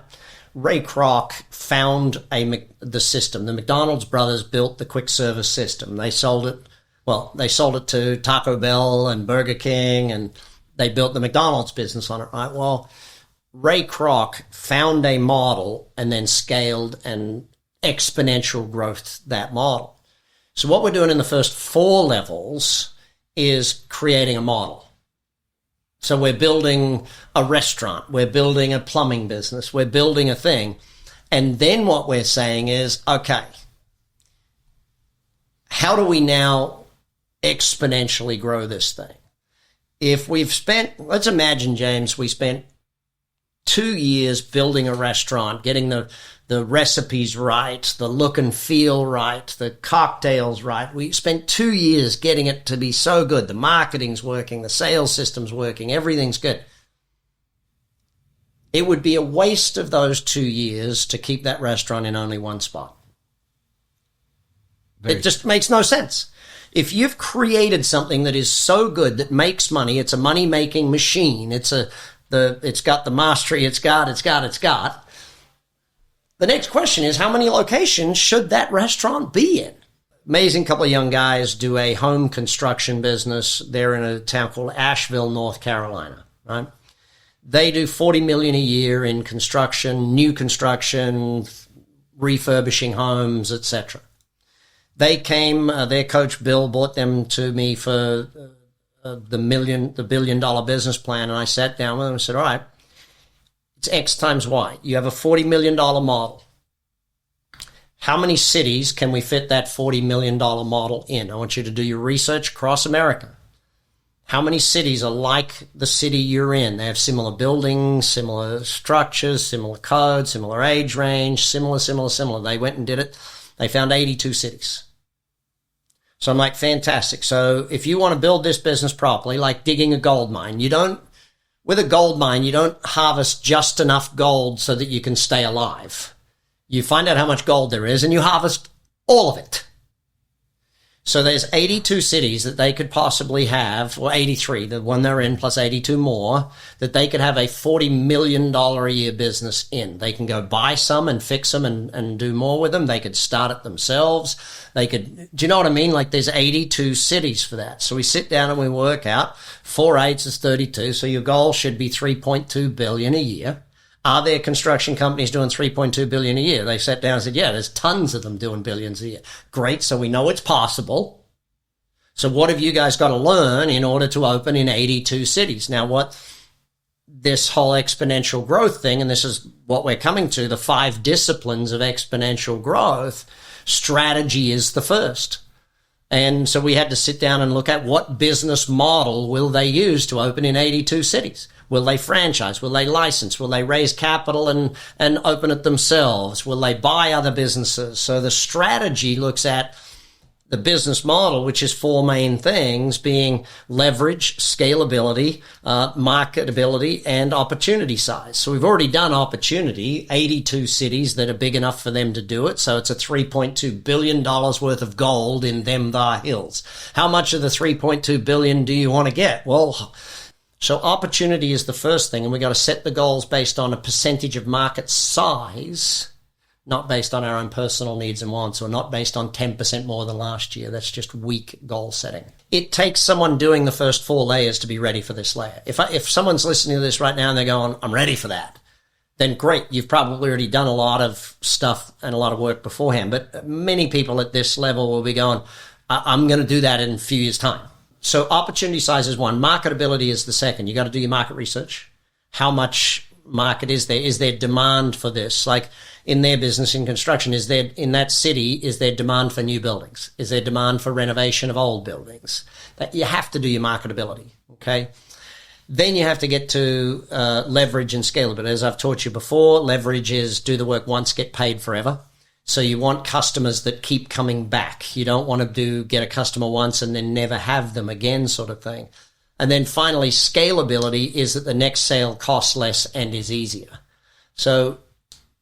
Ray Kroc found the system. The McDonald's brothers built the quick service system. They sold it to Taco Bell and Burger King, and they built the McDonald's business on it, right? Well, Ray Kroc found a model and then scaled and exponential growth that model. So what we're doing in the first 4 levels is creating a model. So we're building a restaurant, we're building a plumbing business, we're building a thing. And then what we're saying is, okay, how do we now exponentially grow this thing? If we've let's imagine, James, we spent 2 years building a restaurant, getting the recipes right, the look and feel right, the cocktails right. We spent 2 years getting it to be so good. The marketing's working, the sales system's working, everything's good. It would be a waste of those 2 years to keep that restaurant in only one spot. It just makes no sense. If you've created something that is so good that makes money, it's a money-making machine, it's got the mastery, it's got. The next question is, how many locations should that restaurant be in? Amazing couple of young guys do a home construction business. They're in a town called Asheville, North Carolina, right? They do $40 million a year in construction, new construction, refurbishing homes, etc. They came, their coach Bill brought them to me for the $1 billion business plan, and I sat down with them and said, all right, it's X times Y. You have a $40 million model. How many cities can we fit that $40 million model in? I want you to do your research across America. How many cities are like the city you're in? They have similar buildings, similar structures, similar codes, similar age range, similar. They went and did it. They found 82 cities. So I'm like, fantastic. So if you want to build this business properly, like digging a gold mine, with a gold mine, you don't harvest just enough gold so that you can stay alive. You find out how much gold there is and you harvest all of it. So there's 82 cities that they could possibly have, or 83, the one they're in, plus 82 more, that they could have a $40 million a year business in. They can go buy some and fix them and do more with them. They could start it themselves. They could, do you know what I mean? Like there's 82 cities for that. So we sit down and we work out 4 8s is 32. So your goal should be 3.2 billion a year. Are there construction companies doing 3.2 billion a year? They sat down and said, yeah, there's tons of them doing billions a year. Great. So we know it's possible. So what have you guys got to learn in order to open in 82 cities? Now, what this whole exponential growth thing, and this is what we're coming to, the 5 disciplines of exponential growth, strategy is the first. And so we had to sit down and look at what business model will they use to open in 82 cities. Will they franchise? Will they license? Will they raise capital and open it themselves? Will they buy other businesses? So the strategy looks at the business model, which is 4 main things, being leverage, scalability, marketability, and opportunity size. So we've already done opportunity, 82 cities that are big enough for them to do it. So it's a $3.2 billion worth of gold in them thar hills. How much of the $3.2 billion do you want to get? Well, so opportunity is the first thing, and we've got to set the goals based on a percentage of market size, not based on our own personal needs and wants, or not based on 10% more than last year. That's just weak goal setting. It takes someone doing the first 4 layers to be ready for this layer. If someone's listening to this right now and they're going, I'm ready for that, then great. You've probably already done a lot of stuff and a lot of work beforehand. But many people at this level will be going, I'm going to do that in a few years' time. So opportunity size is one. Marketability is the second. You got to do your market research. How much market is there? Is there demand for this? Like in their business in construction, is there in that city, is there demand for new buildings? Is there demand for renovation of old buildings? That you have to do your marketability. Okay. Then you have to get to leverage and scalability. As I've taught you before, leverage is do the work once, get paid forever. So you want customers that keep coming back. You don't want to get a customer once and then never have them again sort of thing. And then finally, scalability is that the next sale costs less and is easier. So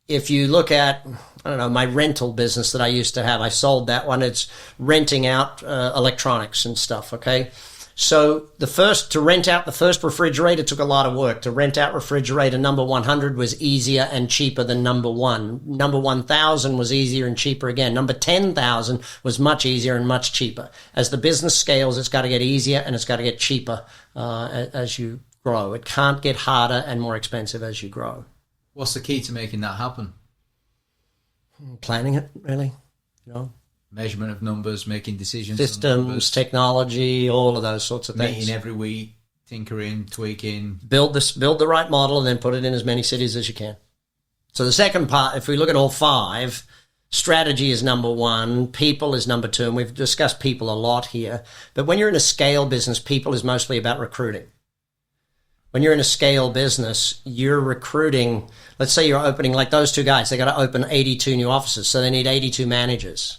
if you look at, I don't know, my rental business that I used to have, I sold that one. It's renting out electronics and stuff, okay? So to rent out the first refrigerator took a lot of work. To rent out refrigerator number 100 was easier and cheaper than number 1. Number 1,000 was easier and cheaper again. Number 10,000 was much easier and much cheaper. As the business scales, it's got to get easier and it's got to get cheaper as you grow. It can't get harder and more expensive as you grow. What's the key to making that happen? Planning it, really, Measurement of numbers, making decisions. Systems, technology, all of those sorts of things. Meeting every week, tinkering, tweaking. Build the right model and then put it in as many cities as you can. So the second part, if we look at all 5, strategy is number 1, people is number 2, and we've discussed people a lot here. But when you're in a scale business, people is mostly about recruiting. When you're in a scale business, you're recruiting, let's say you're opening, like those 2 guys, they got to open 82 new offices, so they need 82 managers.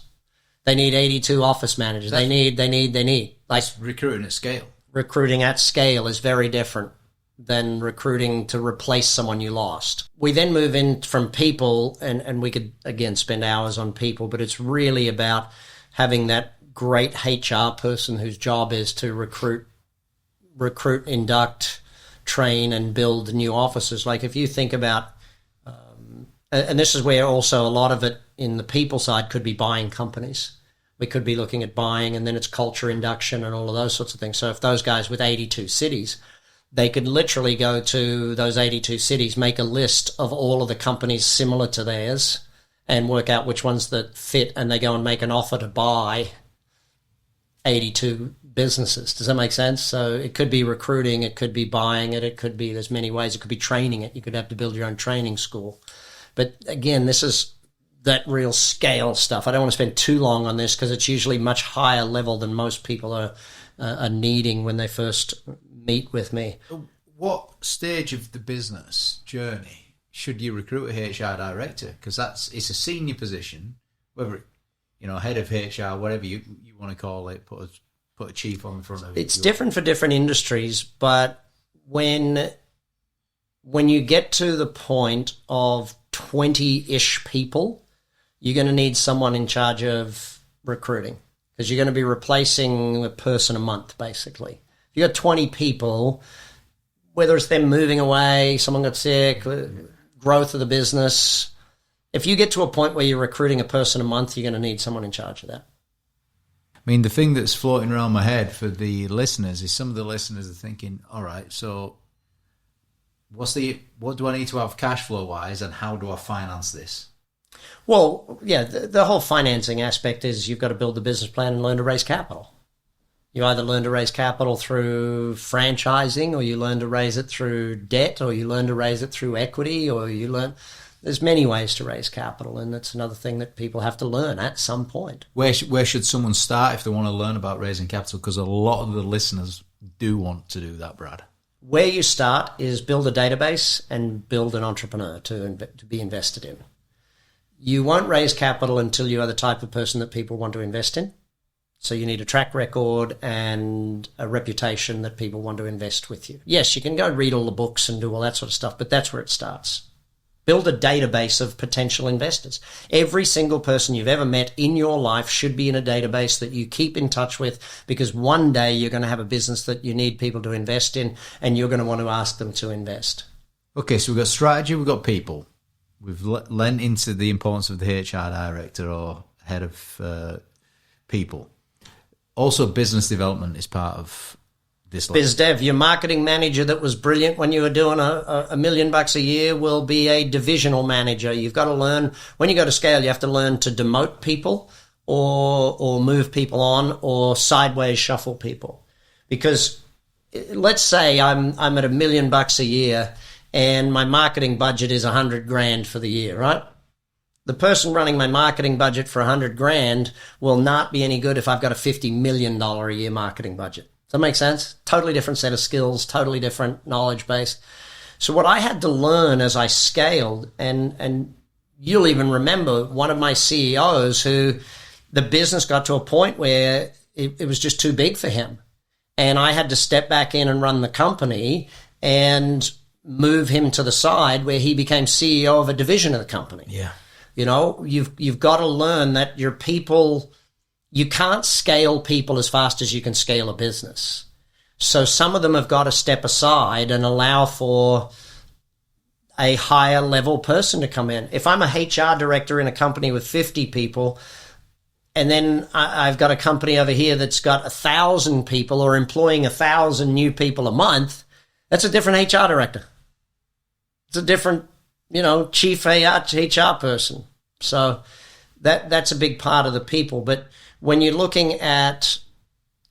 They need 82 office managers. They need. Like recruiting at scale. Recruiting at scale is very different than recruiting to replace someone you lost. We then move in from people, and we could, again, spend hours on people, but it's really about having that great HR person whose job is to recruit, induct, train, and build new offices. Like if you think about, and this is where also a lot of it in the people side could be buying companies. We could be looking at buying, and then it's culture induction and all of those sorts of things. So if those guys with 82 cities, they could literally go to those 82 cities, make a list of all of the companies similar to theirs and work out which ones that fit, and they go and make an offer to buy 82 businesses. Does that make sense? So it could be recruiting, it could be buying it, it could be, there's many ways, it could be training it. You could have to build your own training school. But again, this is that real scale stuff. I don't want to spend too long on this because it's usually much higher level than most people are needing when they first meet with me. What stage of the business journey should you recruit a HR director? Because it's a senior position, whether head of HR, whatever you want to call it. Put a chief on the front of it. It's different for different industries, but when you get to the point of 20-ish people, you're going to need someone in charge of recruiting because you're going to be replacing a person a month, basically. If you got 20 people, whether it's them moving away, someone got sick, growth of the business, if you get to a point where you're recruiting a person a month, you're going to need someone in charge of that. I mean, the thing that's floating around my head for the listeners is some of the listeners are thinking, all right, so what do I need to have cash flow wise, and how do I finance this? Well, yeah, the whole financing aspect is you've got to build the business plan and learn to raise capital. You either learn to raise capital through franchising, or you learn to raise it through debt, or you learn to raise it through equity, or there's many ways to raise capital, and that's another thing that people have to learn at some point. Where should someone start if they want to learn about raising capital? Because a lot of the listeners do want to do that, Brad. Where you start is build a database and build an entrepreneur to be invested in. You won't raise capital until you are the type of person that people want to invest in. So you need a track record and a reputation that people want to invest with you. Yes, you can go read all the books and do all that sort of stuff, but that's where it starts. Build a database of potential investors. Every single person you've ever met in your life should be in a database that you keep in touch with, because one day you're going to have a business that you need people to invest in, and you're going to want to ask them to invest. Okay, so we've got strategy, we've got people. We've lent into the importance of the HR director or head of people. Also, business development is part of this. Biz dev, your marketing manager that was brilliant when you were doing $1 million a year will be a divisional manager. You've got to learn, when you go to scale, you have to learn to demote people or move people on or sideways shuffle people. Because let's say I'm at $1 million a year and my marketing budget is $100,000 for the year, right? The person running my marketing budget for $100,000 will not be any good if I've got a $50 million a year marketing budget. Does that make sense? Totally different set of skills, totally different knowledge base. So what I had to learn as I scaled, and you'll even remember one of my CEOs who the business got to a point where it was just too big for him. And I had to step back in and run the company and move him to the side where he became CEO of a division of the company. Yeah. You know, you've got to learn that your people, you can't scale people as fast as you can scale a business. So some of them have got to step aside and allow for a higher level person to come in. If I'm a HR director in a company with 50 people, and then I've got a company over here that's got 1,000 people or employing 1,000 new people a month, that's a different HR director. It's a different, chief HR person. So that's a big part of the people. But when you're looking at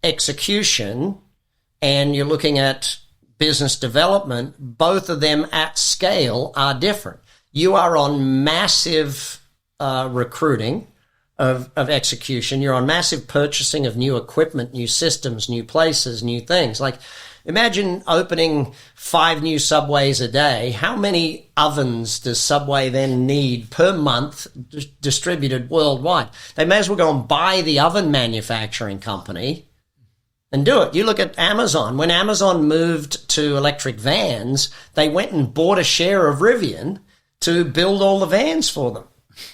execution and you're looking at business development, both of them at scale are different. You are on massive recruiting of execution. You're on massive purchasing of new equipment, new systems, new places, new things. Like, imagine opening 5 new Subways a day. How many ovens does Subway then need per month distributed worldwide? They may as well go and buy the oven manufacturing company and do it. You look at Amazon. When Amazon moved to electric vans, they went and bought a share of Rivian to build all the vans for them.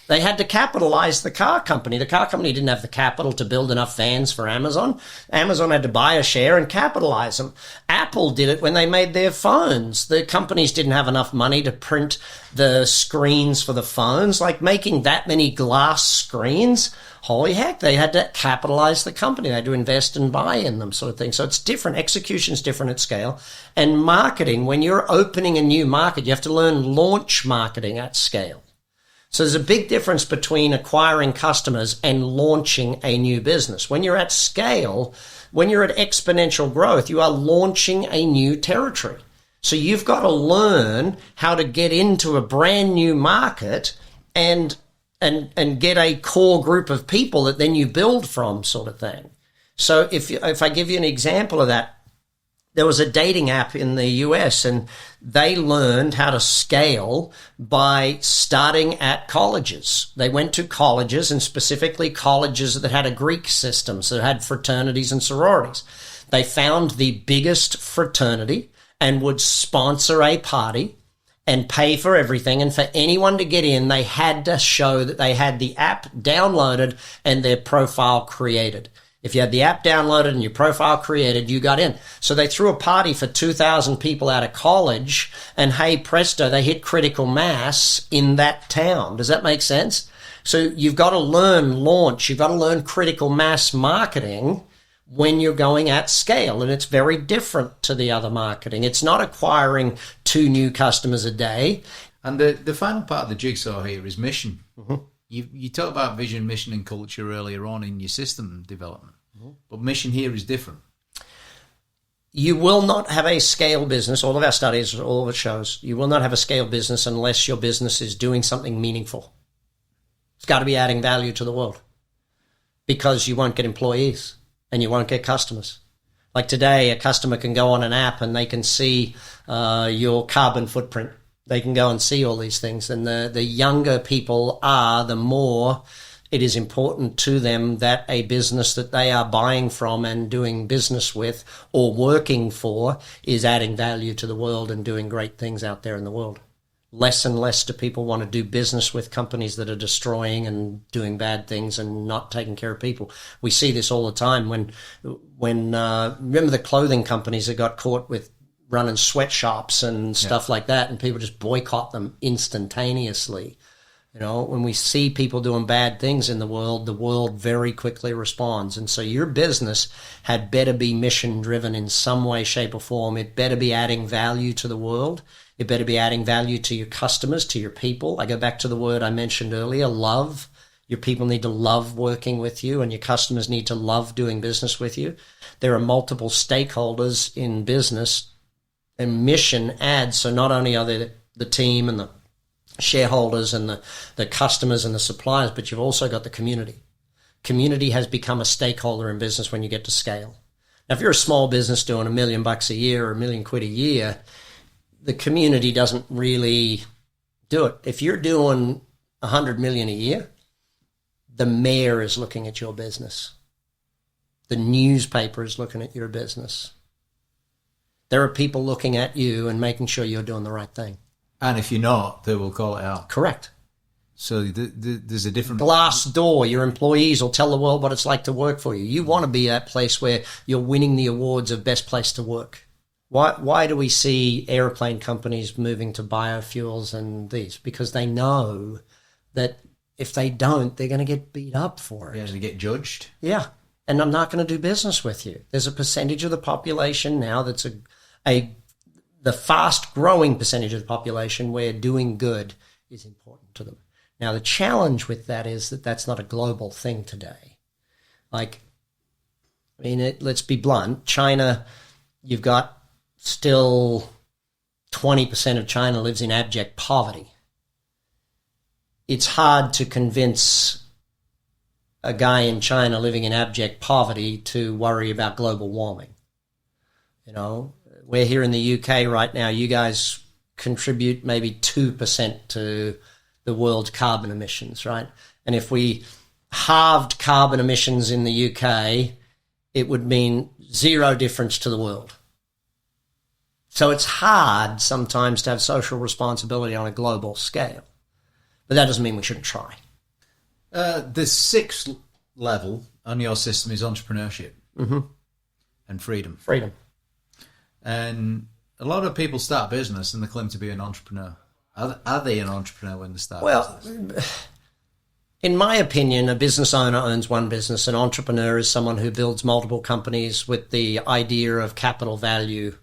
They had to capitalize the car company. The car company didn't have the capital to build enough vans for Amazon. Amazon had to buy a share and capitalize them. Apple did it when they made their phones. The companies didn't have enough money to print the screens for the phones. Like, making that many glass screens, holy heck, they had to capitalize the company. They had to invest and buy in them, sort of thing. So it's different. Execution's different at scale. And marketing, when you're opening a new market, you have to learn launch marketing at scale. So there's a big difference between acquiring customers and launching a new business. When you're at scale, when you're at exponential growth, you are launching a new territory. So you've got to learn how to get into a brand new market and get a core group of people that then you build from, sort of thing. So if I give you an example of that, there was a dating app in the US and they learned how to scale by starting at colleges. They went to colleges, and specifically colleges that had a Greek system, so had fraternities and sororities. They found the biggest fraternity and would sponsor a party and pay for everything. And for anyone to get in, they had to show that they had the app downloaded and their profile created. If you had the app downloaded and your profile created, you got in. So they threw a party for 2,000 people out of college, and hey, presto, they hit critical mass in that town. Does that make sense? So you've got to learn launch. You've got to learn critical mass marketing when you're going at scale. And it's very different to the other marketing. It's not acquiring 2 new customers a day. And the final part of the jigsaw here is mission. Mm-hmm. You talk about vision, mission, and culture earlier on in your system development, but mission here is different. You will not have a scale business. All of our studies, all of it shows, you will not have a scale business unless your business is doing something meaningful. It's got to be adding value to the world, because you won't get employees and you won't get customers. Like today, a customer can go on an app and they can see your carbon footprint. They can go and see all these things. And the younger people are, the more it is important to them that a business that they are buying from and doing business with or working for is adding value to the world and doing great things out there in the world. Less and less do people want to do business with companies that are destroying and doing bad things and not taking care of people. We see this all the time when remember the clothing companies that got caught with running sweatshops and stuff like that, and people just boycott them instantaneously. When we see people doing bad things in the world very quickly responds. And so your business had better be mission driven in some way, shape or form. It better be adding value to the world. It better be adding value to your customers, to your people. I go back to the word I mentioned earlier, love. Your people need to love working with you, and your customers need to love doing business with you. There are multiple stakeholders in business, and mission adds. So not only are there the team and the shareholders and the customers and the suppliers, but you've also got the community. Community has become a stakeholder in business when you get to scale. Now, if you're a small business doing $1 million a year or £1 million a year, the community doesn't really do it. If you're doing 100 million a year, the mayor is looking at your business. The newspaper is looking at your business. There are people looking at you and making sure you're doing the right thing. And if you're not, they will call it out. Correct. So there's a different... Glass door. Your employees will tell the world what it's like to work for you. You want to be that place where you're winning the awards of best place to work. Why do we see airplane companies moving to biofuels and these? Because they know that if they don't, they're going to get beat up for it. Yeah, they get judged. Yeah. And I'm not going to do business with you. There's a percentage of the population now that's the fast-growing percentage of the population where doing good is important to them. Now, the challenge with that is that that's not a global thing today. Like, I mean, let's be blunt. China, you've got still 20% of China lives in abject poverty. It's hard to convince a guy in China living in abject poverty to worry about global warming. You know, we're here in the UK right now. You guys contribute maybe 2% to the world's carbon emissions, right? And if we halved carbon emissions in the UK, it would mean zero difference to the world. So it's hard sometimes to have social responsibility on a global scale. But that doesn't mean we shouldn't try. The sixth level on your system is entrepreneurship and freedom. Freedom. And a lot of people start business and they claim to be an entrepreneur. Are they an entrepreneur when they start business? In my opinion, a business owner owns one business. An entrepreneur is someone who builds multiple companies with the idea of capital value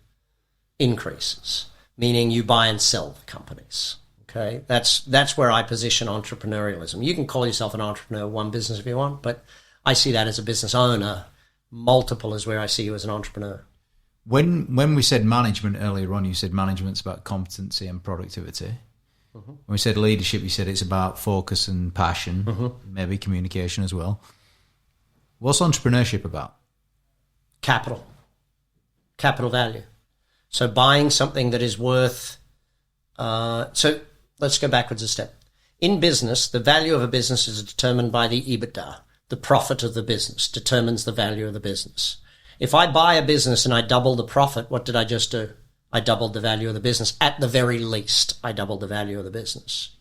increases, meaning you buy and sell the companies. Okay, that's where I position entrepreneurialism. You can call yourself an entrepreneur, one business if you want, but I see that as a business owner. Multiple is where I see you as an entrepreneur. When we said management earlier on, you said management's about competency and productivity. When we said leadership, you said it's about focus and passion, maybe communication as well. What's entrepreneurship about? Capital value. So buying something that is worth... so let's go backwards a step. In business, the value of a business is determined by the EBITDA. The profit of the business determines the value of the business. If I buy a business and I double the profit, what did I just do? I doubled the value of the business. At the very least, I doubled the value of the business.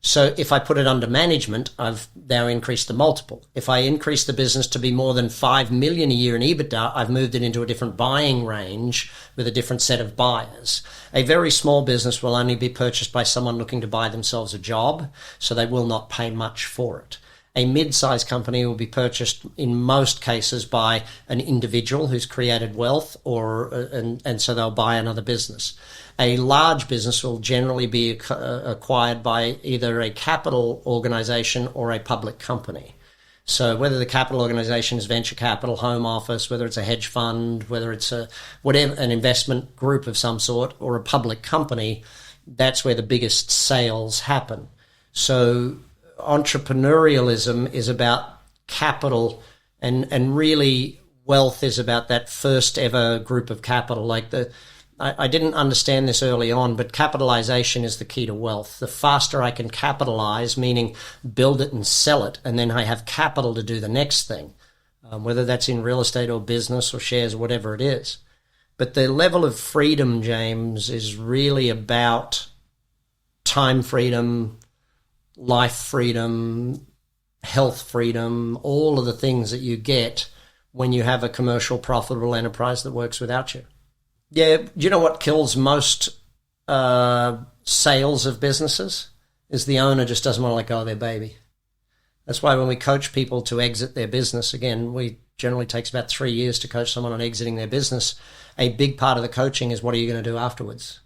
So if I put it under management, I've now increased the multiple. If I increase the business to be more than 5 million a year in EBITDA, I've moved it into a different buying range with a different set of buyers. A very small business will only be purchased by someone looking to buy themselves a job, so they will not pay much for it. A mid-sized company will be purchased in most cases by an individual who's created wealth, and so they'll buy another business. A large business will generally be acquired by either a capital organization or a public company. So whether the capital organization is venture capital, home office, whether it's a hedge fund, whether it's an investment group of some sort, or a public company, that's where the biggest sales happen. So entrepreneurialism is about capital, and really wealth is about that first ever group of capital. I didn't understand this early on, but capitalization is the key to wealth. The faster I can capitalize, meaning build it and sell it, and then I have capital to do the next thing, whether that's in real estate or business or shares or whatever it is. But the level of freedom, James, is really about time freedom, life freedom, health freedom, all of the things that you get when you have a commercial, profitable enterprise that works without you. Yeah, you know what kills most sales of businesses is the owner just doesn't want to let go of their baby. That's why when we coach people to exit their business, again, we generally takes about 3 years to coach someone on exiting their business. A big part of the coaching is what are you going to do afterwards?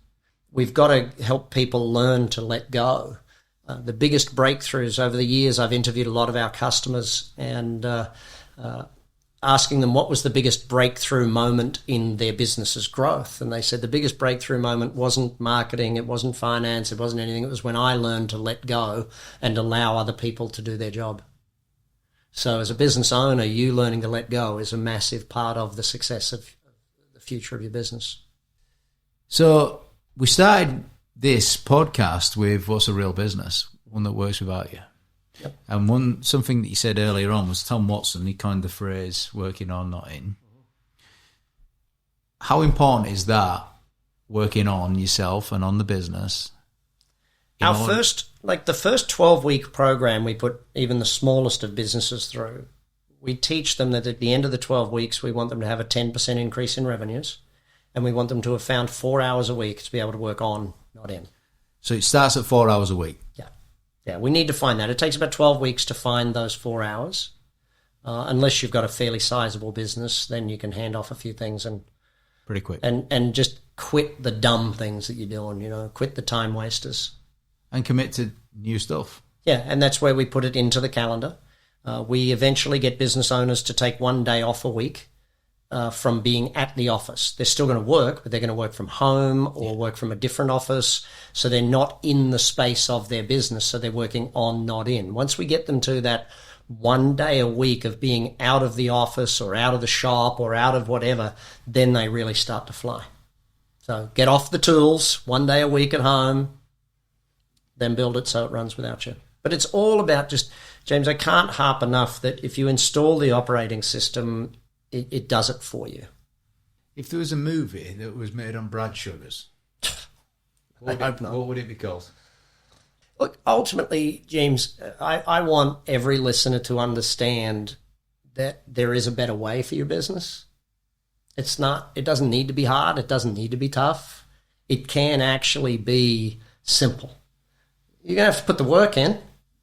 We've got to help people learn to let go. The biggest breakthroughs over the years, I've interviewed a lot of our customers and asking them what was the biggest breakthrough moment in their business's growth. And they said the biggest breakthrough moment wasn't marketing, it wasn't finance, it wasn't anything. It was when I learned to let go and allow other people to do their job. So as a business owner, you learning to let go is a massive part of the success of the future of your business. So we started this podcast with What's a Real Business? One that works without you. Yep. And something that you said earlier on was Tom Watson, he coined the phrase working on, not in. How important is that, working on yourself and on the business? The first 12-week program we put even the smallest of businesses through, we teach them that at the end of the 12 weeks, we want them to have a 10% increase in revenues, and we want them to have found 4 hours a week to be able to work on, not in. So it starts at 4 hours a week? Yeah, we need to find that. It takes about 12 weeks to find those 4 hours. Unless you've got a fairly sizable business, then you can hand off a few things and pretty quick. And just quit the dumb things that you're doing, quit the time wasters. And commit to new stuff. Yeah, and that's where we put it into the calendar. We eventually get business owners to take 1 day off a week from being at the office. They're still going to work, but they're going to work from home or work from a different office. So they're not in the space of their business. So they're working on, not in. Once we get them to that 1 day a week of being out of the office or out of the shop or out of whatever, then they really start to fly. So get off the tools, 1 day a week at home, then build it so it runs without you. But it's all about just, James, I can't harp enough that if you install the operating system, it does it for you. If there was a movie that was made on Brad Sugars, what would it be called? Look, ultimately, James, I want every listener to understand that there is a better way for your business. It doesn't need to be hard. It doesn't need to be tough. It can actually be simple. You're going to have to put the work in,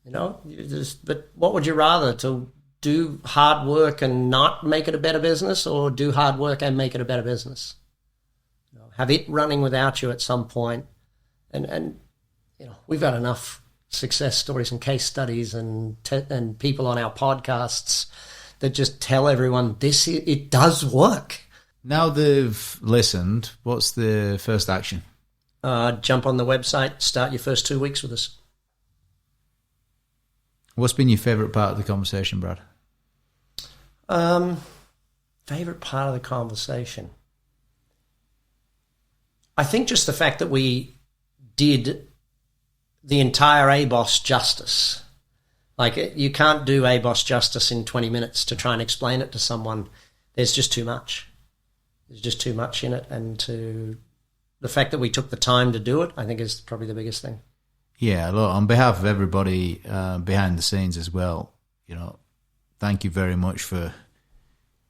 but what would you rather, to do hard work and not make it a better business, or do hard work and make it a better business? Have it running without you at some point. And we've got enough success stories and case studies and people on our podcasts that just tell everyone it does work. Now they've listened, what's the first action? Jump on the website, start your first 2 weeks with us. What's been your favourite part of the conversation, Brad? Favourite part of the conversation? I think just the fact that we did the entire ABOS justice. Like, you can't do ABOS justice in 20 minutes to try and explain it to someone. There's just too much. There's just too much in it, and the fact that we took the time to do it, I think, is probably the biggest thing. Yeah, look, on behalf of everybody behind the scenes as well, thank you very much for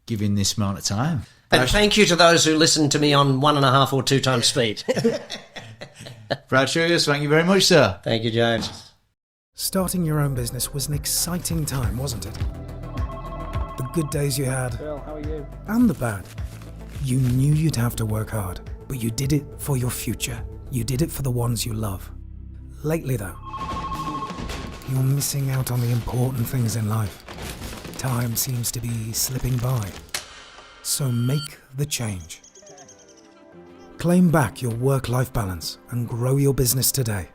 giving this amount of time. And thank you to those who listened to me on 1.5 or 2 times speed. Brad Sugars, thank you very much, sir. Thank you, James. Starting your own business was an exciting time, wasn't it? The good days you had, Bill, how are you? And the bad. You knew you'd have to work hard, but you did it for your future. You did it for the ones you love. Lately, though, you're missing out on the important things in life. Time seems to be slipping by. So make the change. Claim back your work-life balance and grow your business today.